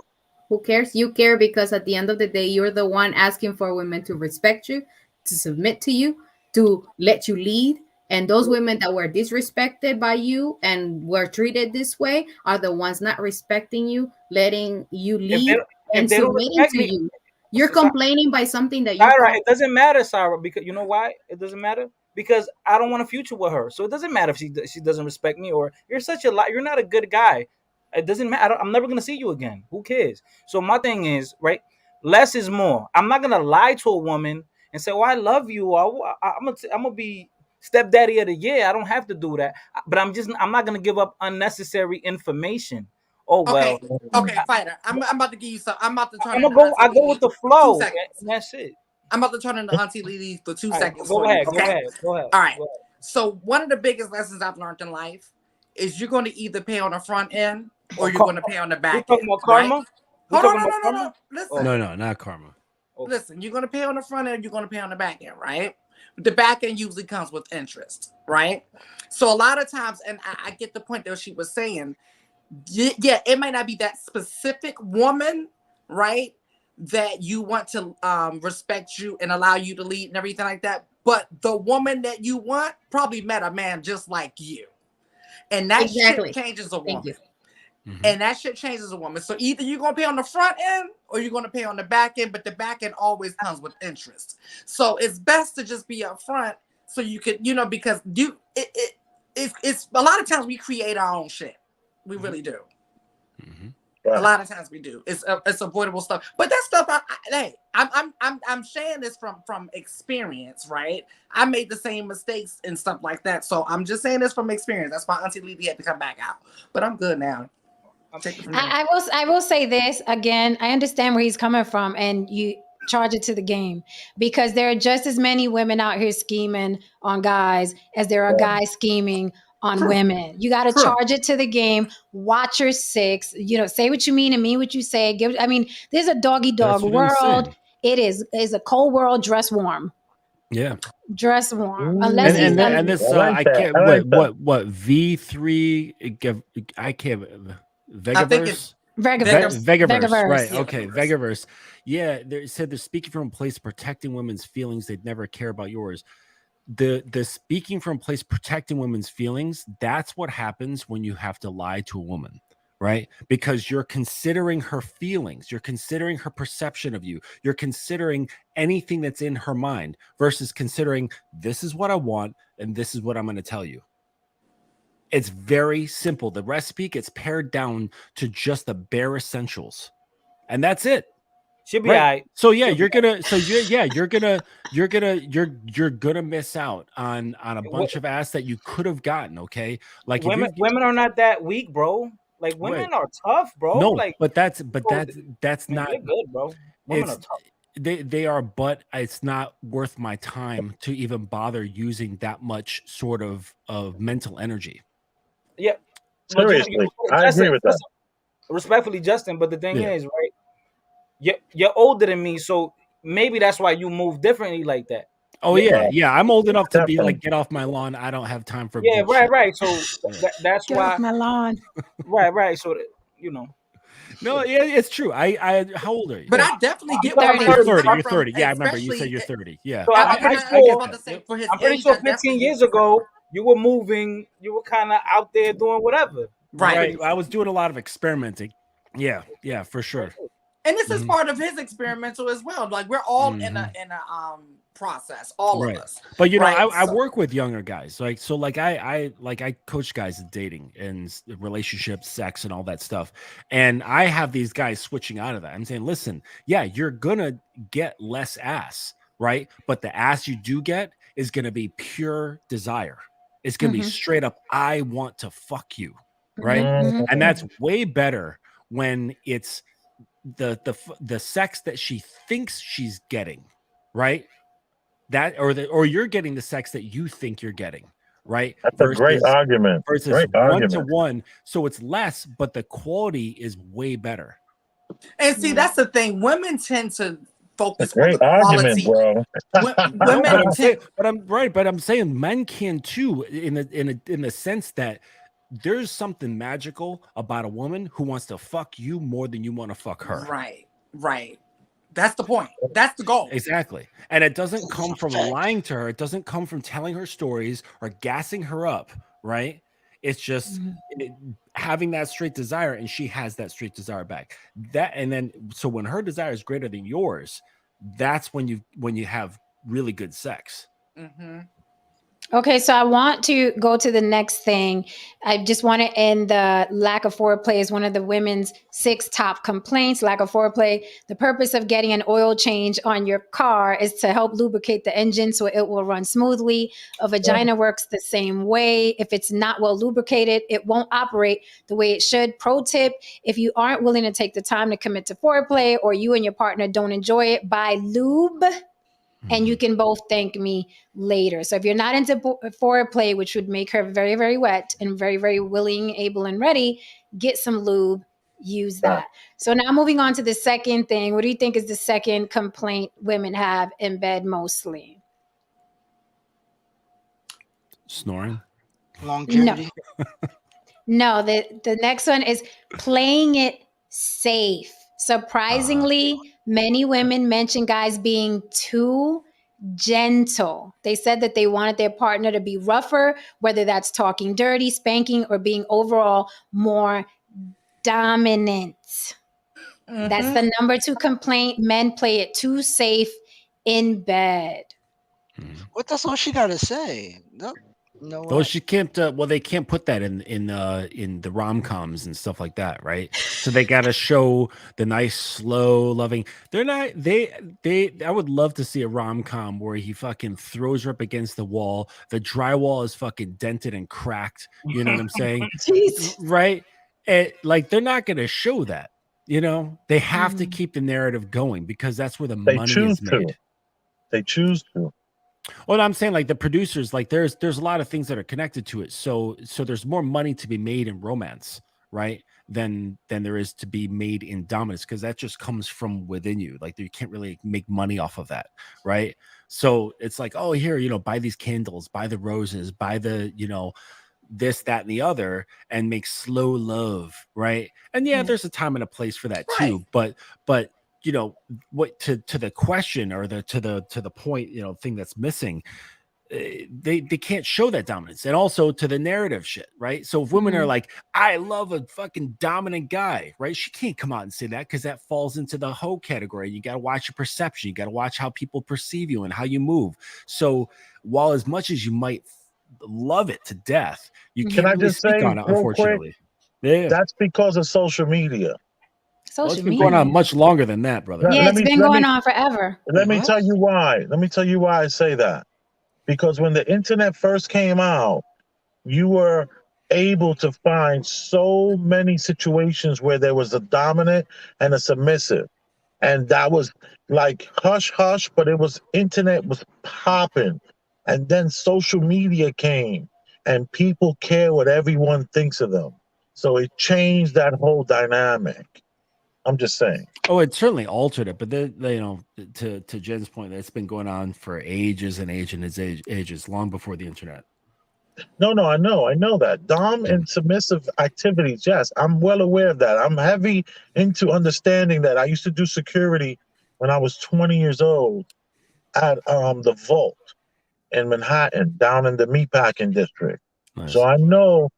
Who cares? You care because at the end of the day, you're the one asking for women to respect you, to submit to you, to let you lead. And those women that were disrespected by you and were treated this way are the ones not respecting you, letting you If they lead, don't, if and they don't submitting respect to me, you. You're complaining by something that you're Sarah, it doesn't matter, Sarah, because you know why it doesn't matter. because I don't want a future with her. So it doesn't matter if she doesn't respect me, or you're such a you're not a good guy. It doesn't matter. I'm never gonna see you again. Who cares? So my thing is, right, less is more. I'm not gonna lie to a woman and say, "Oh, I love you," or I'm gonna be stepdaddy of the year. I don't have to do that. But I'm not gonna give up unnecessary information. Oh well. Okay, fighter. I'm about to give you some. I'm about to turn I'm into gonna go. Auntie I go Lily with the for 2 flow, seconds. and that's it. I'm about to turn into Auntie Lily for 2 All right, seconds go for ahead. you. Go Okay. ahead. Go ahead. All right. Go ahead. So one of the biggest lessons I've learned in life is you're going to either pay on the front end or you're going to pay on the We back talking end. about Right? karma? We Hold on, talking about no. karma? Listen. No, not karma. Okay. Listen, you're going to pay on the front end, you're going to pay on the back end, right? But the back end usually comes with interest, right? So a lot of times, and I get the point that she was saying, yeah, it might not be that specific woman, right, that you want to respect you and allow you to lead and everything like that. But the woman that you want probably met a man just like you. And that shit changes a woman. Mm-hmm. And that shit changes a woman. So either you're going to pay on the front end or you're going to pay on the back end, but the back end always comes with interest. So it's best to just be upfront so you could, because it's a lot of times we create our own shit. We really do. Mm-hmm. A lot of times we do. It's avoidable stuff. But that stuff, I'm saying this from experience, right? I made the same mistakes and stuff like that. So I'm just saying this from experience. That's why Auntie Lily had to come back out. But I'm good now. I will say this again. I understand where he's coming from, and you charge it to the game, because there are just as many women out here scheming on guys as there are guys scheming on women. You got to charge it to the game. Watch your six. Say what you mean and mean what you say. There's a doggy dog world. It is a cold world. Dress warm. Yeah. Dress warm. Unless and this I can't what V3 I can't Vegaverse. Vegaverse, right? Okay, Vegaverse. Yeah, they said they're speaking from a place protecting women's feelings. They'd never care about yours. The speaking from a place protecting women's feelings. That's what happens when you have to lie to a woman, right? Because you're considering her feelings, you're considering her perception of you, you're considering anything that's in her mind versus considering this is what I want and this is what I'm going to tell you. It's very simple. The recipe gets pared down to just the bare essentials, and that's it. Should be right. So yeah, you're gonna miss out on a bunch of ass that you could have gotten. Okay, like women are not that weak, bro. Like women are tough, bro. No, like, but that's not they're good, bro. Women are tough. They are, but it's not worth my time to even bother using that much sort of mental energy. Yeah, seriously, I agree with that. Respectfully, Justin, but the thing is, right? You're older than me, so maybe that's why you move differently like that. Oh yeah. I'm old enough to be like, get off my lawn. I don't have time for right. So that's get why off my lawn. Right. So No, it's true. I how old are you? But I definitely get what you're 30. You're 30. Yeah, I remember you said you're 30. Yeah. So I'm pretty sure 15 years ago you were moving. You were kind of out there doing whatever. Right. I was doing a lot of experimenting. Yeah, for sure. And this is part of his experimental as well. Like we're all in a process, all of us. But I work with younger guys. I coach guys in dating and relationships, sex, and all that stuff. And I have these guys switching out of that. I'm saying, listen, yeah, you're gonna get less ass, right? But the ass you do get is gonna be pure desire. It's gonna be straight up, I want to fuck you, right? And that's way better when it's the sex that she thinks she's getting, right? That or you're getting the sex that you think you're getting, right? That's a great argument. Versus one-to-one, so it's less, but the quality is way better. And see, that's the thing. Women tend to focus on the quality, bro. But I'm saying men can too, in the sense that there's something magical about a woman who wants to fuck you more than you want to fuck her. Right. That's the point. That's the goal. Exactly. And it doesn't come from lying to her. It doesn't come from telling her stories or gassing her up, right? It's just having that straight desire, and she has that straight desire back. So when her desire is greater than yours, that's when you have really good sex. Okay, so I want to go to the next thing. I just want to end the lack of foreplay is one of the women's 6 top complaints. Lack of foreplay. The purpose of getting an oil change on your car is to help lubricate the engine so it will run smoothly. A vagina works the same way. If it's not well lubricated, it won't operate the way it should. Pro tip, if you aren't willing to take the time to commit to foreplay or you and your partner don't enjoy it, buy lube. And you can both thank me later. So if you're not into foreplay, which would make her very, very wet and very, very willing, able, and ready, get some lube, use that. So now moving on to the second thing. What do you think is the second complaint women have in bed mostly? Snoring. Longevity. No, the next one is playing it safe. Surprisingly, many women mention guys being too gentle. They said that they wanted their partner to be rougher, whether that's talking dirty, spanking, or being overall more dominant. That's the number 2 complaint. Men play it too safe in bed. What that's all she gotta say. No, no. Well, she can't. Well, they can't put that in the rom-coms and stuff like that, right? So they got to show the nice, slow, loving. They're not. They. I would love to see a rom-com where he fucking throws her up against the wall. The drywall is fucking dented and cracked. You know what I'm saying? Jeez. Right? Like they're not going to show that. You know, they have to keep the narrative going because that's where the money is made. They choose to. Well, I'm saying like the producers, like there's a lot of things that are connected to it. So there's more money to be made in romance, right? Than there is to be made in dominance, because that just comes from within you. Like you can't really make money off of that, right? So it's like, oh, here, buy these candles, buy the roses, buy the, this, that, and the other, and make slow love, right? And yeah, there's a time and a place for that too. But what to the question or to the point, thing that's missing, they can't show that dominance. And also to the narrative shit, right? So if women are like, I love a fucking dominant guy, right? She can't come out and say that because that falls into the hoe category. You got to watch your perception. You got to watch how people perceive you and how you move. So while as much as you might love it to death, you can't really speak on it, unfortunately. Yeah, that's because of social media. It's been going on much longer than that, brother. Yeah, it's been going on forever. Let me tell you why. Let me tell you why I say that. Because when the internet first came out, you were able to find so many situations where there was a dominant and a submissive. And that was like hush hush, but internet was popping. And then social media came and people care what everyone thinks of them. So it changed that whole dynamic. I'm just saying. Oh, it certainly altered it, but to Jen's point, it's been going on for ages and ages, long before the internet. No, I know that. Dom and submissive activities, yes, I'm well aware of that. I'm heavy into understanding that. I used to do security when I was 20 years old at the Vault in Manhattan, down in the meatpacking district. Nice. So I know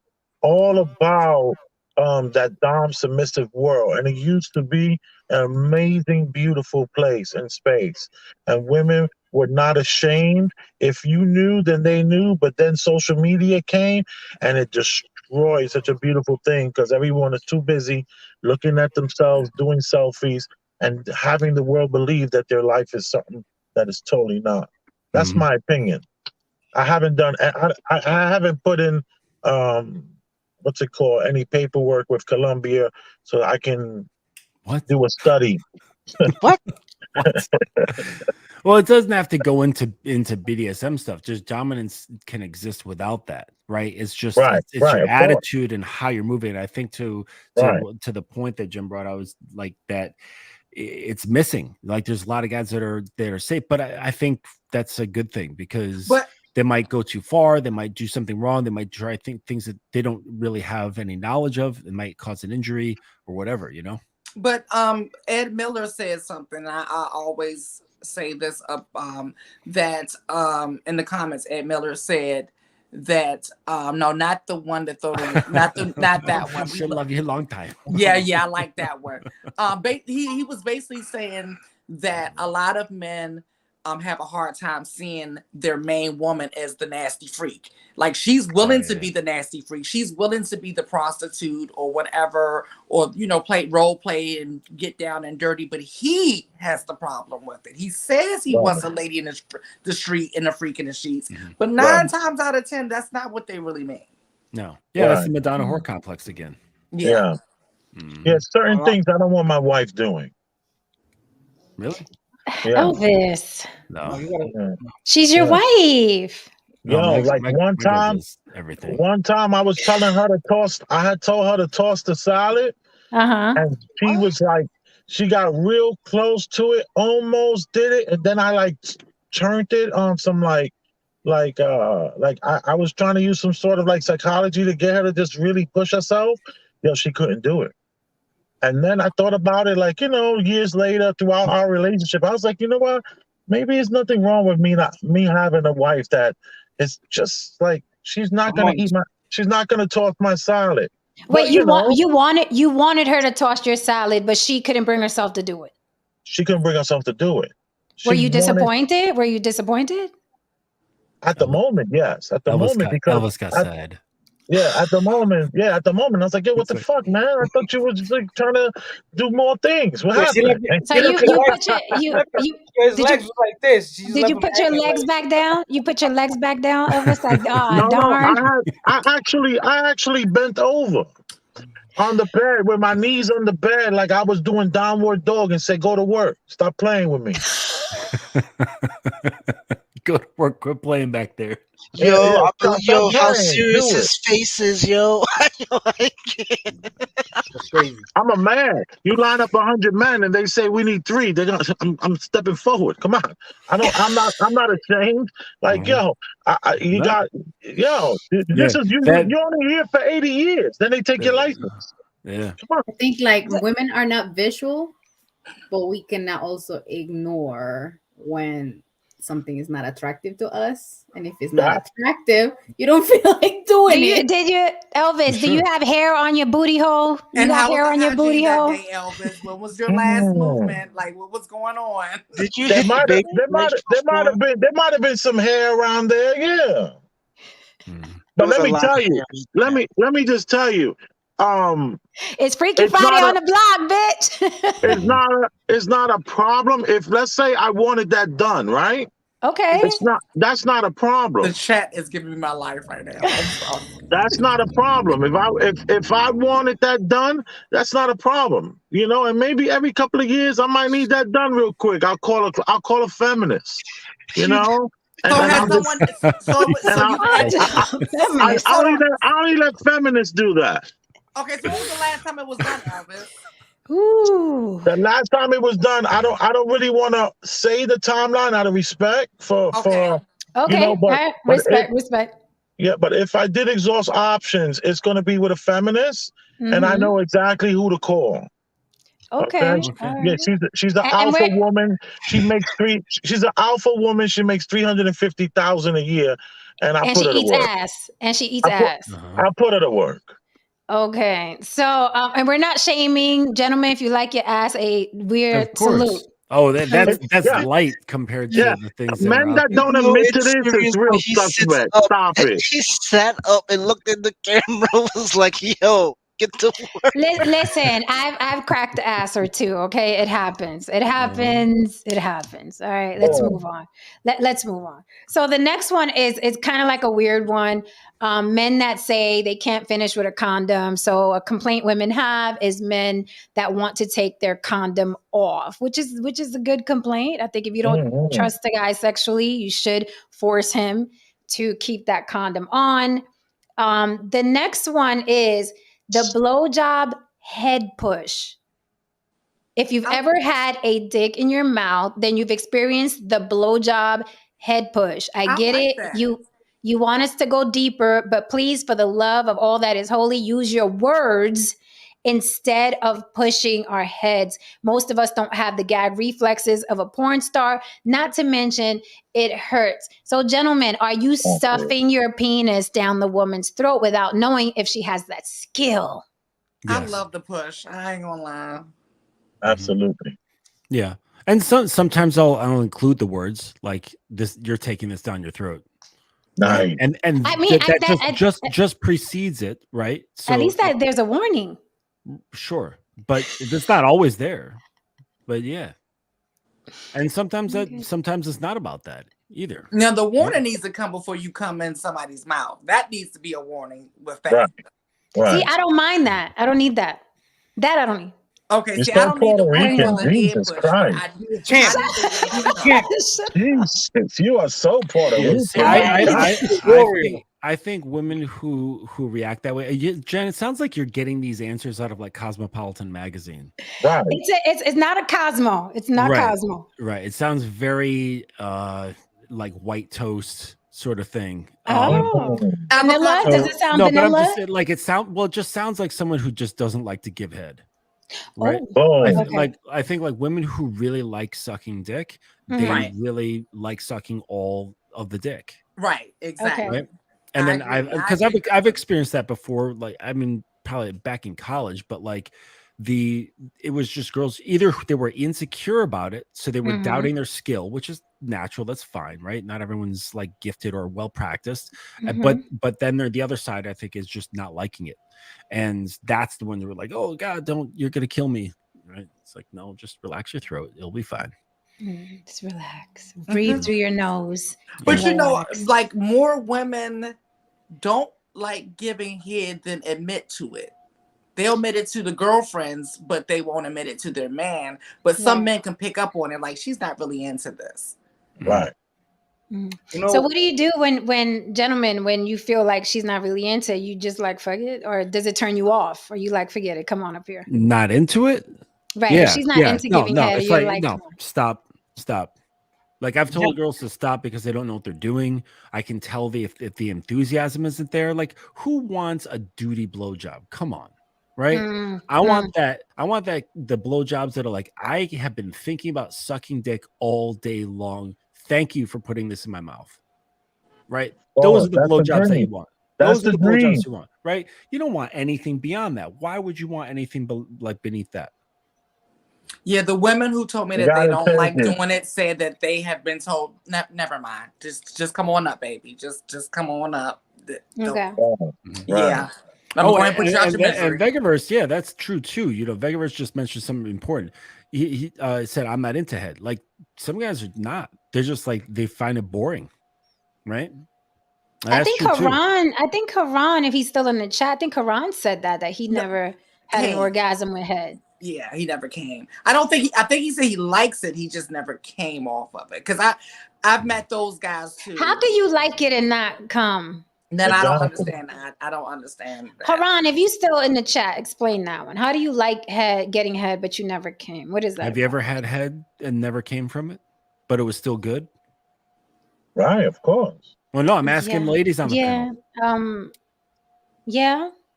all about that Dom submissive world, and it used to be an amazing, beautiful place and space, and women were not ashamed. If you knew, then they knew, but then social media came and it destroyed such a beautiful thing because everyone is too busy looking at themselves, doing selfies, and having the world believe that their life is something that is totally not. That's my opinion. I haven't put in what's it called? Any paperwork with Columbia so I can do a study. What? Well, it doesn't have to go into BDSM stuff. Just dominance can exist without that, right? It's just it's your attitude and how you're moving. I think to the point that Jim brought, I was like that. It's missing. Like there's a lot of guys that are safe, but I think that's a good thing because they might go too far. They might do something wrong. They might try things that they don't really have any knowledge of. It might cause an injury or whatever, But Ed Miller said something. I always say this that in the comments, Ed Miller said that no, not the one that throw the not that one. Should love you a long time. Yeah, I like that one. He was basically saying that a lot of men have a hard time seeing their main woman as the nasty freak. Like, she's willing to be the nasty freak. She's willing to be the prostitute or whatever, or, you know, role play and get down and dirty. But he has the problem with it. He says he wants a lady in the street and a freak in the sheets. But 9 times out of 10, that's not what they really mean. No. Yeah, that's the Madonna whore complex again. Yeah. Yeah, certain things I don't want my wife doing. Really? Yeah. Elvis. No. She's your wife. Yo, like one time I was telling her to toss. I had told her to toss the salad, and she was like, she got real close to it, almost did it, and then I like turned it on some I was trying to use some sort of like psychology to get her to just really push herself. Yo, she couldn't do it. And then I thought about it, like, you know, years later throughout our relationship, I was like, you know what? Maybe there's nothing wrong with me having a wife that is just like, she's not gonna she's not gonna toss my salad. Wait, you wanted her to toss your salad, but she couldn't bring herself to do it. She couldn't bring herself to do it. Were you disappointed? Were you disappointed? At the moment, yes. At the moment, because Elvis got sad. Yeah, at the moment, I was like, yo, what the fuck, man? I thought you were just like trying to do more things. What happened? So his legs was like this. Did you put your legs back down? You put your legs back down, Elvis? Like, no, darn. I actually bent over on the bed with my knees on the bed, like I was doing downward dog, and said, go to work. Stop playing with me. Go to work. Quit playing back there. Yo, how serious his face is, yo. I can't. That's crazy. I'm a man. You line up 100 men and they say we need 3. They're gonna. I'm stepping forward. Come on. I'm not ashamed. Like, yo, this is you. You're only here for 80 years. Then they take your license. Yeah. Come on. I think like women are not visual, but we cannot also ignore when something is not attractive to us, and if it's not attractive, you don't feel like doing it. Did you, Elvis? Do you have hair on your booty hole? You got hair on your booty hole? Day, Elvis? What was your last movement? Like, what was going on? Did you? There might have been some hair around there, yeah. But let me tell you. Let me just tell you. It's Freaky Friday on the block, bitch. It's not a problem if, let's say, I wanted that done, right? Okay. That's not a problem. The chat is giving me my life right now. That's not a problem. If I wanted that done, that's not a problem. You know, and maybe every couple of years I might need that done real quick. I'll call a feminist. You know? I only let feminists do that. Okay, so when was the last time it was done, Elvis? Ooh. The last time it was done, I don't really want to say the timeline out of respect for you know, but respect. Yeah, but if I did exhaust options, it's going to be with a feminist, and I know exactly who to call. Okay. Yeah, she's the alpha woman. She's an alpha woman. She makes $350,000 a year, and I put her to work. She eats ass. I put her to work. Okay, so and we're not shaming, gentlemen. If you like your ass, a weird salute. Oh, that's light compared to the things. Men that don't admit to this is real suspect. Stop it. He sat up and looked at the camera. Was like, yo. Get to work. Listen, I've cracked the ass or two. Okay, it happens. It happens. All right, let's move on. Let's move on. So the next one is kind of like a weird one. Men that say they can't finish with a condom. So a complaint women have is men that want to take their condom off, which is a good complaint. I think if you don't trust the guy sexually, you should force him to keep that condom on. The next one is the blowjob head push. If you've ever had a dick in your mouth, then you've experienced the blowjob head push. I get it. That. You want us to go deeper, but please, for the love of all that is holy, use your words instead of pushing our heads. Most of us don't have the gag reflexes of a porn star, not to mention it hurts. So gentlemen, are you stuffing your penis down the woman's throat without knowing if she has that skill? Yes. I love the push. I ain't gonna lie. Absolutely. Yeah. And sometimes I'll include the words like this. You're taking this down your throat. Nice. And I mean, just precedes it, right? at So least that there's a warning. sure, but it's not always there. But yeah, and sometimes it's not about that either. Now the warning needs to come before you come in somebody's mouth. That needs to be a warning with that. Right. Right. See, I don't mind that. I don't need that. That I don't need. Okay, You're see, so I don't need the Puerto warning Rican. on the head Jesus push, Christ. but I need Champ. Champ. Jesus, you are so Puerto Yeah, Rican. see, Warrior. I think women who react that way, Jen, it sounds like you're getting these answers out of like Cosmopolitan magazine. Right. It's not a Cosmo. It's not Right. Cosmo. Right. It sounds very like white toast sort of thing. Oh, I'm a vanilla? Cosmo. Does it sound No, but I'm vanilla? just saying, like it just sounds like someone who just doesn't like to give head. Right. Oh, Boom. I think like women who really like sucking dick, they Right. really like sucking all of the dick. Right, exactly. Okay. Right. And then I've experienced that before. Like, I mean, probably back in college, but like it was just girls, either they were insecure about it, so they were doubting their skill, which is natural. That's fine, right? Not everyone's like gifted or well practiced. But then the other side, I think, is just not liking it. And that's the one they were like, oh God, you're gonna kill me. Right. It's like, no, just relax your throat. It'll be fine. Just relax. Breathe through your nose. But you know, Relax. like more women don't like giving head than admit to it. They'll admit it to the girlfriends, but they won't admit it to their man. But some men can pick up on it, like she's not really into this. Right. You know, So what do you do when gentlemen, when you feel like she's not really into it, you just like fuck it? Or does it turn you off? Or you like forget it? Come on up here. Not into it. Right. Yeah, If she's not into giving head, it's you're like, like, no, stop. Like I've told girls to stop because they don't know what they're doing. I can tell if the enthusiasm isn't there. Like, who wants a duty blowjob? Come on, right? I want that. The blowjobs that are like, I have been thinking about sucking dick all day long. Thank you for putting this in my mouth. Right? Those are the blowjobs that you want. Those are the blowjobs you want, right? You don't want anything beyond that. Why would you want anything like beneath that? Yeah, the women who told me that they don't like doing it said that they have been told, never mind. Just come on up, baby. Just come on up. okay. Yeah. I'm going to put you out your misery. And Vegaverse, yeah, that's true too. You know, Vegaverse just mentioned something important. He said, I'm not into head. Like, some guys are not. They're just like, they find it boring, right? I think Haran, if he's still in the chat, I think Haran said that he never had an orgasm with head. Yeah, he never came. I think he said he likes it. He just never came off of it. Because I've met those guys too. How do you like it and not come? Then I don't understand that. I don't understand that. Haran, if you still in the chat, explain that one. How do you like getting head, but you never came? What is that? Have you ever had head and never came from it, but it was still good? Right, of course. Well, no, I'm asking ladies on the panel.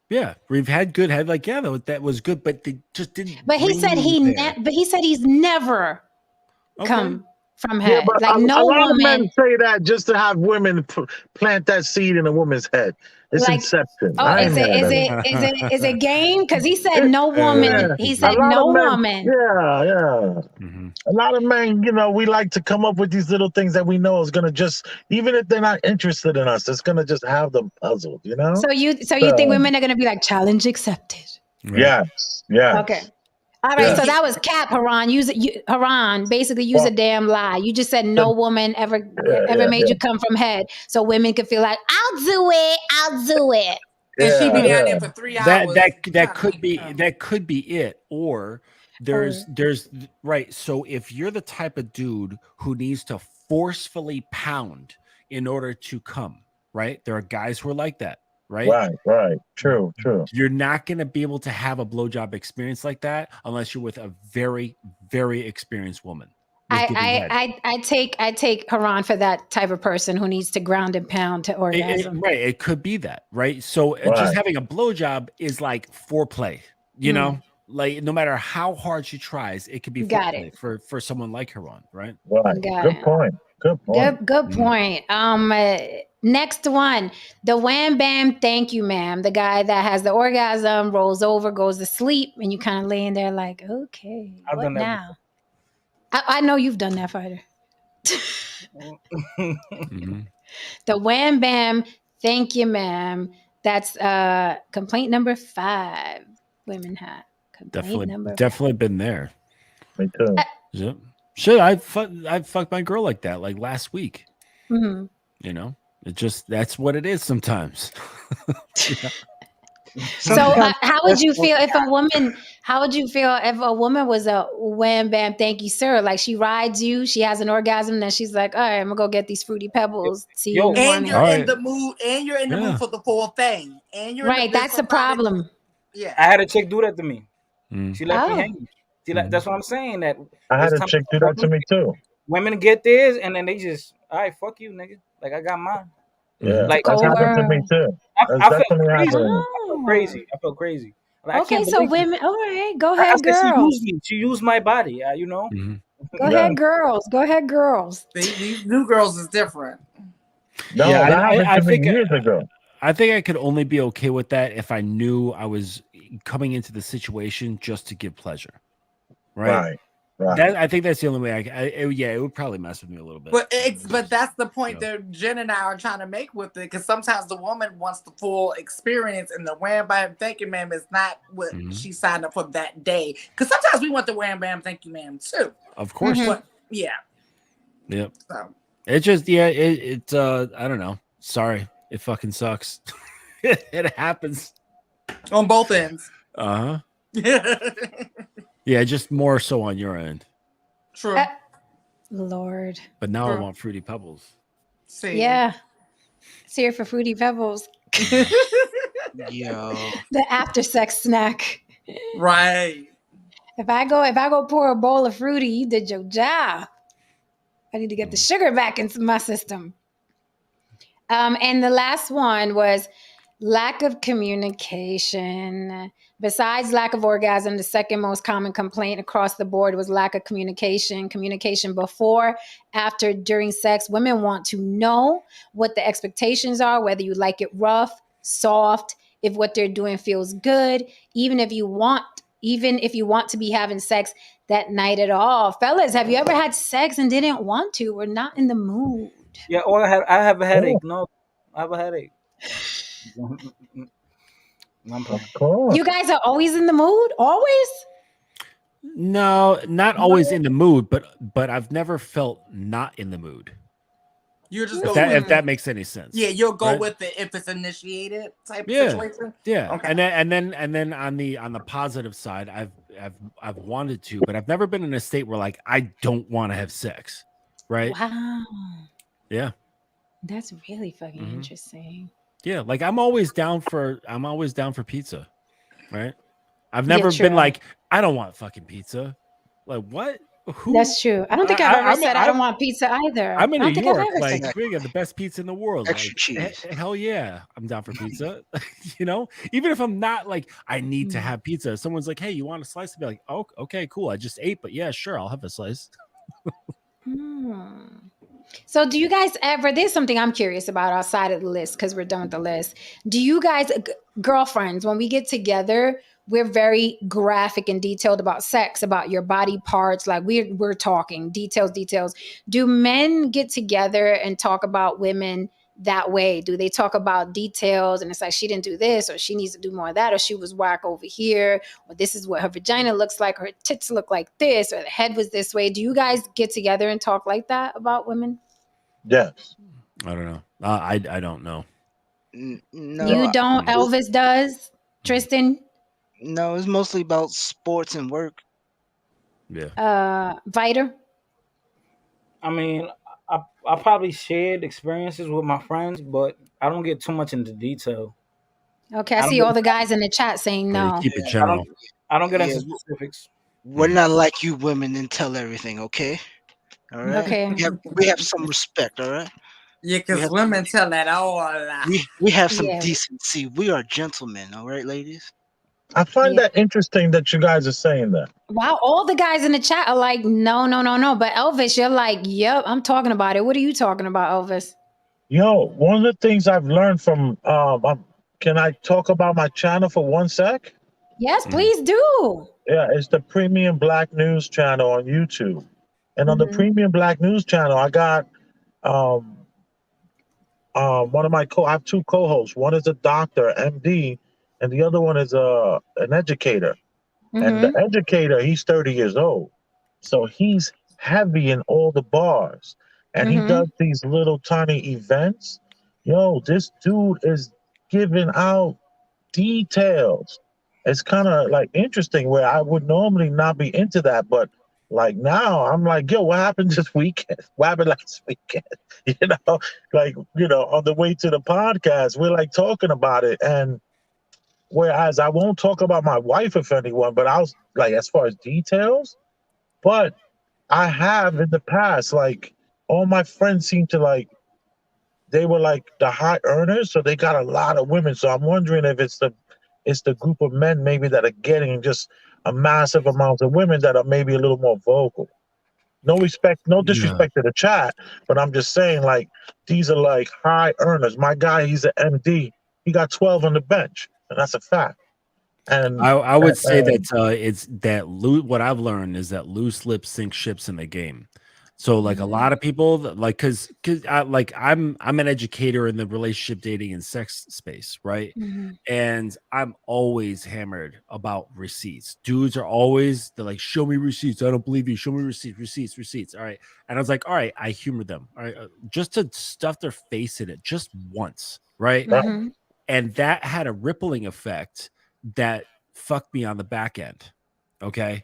Yeah, we've had good head. Like, yeah, that was good, but they just didn't. But he said he's never come from head. Yeah, but like a no lot woman. of men say that just to have women plant that seed in a woman's head. It's like, inception. Oh, is it game? Because he said no woman. He said no woman. Yeah. Mm-hmm. A lot of men, we like to come up with these little things that we know is gonna just, even if they're not interested in us, it's gonna just have them puzzled. So you think women are gonna be like, challenge accepted? Right. Yes. Okay. All right, so that was cap, Haran. Haran, basically use a damn lie. You just said no woman ever made you come from head, so women could feel like, I'll do it. And she be down there for 3 hours. That could be it. Or there's right. So if you're the type of dude who needs to forcefully pound in order to come, right? There are guys who are like that. Right. True. You're not going to be able to have a blowjob experience like that unless you're with a very, very experienced woman. I take Haran for that type of person who needs to ground and pound to orgasm. It could be that, right? So just having a blowjob is like foreplay, like no matter how hard she tries, it could be foreplay for someone like Haran, right? Good point. Good point. Next one, the wham bam thank you ma'am. The guy that has the orgasm rolls over, goes to sleep, and you kind of laying there like, okay, what now? I know you've done that, Fighter. Mm-hmm. The wham bam, thank you, ma'am. That's complaint number 5. Women have complaint number 5. Definitely been there. Me too. Yep. Shit, I fucked my girl like that like last week. Mm-hmm. You know, that's what it is sometimes. Yeah. So how would you feel if a woman? How would you feel if a woman was a wham bam, thank you, sir? Like she rides you, she has an orgasm, then she's like, all right, I'm gonna go get these fruity pebbles. See you in the And morning. you're All in right. the mood, and you're in the mood for the full thing, and you're Right, that's the problem. Yeah, I had a chick do that to me. Mm. She left me Oh, hanging. That's what I'm saying. That I had it's a time. chick do that to me too. Women get theirs, and then they just, all right, fuck you, nigga. Like I got mine. Yeah, Like that's cold happened to me world. too. That's I felt definitely crazy. happened to me. I felt Oh, crazy. I felt crazy. Like I okay. can't So believe it. women, all right, go I ahead, said she girls. used me. She used my body. You know. Mm-hmm. Go Yeah. ahead, girls. Go ahead, girls. these new girls is different. No, Yeah, that happened I to think me years ago. I think I could only be okay with that if I knew I was coming into the situation just to give pleasure. Right. Right. I think that's the only way it would probably mess with me a little bit. But that's the point Yeah. that Jen and I are trying to make with it, because sometimes the woman wants the full experience, and the wham bam thank you ma'am is not what she signed up for that day. Because sometimes we want the wham bam thank you ma'am too. Of course. But yeah. Yep. So It just it's I don't know. Sorry. It fucking sucks. It happens. on both ends. Uh-huh. Yeah, just more so on your end. True. Lord. But now I want fruity pebbles. See. Yeah. It's here for fruity pebbles. Yo. The after sex snack. Right. If I go pour a bowl of fruity, you did your job. I need to get the sugar back into my system. And the last one was lack of communication. Besides lack of orgasm, the second most common complaint across the board was lack of communication. Communication before, after, during sex. Women want to know what the expectations are, whether you like it rough, soft, if what they're doing feels good, even if you want to be having sex that night at all. Fellas, have you ever had sex and didn't want to or not in the mood? Yeah. Or I have a headache. No, I have a headache. Of course. You guys are always in the mood? Always? No, not always in the mood, but I've never felt not in the mood. You're just if that makes any sense. Yeah, you'll go right? with it if it's initiated type Yeah. situation. Yeah. Okay. And then on the positive side, I've wanted to, but I've never been in a state where like I don't want to have sex. Right? Wow. Yeah. That's really fucking interesting. Yeah, like I'm always down for pizza. Right? I've never been like, I don't want fucking pizza. Like what? Who? That's true. I don't think I've ever said I don't want pizza either. I'm in I New don't think York. I've ever Like said we got the best pizza in the world. Extra Like, cheese. Hell yeah, I'm down for pizza. You know, even if I'm not like I need to have pizza. If someone's like, hey, you want a slice? I'd be like, oh, okay, cool. I just ate, but yeah, sure, I'll have a slice. So do you guys ever, there's something I'm curious about outside of the list because we're done with the list. Do you guys, girlfriends, when we get together, we're very graphic and detailed about sex, about your body parts. Like we're talking details. Do men get together and talk about women that way? Do they talk about details and it's like, she didn't do this, or she needs to do more of that, or she was whack over here, or this is what her vagina looks like, her tits look like this, or the head was this way? Do you guys get together and talk like that about women? Yes. I don't know. I don't know. No, You don't? Elvis does? Tristan? No, it's mostly about sports and work. Yeah. Viter? I mean, I probably shared experiences with my friends, but I don't get too much into detail. Okay, I see all the guys in the chat saying no. Keep it general. I don't get Yeah. into specifics. We're not like you women and tell everything, okay? All right. Okay. We have some respect, all right? Yeah, because women tell that all. We have some Yeah. decency. We are gentlemen, all right, ladies? I find that interesting that you guys are saying that. Wow, all the guys in the chat are like, no. But Elvis, you're like, yep, I'm talking about it. What are you talking about, Elvis? Yo, one of the things I've learned from can I talk about my channel for 1 sec? Yes, please do. Yeah, it's the Premium Black News channel on YouTube. And on the premium black news channel, I got um one of my I have two co-hosts. One is a doctor, MD, and the other one is an educator. And the educator, he's 30 years old. So he's heavy in all the bars. And he does these little tiny events. Yo, this dude is giving out details. It's kind of like interesting where I would normally not be into that, but like now I'm like, yo, what happened this weekend? What happened last weekend? You know, like, on the way to the podcast, we're like talking about it. And whereas I won't talk about my wife if anyone, but I was like, as far as details, but I have in the past, like all my friends seem to like, they were like the high earners, so they got a lot of women. So I'm wondering if it's the group of men maybe that are getting just a massive amount of women that are maybe a little more vocal. No respect, no disrespect to the chat, but I'm just saying like these are like high earners. My guy, he's an MD. He got 12 on the bench, and that's a fact. And I would say that it's that what I've learned is that loose lips sink ships in the game. So like a lot of people like because I'm an educator in the relationship dating and sex space, right? And I'm always hammered about receipts. Dudes are always they're like, show me receipts. I don't believe you. Show me receipts. All right. And I was like, all right, I humor them. All right, just to stuff their face in it just once, right? And that had a rippling effect that fucked me on the back end. Okay.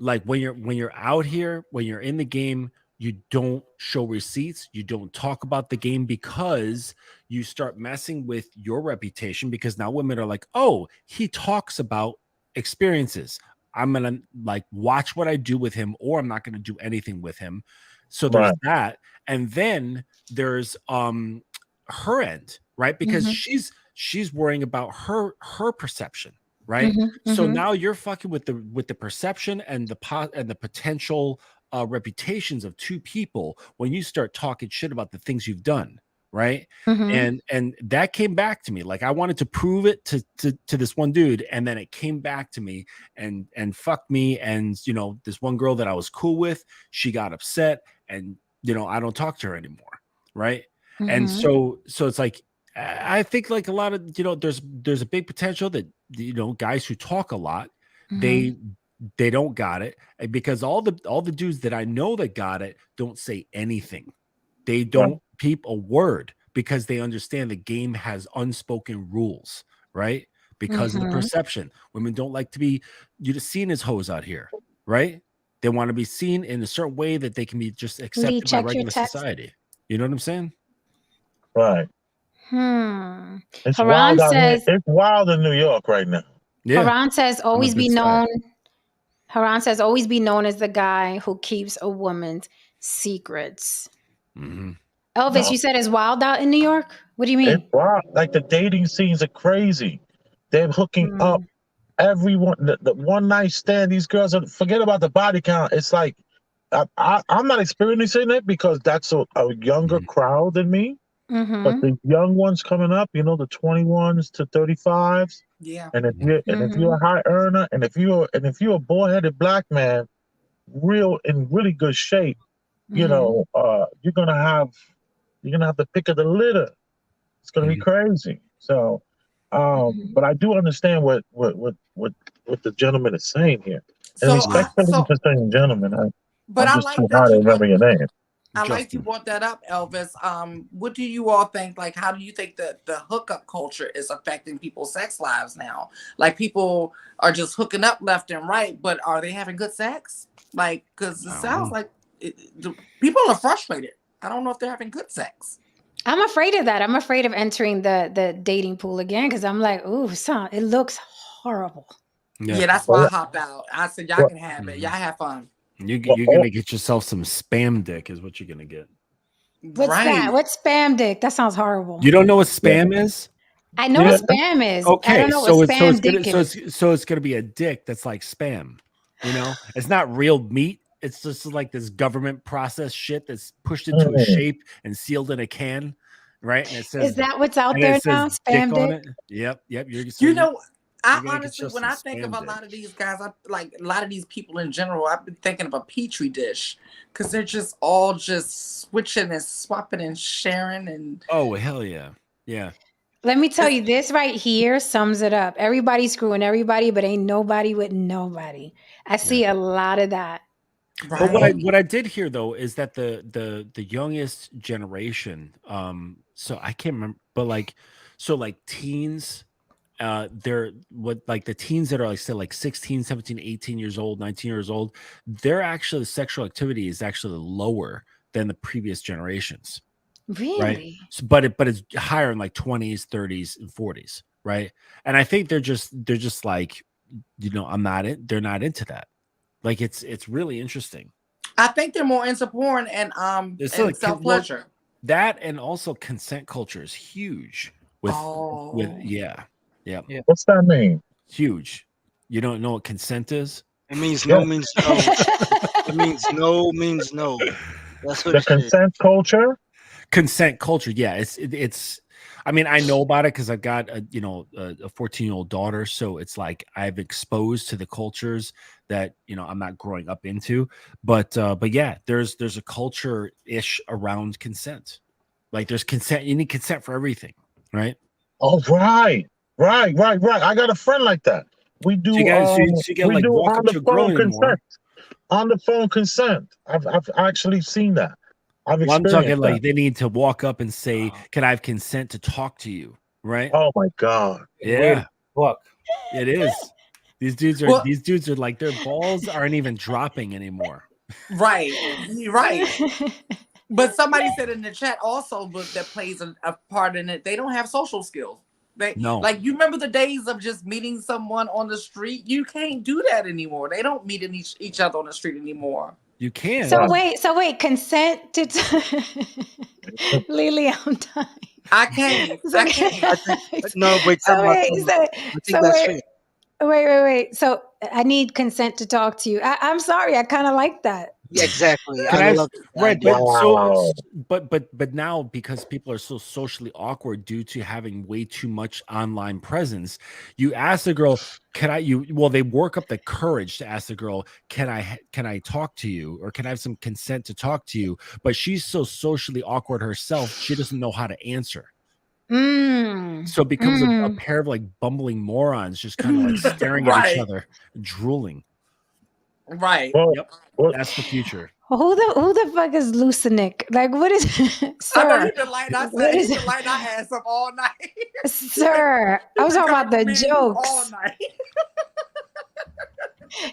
Like when you're out here, when you're in the game, you don't show receipts, you don't talk about the game because you start messing with your reputation because now women are like, oh, he talks about experiences. I'm gonna like watch what I do with him, or I'm not gonna do anything with him. So there's that. And then there's her end, right? Because she's worrying about her perception. Right. So now you're fucking with the perception and the potential reputations of two people when you start talking shit about the things you've done. Right. And that came back to me. Like I wanted to prove it to this one dude. And then it came back to me and fucked me. And, this one girl that I was cool with, she got upset and, I don't talk to her anymore. Right. And so it's like, I think like a lot of, there's a big potential that, guys who talk a lot, they don't got it because all the dudes that I know that got it don't say anything. They don't peep a word because they understand the game has unspoken rules, right? Because of the perception. Women don't like to be seen as hoes out here, right? They want to be seen in a certain way that they can be just accepted by regular society. You know what I'm saying? Right. It's Haran wild out here. says It's wild in New York right now. Yeah. Haran says always be known. Haran says always be known as the guy who keeps a woman's secrets. Elvis, you said it's wild out in New York? What do you mean? It's wild. Like the dating scenes are crazy. They're hooking up everyone. The one night stand, these girls are forget about the body count. It's like I'm not experiencing it because that's a younger crowd than me. But the young ones coming up, the 21s to 35s. Yeah. And if you're a high earner, and if you're a bullheaded black man, in really good shape, you're gonna have the pick of the litter. It's gonna be crazy. So, but I do understand what the gentleman is saying here. And respect to the same gentleman. But I'm just too high to remember your name. I like you brought that up, Elvis. What do you all think? Like, how do you think that the hookup culture is affecting people's sex lives now? Like, people are just hooking up left and right, but are they having good sex? Like, because it sounds like people are frustrated. I don't know if they're having good sex. I'm afraid of that. I'm afraid of entering the dating pool again because I'm like, ooh, it looks horrible. Yeah, that's why I hopped out. I said, y'all can have it. Y'all have fun. You're gonna get yourself some spam dick, is what you're gonna get. What's that? What's spam dick? That sounds horrible. You don't know what spam is? I know what spam is. Okay, I don't know what spam dick is. So it's gonna be a dick that's like spam. It's not real meat. It's just like this government process shit that's pushed into a shape and sealed in a can, right? And it says, is that what's out there now? Spam dick. Yep. I Maybe I could honestly, just when I think of expand a it. lot of these guys, I like a lot of these people in general. I've been thinking of a petri dish because they're just all just switching and swapping and sharing and. Oh hell yeah, yeah. Let me tell you, this right here sums it up. Everybody's screwing everybody, but ain't nobody with nobody. I see a lot of that. But Right. what I did hear though is that the youngest generation, so I can't remember, but like so like teens, they're what like the teens that are like say like 16, 17, 18 years old, 19 years old, their actually sexual activity is actually lower than the previous generations. Right. Really? So, but it's higher in like 20s, 30s, and 40s, right? And I think they're just like, they're not into that. Like it's really interesting. I think they're more into porn It's and like self pleasure. that, and also consent culture is huge with Oh. yeah. Yeah. What's that mean? Huge. You don't know what consent is? It means Yeah. no means no. It means no means no. That's what The it is. consent culture? Consent culture, yeah. It's I mean, I know about it because I've got a 14-year-old daughter, so it's like I've exposed to the cultures that I'm not growing up into, but yeah, there's a culture ish around consent. Like there's consent, you need consent for everything, right? Oh, right. I got a friend like that. We So do you guys, so you gotta we like do walk on up the to a girl phone anymore. consent. On the phone consent. I've actually seen that. I've Well, I'm experienced talking like that. they need to walk up and say, "Can I have consent to talk to you?" Right? Oh my God. Weird Yeah, fuck. it is. These Well, dudes are like their balls aren't even dropping anymore. right. You're right. But somebody said in the chat also, but that plays a part in it. They don't have social skills. They No, like you remember the days of just meeting someone on the street. You can't do that anymore. They don't meet each other on the street anymore. you can. So wait, consent to Lily, I'm dying. I can't. So, I can't. I think no, wait, so time out, wait, time out. so, I think so that's wait, fair. wait. So I need consent to talk to you. I'm sorry, I kind of like that. Yeah, exactly. Can I I love that. right, idea. but Wow. but now because people are so socially awkward due to having way too much online presence, you ask the girl, they work up the courage to ask the girl, can I talk to you, or can I have some consent to talk to you? But she's so socially awkward herself, she doesn't know how to answer. So it becomes a pair of like bumbling morons just kind of like staring at each Right. other, drooling. Right. Well, Yep. well, That's the future. Who the fuck is Lucinic? Like, what is, I know sir? you've been lighting our What is he's been lighting our ass up all night. Sir, I was talking about the all jokes. night.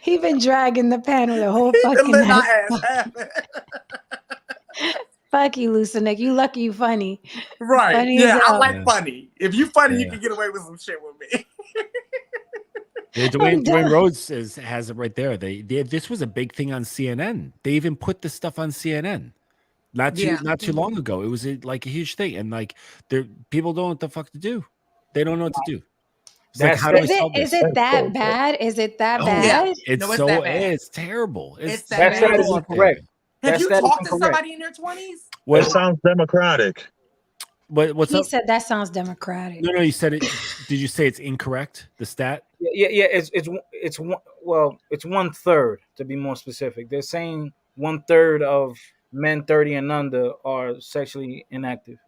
He been dragging the panel the whole He's been fucking letting our night. ass have it. Fuck you, Lucinic. You lucky you funny. Right. Funny as Yeah, I hell. like funny. If you funny, you Yeah. can get away with some shit with me. Yeah, Dwayne Rhodes has it right there. This was a big thing on CNN. They even put this stuff on CNN not too long ago. It was like a huge thing, and like people don't know what the fuck to do. They don't know what to do. It's like, how do we solve this? Is it that bad? Is it that bad? It's No, it's that bad. it's terrible. It's That that stat bad. is incorrect. Have That you stat is talked to incorrect. somebody in their 20s? it sounds democratic. What's He up? said that sounds democratic. No, you said it. Did you say it's incorrect? The stat? Yeah. It's one. Well, it's 1/3 to be more specific. They're saying 1/3 of men 30 and under are sexually inactive.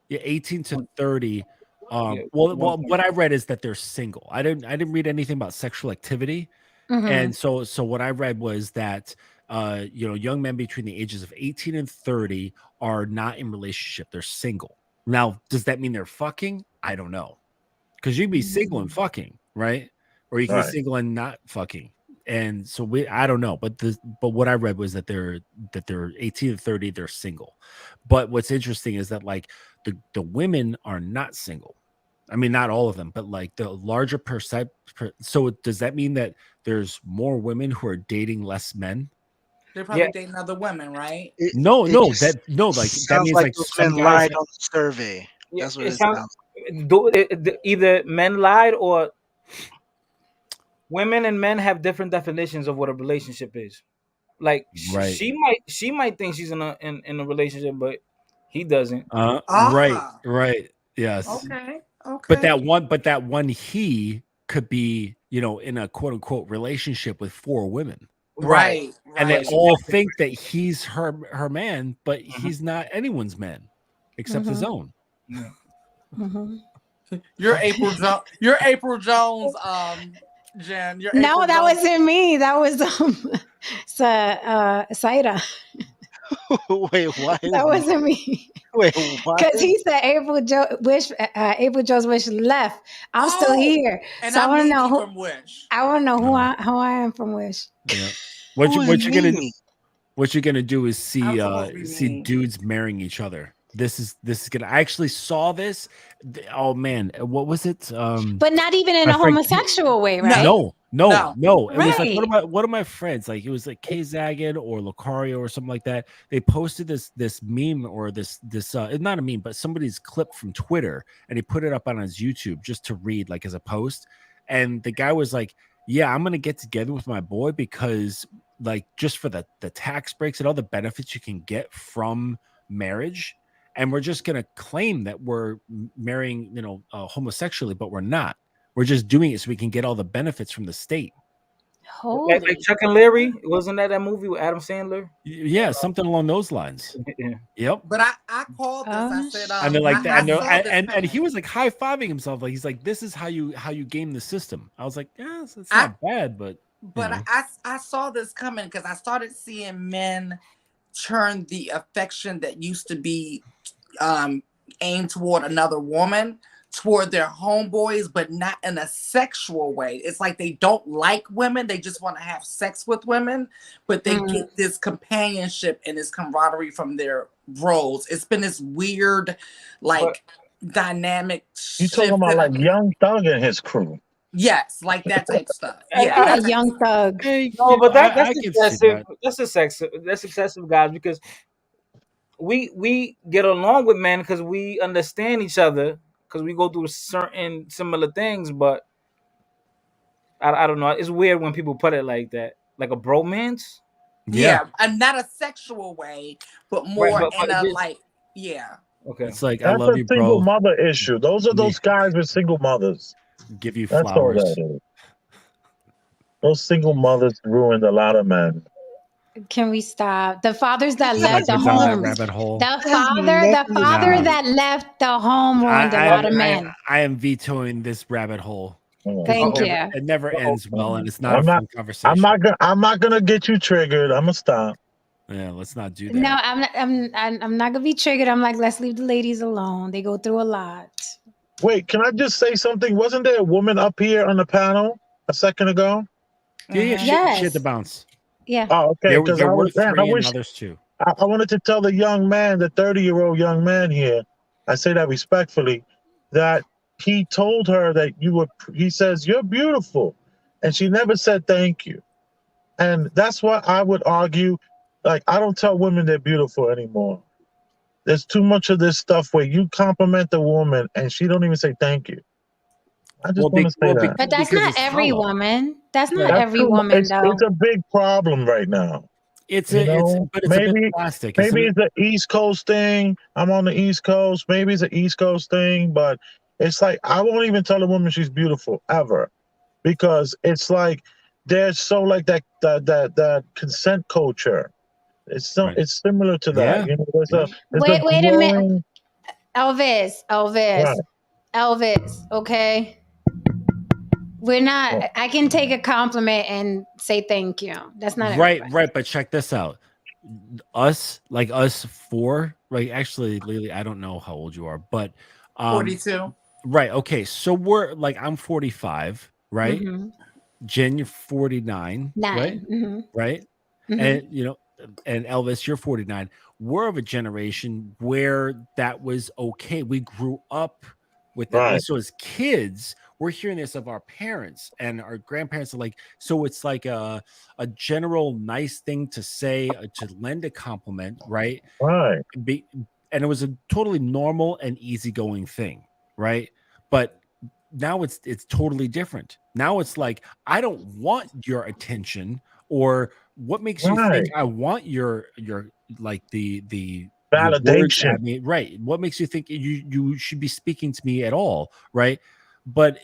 Yeah, 18 to 30. Yeah, Well, one- what I read is that they're single. I didn't read anything about sexual activity. And so what I read was that young men between the ages of 18 and 30 are not in relationship. They're single. Now, does that mean they're fucking? I don't know. Because you can be single and fucking, right? Or you can be Right. single and not fucking. And so I don't know, but what I read was that they're 18 to 30, they're single. But what's interesting is that like the women are not single. I mean, not all of them, but like the larger percent. So does that mean that there's more women who are dating less men? They're probably dating other women, right? No, It like that sounds means like like those some men guys. lied on the survey. Yeah, That's what it it sounds. sounds. Either men lied or women and men have different definitions of what a relationship is. Like Right. she might think she's in a relationship, but he doesn't. Right. Yes. Okay. But that one he could be, in a quote unquote relationship with 4 women. Right. And they Right. all think that he's her man, but he's not anyone's man except his own. Yeah. You're April Jones. You're April Jones, Jen. You're No, April that Jones. wasn't me. That was Saida. Wait, why is That wasn't me. wait, why Because is he said April Jones Wish left. I'm still here, And so I I'm want to know Mimi who. from Wish. I want to know who I am from Wish. Yeah. who is Mimi? What you're gonna do is I'm see supposed to be see mean. dudes marrying each other. This is gonna. I actually saw this. Oh man, what was it? But not even in My a friend homosexual way, No. right? No. It was like Right. one of my friends, like it was like Kay Zagan or Lucario or something like that. They posted this meme or this it's not a meme, but somebody's clip from Twitter, and he put it up on his YouTube just to read, like as a post. And the guy was like, "Yeah, I'm gonna get together with my boy because like just for the tax breaks and all the benefits you can get from marriage." And we're just going to claim that we're marrying, homosexually, but we're not. We're just doing it so we can get all the benefits from the state. Holy. Like Chuck and Larry, wasn't that movie with Adam Sandler? Yeah, something along those lines. Yeah. Yep. But I called this. I said, and they're like, I saw this and he was like high fiving himself, like he's like, "This is how you game the system." I was like, "Yeah, it's not bad, but." I saw this coming because I started seeing men turn the affection that used to be aimed toward another woman toward their homeboys, but not in a sexual way. It's like they don't like women, they just want to have sex with women, but they get this companionship and this camaraderie from their bros. It's been this weird dynamic. You talking about like Young Thug and his crew? Yes, like that type stuff. Yeah, Young Thug. No, but that's excessive. That's excessive, guys, because we get along with men because we understand each other, because we go through certain similar things. But I don't know. It's weird when people put it like that, like a bromance. Yeah, and not a sexual way, but more in a Okay. It's like, that's I love you, bro. Single mother issue. Those are those guys with single mothers. Give you That's flowers. all that is. Those single mothers ruined a lot of men. Can we stop? The fathers that left the home. Rabbit hole. The father that left the home ruined a lot of men. I am vetoing this rabbit hole. Thank you. It never ends well, and it's not a fun conversation. I'm not gonna get you triggered. I'm gonna stop. Yeah, let's not do that. No, I'm not gonna be triggered. I'm like, let's leave the ladies alone. They go through a lot. Wait, can I just say something? Wasn't there a woman up here on the panel a second ago? Yeah, she had to bounce. Yeah. Oh, okay. Because there were 3 and others too. I wanted to tell the young man, the 30-year-old young man here, I say that respectfully, that he told her that he says, "You're beautiful." And she never said thank you. And that's what I would argue. Like, I don't tell women they're beautiful anymore. There's too much of this stuff where you compliment the woman and she don't even say thank you. I just want to say that. But that's not every woman. That's not every woman, though. It's a big problem right now. It's a bit plastic. Maybe it's an East Coast thing. I'm on the East Coast. Maybe it's an East Coast thing, but it's like I won't even tell a woman she's beautiful ever, because it's like there's so like that consent culture. It's similar to that. Yeah. You know, wait a minute, Elvis. Right. Elvis. Okay. We're not. I can take a compliment and say thank you. That's not right. But check this out. Us 4, right? Actually, Lily, I don't know how old you are, but 42. Right. Okay. So we're like, I'm 45, right? Mm-hmm. Jen, you're 49, right? Mm-hmm. Right. Mm-hmm. And Elvis, you're 49. We're of a generation where that was okay. We grew up with that. Right. So as kids, we're hearing this of our parents, and our grandparents are like, so it's like a general nice thing to say, to lend a compliment, right? Right. And it was a totally normal and easygoing thing, right? But now it's totally different. Now it's like, I don't want your attention, or what makes you think I want your like the validation? Right. What makes you think you should be speaking to me at all, right? but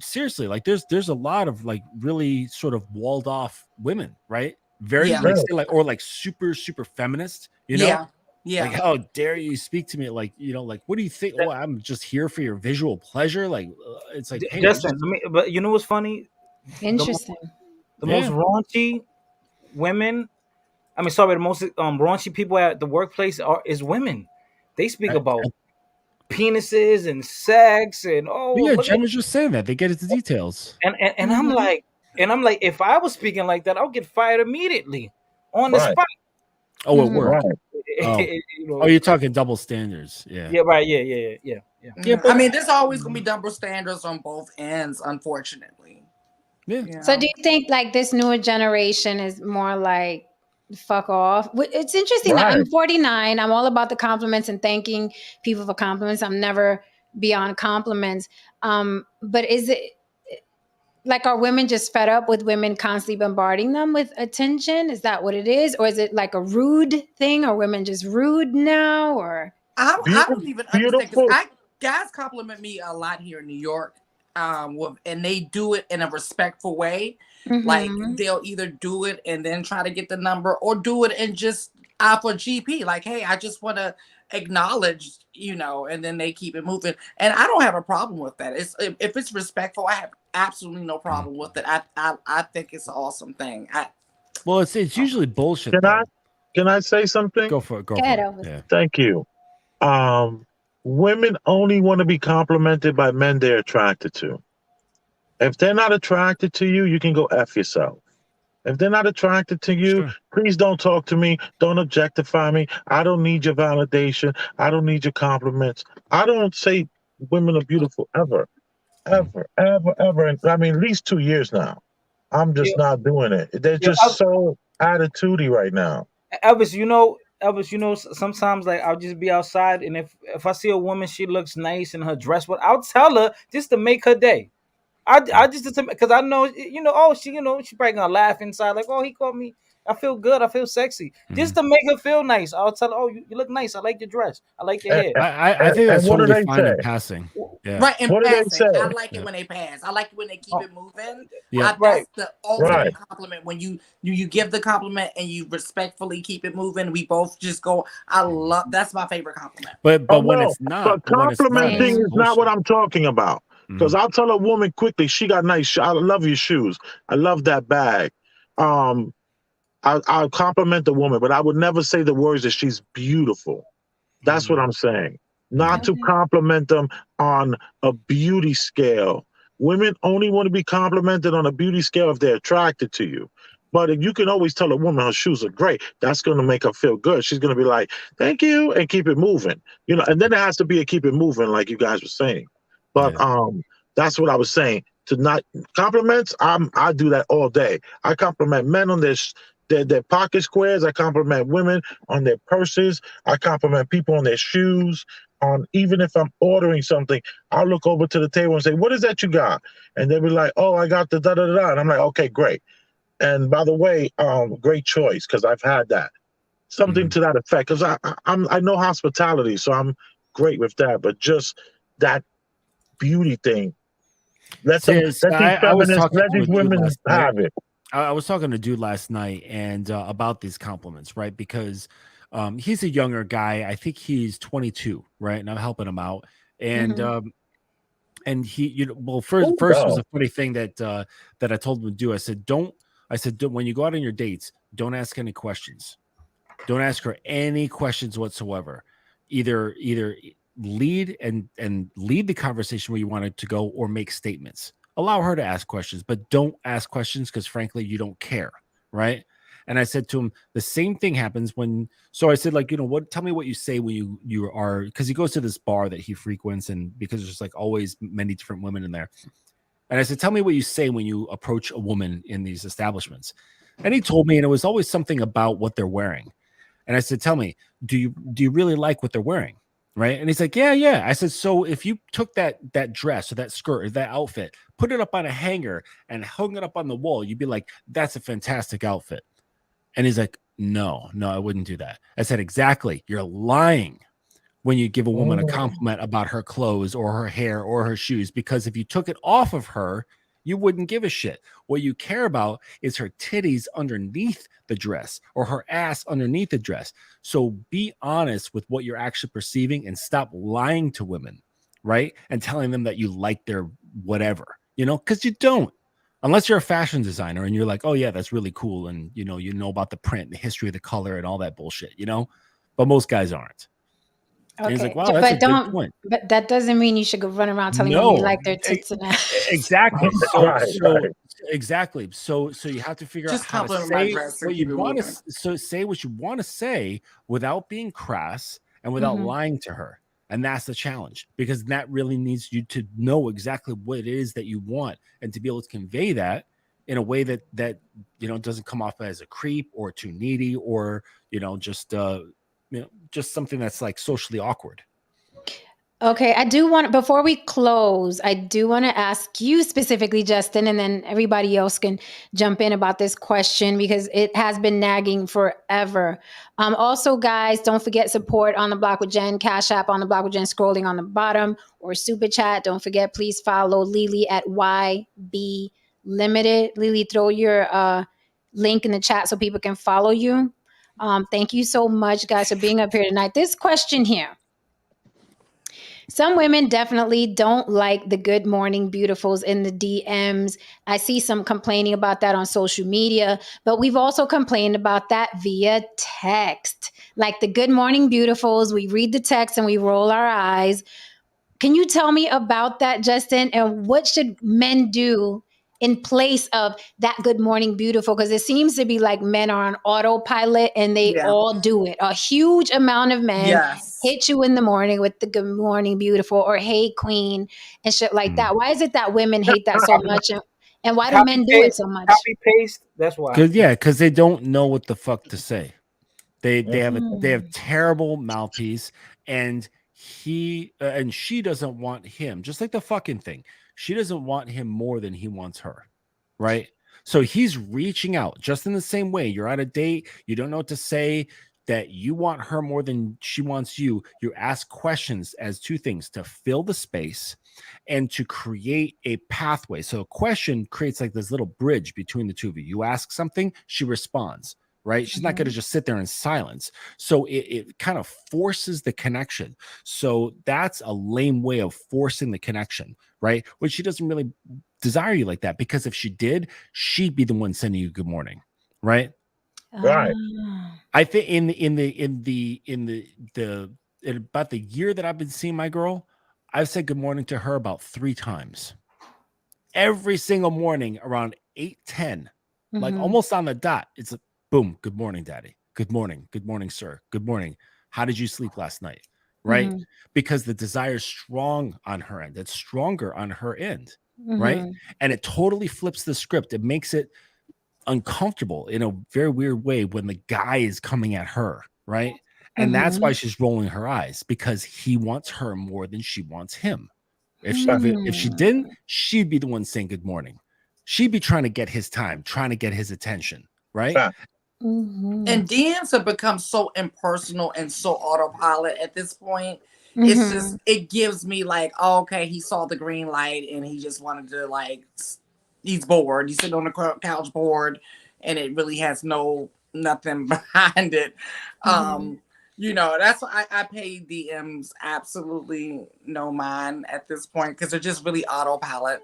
seriously, like there's a lot of like really sort of walled off women, right? Very Yeah. like say like or like super feminist, you know? Yeah. Yeah. Like, how dare you speak to me like, you know, like, what do you think? Oh, I'm just here for your visual pleasure. Like, it's like, hey, I'm Justin, just, but you know what's funny? The Interesting. the most yeah, raunchy women. I mean, sorry, the most raunchy people at the workplace is women. They speak I, about penises and sex and but oh yeah, look at Jen was just saying that they get into details. and I'm like if I was speaking like that, I'll get fired immediately on the Right. spot. Oh, at work. Right. Oh, You know, oh, you're talking double standards. Yeah, yeah, right, yeah. yeah, I but mean, there's always gonna be double standards on both ends, unfortunately. yeah, So Yeah. do you think like this newer generation is more like fuck off? It's interesting that Right. I'm 49. I'm all about the compliments and thanking people for compliments. I'm never beyond compliments. But is it like, are women just fed up with women constantly bombarding them with attention? Is that what it is? Or is it like a rude thing? Are women just rude now? Or I Beautiful. don't even understand because Beautiful. I guys compliment me a lot here in New York, and they do it in a respectful way. Like mm-hmm. they'll either do it and then try to get the number, or do it and just for GP. Like, hey, I just want to acknowledge, and then they keep it moving. And I don't have a problem with that. It's if it's respectful, I have absolutely no problem with it. I think it's an awesome thing. well, it's usually bullshit Can I though. can I say something? Go for it. Go Go for ahead, it. Elvis. Yeah. Thank you. Women only want to be complimented by men they're attracted to. If they're not attracted to you, you can go F yourself. If they're not attracted to you, Sure. please don't talk to me. Don't objectify me. I don't need your validation. I don't need your compliments. I don't say women are beautiful ever, Mm. ever, ever, ever. And I mean, at least 2 years now. I'm Yeah, just not doing it. They're yeah. just so attitudey right now. Elvis, sometimes like I'll just be outside, and if I see a woman, she looks nice in her dress, what I'll tell her just to make her day. I just because I know oh she probably gonna laugh inside like oh he called me I feel good I feel sexy just Mhm. to make her feel nice. I'll tell her oh you look nice I like your dress I like your And, hair. I think and that's what do totally they fine in say? passing. Yeah. Right, in What do they passing. I say? like it Yeah. when they pass. I like it when they keep Oh, it moving. Yep. right. That's the Yep. ultimate Right. compliment when you give the compliment and you respectfully keep it moving. We both just go. I Mhm. love. That's my favorite compliment. But Oh when no, it's not, but complimenting it's Same. is not what bullshit. I'm talking about. Because Mhm. I'll tell a woman quickly, she got nice. I love your shoes. I love that bag. Um, I'll compliment the woman, but I would never say the words that she's beautiful. That's what Mhm. I'm saying. Not Mhm. to Okay. compliment them on a beauty scale. Women only want to be complimented on a beauty scale if they're attracted to you. But if you can always tell a woman her shoes are great, that's going to make her feel good. She's going to be like, "Thank you," and keep it moving. And then there has to be a keep it moving, like you guys were saying. But Yeah. that's what I was saying. To not compliments, I do that all day. I compliment men on their pocket squares. I compliment women on their purses. I compliment people on their shoes. On even if I'm ordering something, I'll look over to the table and say, "What is that you got?" And they'll be like, "Oh, I got the da da da." And I'm like, "Okay, great." And by the way, great choice because I've had that something Mhm. to that effect. Because I know hospitality, so I'm great with that. But just that beauty thing, See, let these I was feminists, talking let to these a dude women last night. have it. I was talking to a dude last night and about these compliments, right? Because he's a younger guy. I think he's 22, right? And I'm helping him out. And Mm-hmm. he, well, Oh first was no. a funny thing that I told him to do. I said, when you go out on your dates, don't ask any questions. Don't ask her any questions whatsoever. Either lead and lead the conversation where you want it to go, or make statements. Allow her to ask questions, but don't ask questions because frankly you don't care, right? And I said to him, the same thing happens when. So I said, like, what? Tell me what you say when you are, because he goes to this bar that he frequents, and because there's like always many different women in there. And I said, tell me what you say when you approach a woman in these establishments. And he told me, and it was always something about what they're wearing. And I said, tell me, do you really like what they're wearing? Right. And he's like, yeah, yeah. I said, so if you took that dress or that skirt or that outfit, put it up on a hanger and hung it up on the wall, you'd be like, that's a fantastic outfit. And he's like, no, I wouldn't do that. I said, exactly. You're lying. when you give a woman a Oh. compliment about her clothes or her hair or her shoes, because if you took it off of her, you wouldn't give a shit. What you care about is her titties underneath the dress or her ass underneath the dress. So be honest with what you're actually perceiving and stop lying to women, right? And telling them that you like their whatever, because you don't. Unless you're a fashion designer and you're like, oh yeah, that's really cool. And you know about the print, the history of the color and all that bullshit, but most guys aren't. And he's like, Okay, wow, that's a but good don't. point. But that doesn't mean you should go run around telling women you No, like their tits and ass. exactly. Right, right. Exactly. So you have to figure out Just how to compliment my say dress and what keep you it want to. moving. So say what you want to say without being crass and without Mhm. lying to her. And that's the challenge, because that really needs you to know exactly what it is that you want and to be able to convey that in a way that doesn't come off as a creep or too needy or just something that's like socially awkward. Okay, I do want, before we close, I do want to ask you specifically, Justin, and then everybody else can jump in about this question because it has been nagging forever. Also, guys, don't forget support on the Block with Jen, Cash App on the Block with Jen, scrolling on the bottom, or Super Chat. Don't forget, please follow Lily at YB Limited. Lily, throw your link in the chat so people can follow you. Thank you so much, guys, for being up here tonight. This question here. Some women definitely don't like the good morning beautifuls in the DMs. I see some complaining about that on social media, but we've also complained about that via text. Like the good morning beautifuls, we read the text and we roll our eyes. Can you tell me about that, Justin? And what should men do in place of that good morning beautiful? Because it seems to be like men are on autopilot and they Yeah. all do it. A huge amount of men Yes. hit you in the morning with the good morning beautiful or hey queen and shit like that. Why is it that women hate that so much? And why do men do it so much? Copy paste. That's why. Because they don't know what the fuck to say. They have Mm. terrible mouthpiece, and he and she doesn't want him, just like the fucking thing. She doesn't want him more than he wants her, right? So he's reaching out just in the same way. You're on a date, you don't know what to say, that you want her more than she wants you. You ask questions as two things: to fill the space and to create a pathway. So a question creates like this little bridge between the two of you. You ask something, she responds, right? She's not going to just sit there in silence. So it kind of forces the connection. So that's a lame way of forcing the connection, right? When she doesn't really desire you like that, because if she did, she'd be the one sending you good morning, right? Right. I think in about the year that I've been seeing my girl, I've said good morning to her about 3 times. Every single morning around 8:10, like almost on the dot. It's a boom, good morning, daddy. Good morning, sir. Good morning. How did you sleep last night? Right? Because the desire is strong on her end. It's stronger on her end, right? And it totally flips the script. It makes it uncomfortable in a very weird way when the guy is coming at her, right? And that's why she's rolling her eyes, because he wants her more than she wants him. If she didn't, she'd be the one saying good morning. She'd be trying to get his time, trying to get his attention, right? And DMs have become so impersonal and so autopilot at this point. It's just, it gives me like, oh, okay, he saw the green light and he just wanted to like, he's bored. He's sitting on the couch bored, and it really has nothing behind it. That's why I pay DMs absolutely no mind at this point, because they're just really autopilot.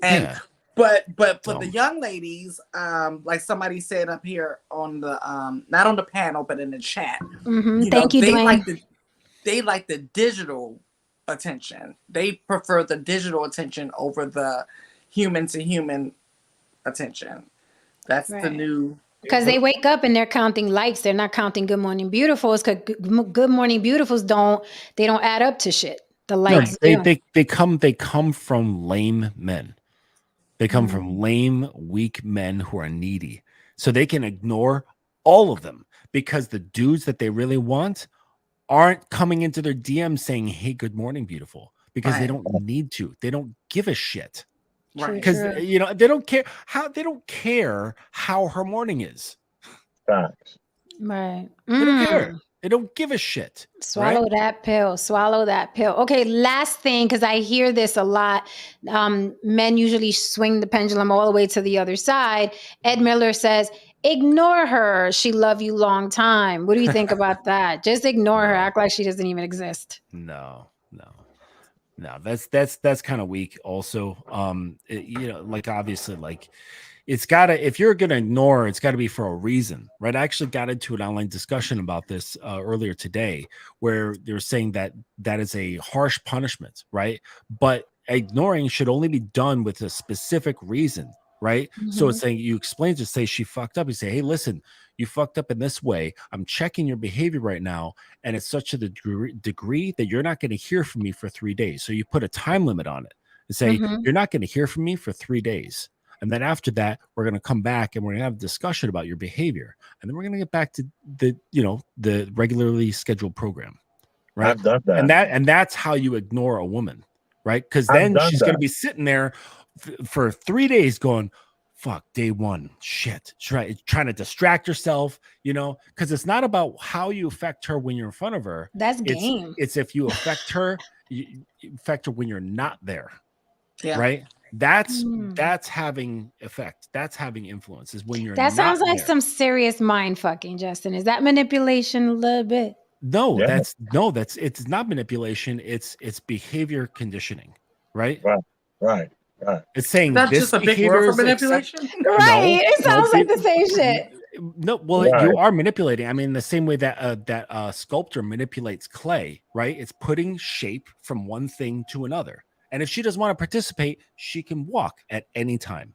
And but for the young ladies, like somebody said up here on the not on the panel but in the chat, Thank you, they Dwayne. like the digital attention. They prefer the digital attention over the human to human attention. That's the new. Because they wake up and they're counting likes. They're not counting good morning beautifuls, because good morning beautifuls don't add up to shit. The likes do. They come from lame men. They come from lame, weak men who are needy. So they can ignore all of them, because the dudes that they really want aren't coming into their DM saying, hey, good morning, beautiful, because they don't need to. They don't give a shit. Because they don't care how her morning is. Facts. Right. They don't care. They don't give a shit. Swallow right? that pill. Swallow that pill. Okay, last thing, because I hear this a lot. Men usually swing the pendulum all the way to the other side. Ed Miller says, ignore her. She love you long time. What do you think about that? Just ignore her. No. Act like she doesn't even exist. No. That's kind of weak. Also, like obviously, like it's gotta. If you're gonna ignore, it's got to be for a reason, right? I actually got into an online discussion about this earlier today, where they're saying that that is a harsh punishment, right? But ignoring should only be done with a specific reason, right? So it's saying you explain to say she fucked up. You say, hey, listen, you fucked up in this way. I'm checking your behavior right now, and it's such a degree that you're not going to hear from me for 3 days. So you put a time limit on it and say, you're not going to hear from me for 3 days. And then after that, we're going to come back and we're going to have a discussion about your behavior. And then we're going to get back to the regularly scheduled program. Right. I've done that. And that's how you ignore a woman. Right. Because then she's going to be sitting there for 3 days going, fuck, day one, shit, trying to distract yourself, because it's not about how you affect her when you're in front of her. That's game. It's if you affect her, you affect her when you're not there. Yeah. Right. That's having effect. That's having influence. Is when you're. That sounds like there. some serious mind fucking, Justin. Is that manipulation a little bit? No, it's not manipulation. It's behavior conditioning. Right. Right. It's saying that's this just a big word for manipulation. Right. It sounds like the same shit. No, well, you are manipulating. I mean, the same way that that sculptor manipulates clay, right? It's putting shape from one thing to another. And if she doesn't want to participate, she can walk at any time.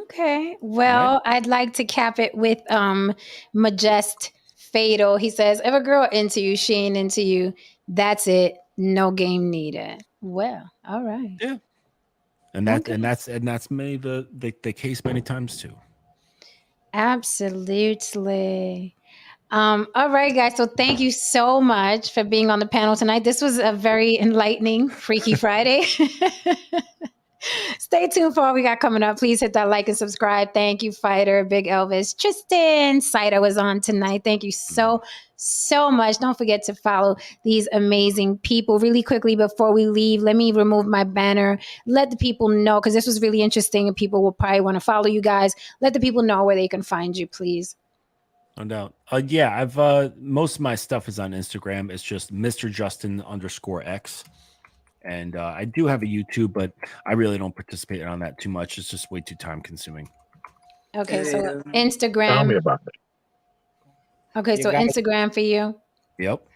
Okay. Well, I'd like to cap it with Majest Fatal. He says, if a girl into you, she ain't into you. That's it. No game needed. Well, all right. Yeah. And that's many the case many times too. Absolutely. All right, guys. So thank you so much for being on the panel tonight. This was a very enlightening Freaky Friday. Stay tuned for all we got coming up. Please hit that like and subscribe. Thank you, Fighter, Big Elvis, Tristan, Saida was on tonight. Thank you so much. Don't forget to follow these amazing people. Really quickly before we leave, let me remove my banner. Let the people know, because this was really interesting and people will probably want to follow you guys. Let the people know where they can find you, please. No doubt. Yeah, I've most of my stuff is on Instagram. It's just Mr. Justin_X. And I do have a YouTube, but I really don't participate on that too much. It's just way too time consuming. Okay, so Instagram. Tell me about it. Okay, so Instagram for you. Yep.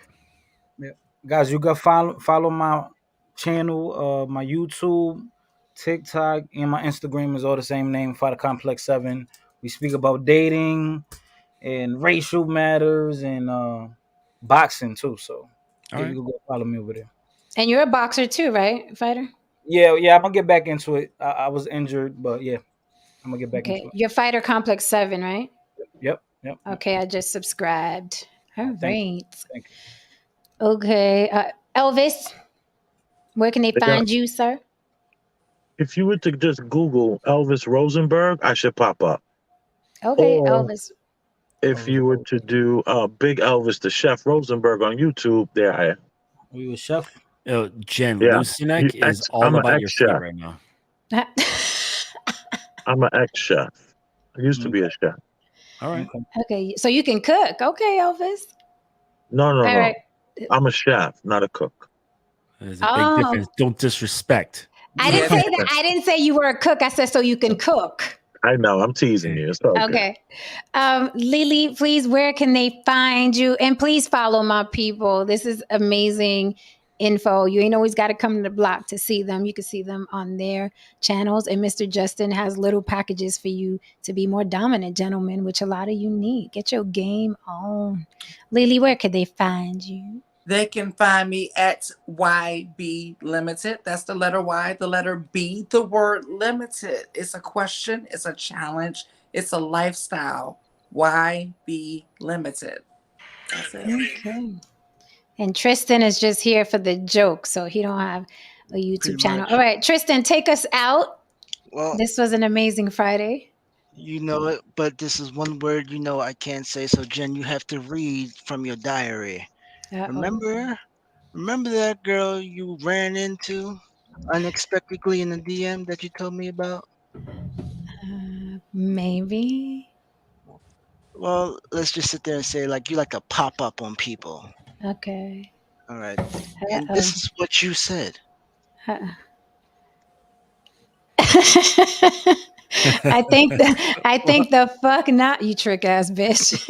Guys, you got follow my channel, my YouTube, TikTok, and my Instagram is all the same name, Fighter Complex 7. We speak about dating and racial matters and boxing too. So you can go follow me over there. And you're a boxer too, right, Fighter? Yeah, I'm gonna get back into it. I was injured, but yeah, I'm gonna get back into it. You're Fighter Complex 7, right? Yep. Okay, I just subscribed. All right. Thank you. Okay, Elvis, where can they find you, sir? If you were to just Google Elvis Rosenberg, I should pop up. Okay, Or Elvis. If you were to do Big Elvis the Chef Rosenberg on YouTube, there I am. Are you a chef? Jen, Lucinek is all about your feet right now. I'm an ex-chef. I used to be a chef. All right. Okay, so you can cook. Okay, Elvis. No. Right. I'm a chef, not a cook. There's a big difference. Don't disrespect. I didn't say that. I didn't say you were a cook. I said so you can cook. I know. I'm teasing you. It's okay. Lily, please, where can they find you? And please follow my people. This is amazing info. You ain't always got to come to the block to see them. You can see them on their channels. And Mr. Justin has little packages for you to be more dominant, gentlemen, which a lot of you need. Get your game on. Lily, where can they find you? They can find me at YB Limited. That's the letter Y, the letter B, the word limited. It's a question, it's a challenge, it's a lifestyle. YB Limited. That's it. Okay. And Tristan is just here for the joke, so he don't have a YouTube channel. All right, Tristan, take us out. Well, this was an amazing Friday. You know it, but this is one word you know I can't say. So Jen, you have to read from your diary. Uh-oh. Remember that girl you ran into unexpectedly in the DM that you told me about? Maybe. Well, let's just sit there and say like you like to pop up on people. Okay. All right. And Uh-oh. this is what you said. Uh-oh. I think the fuck not, you trick ass bitch.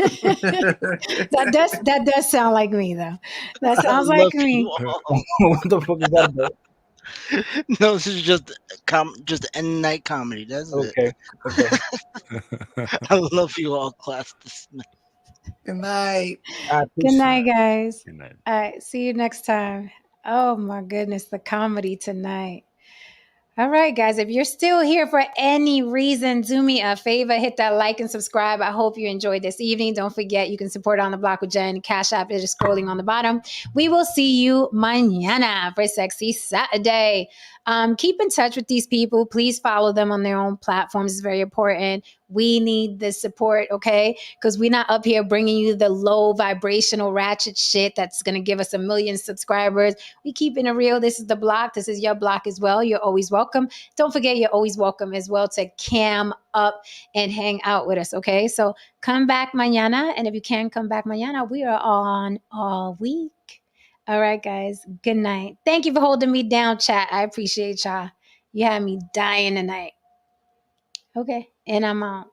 That does sound like me though. That I sounds like love you me. all. What the fuck is that about? No, this is just just end night comedy. That's it. Okay, okay. I love you all, class. Good night. I Good appreciate. night, guys. Good night. All right, see you next time. Oh my goodness, the comedy tonight. All right, guys, if you're still here for any reason, do me a favor, hit that like and subscribe. I hope you enjoyed this evening. Don't forget, you can support On the Block with Jen. Cash App is scrolling on the bottom. We will see you mañana for Sexy Saturday. Keep in touch with these people. Please follow them on their own platforms. It's very important. We need the support, okay? Because we're not up here bringing you the low vibrational ratchet shit that's going to give us 1 million subscribers. We keeping it real. This is the block. This is your block as well. You're always welcome. Don't forget, you're always welcome as well to cam up and hang out with us, okay? So come back mañana. And if you can come back mañana, we are on all week. All right, guys. Good night. Thank you for holding me down, chat. I appreciate y'all. You had me dying tonight. Okay. And I'm out.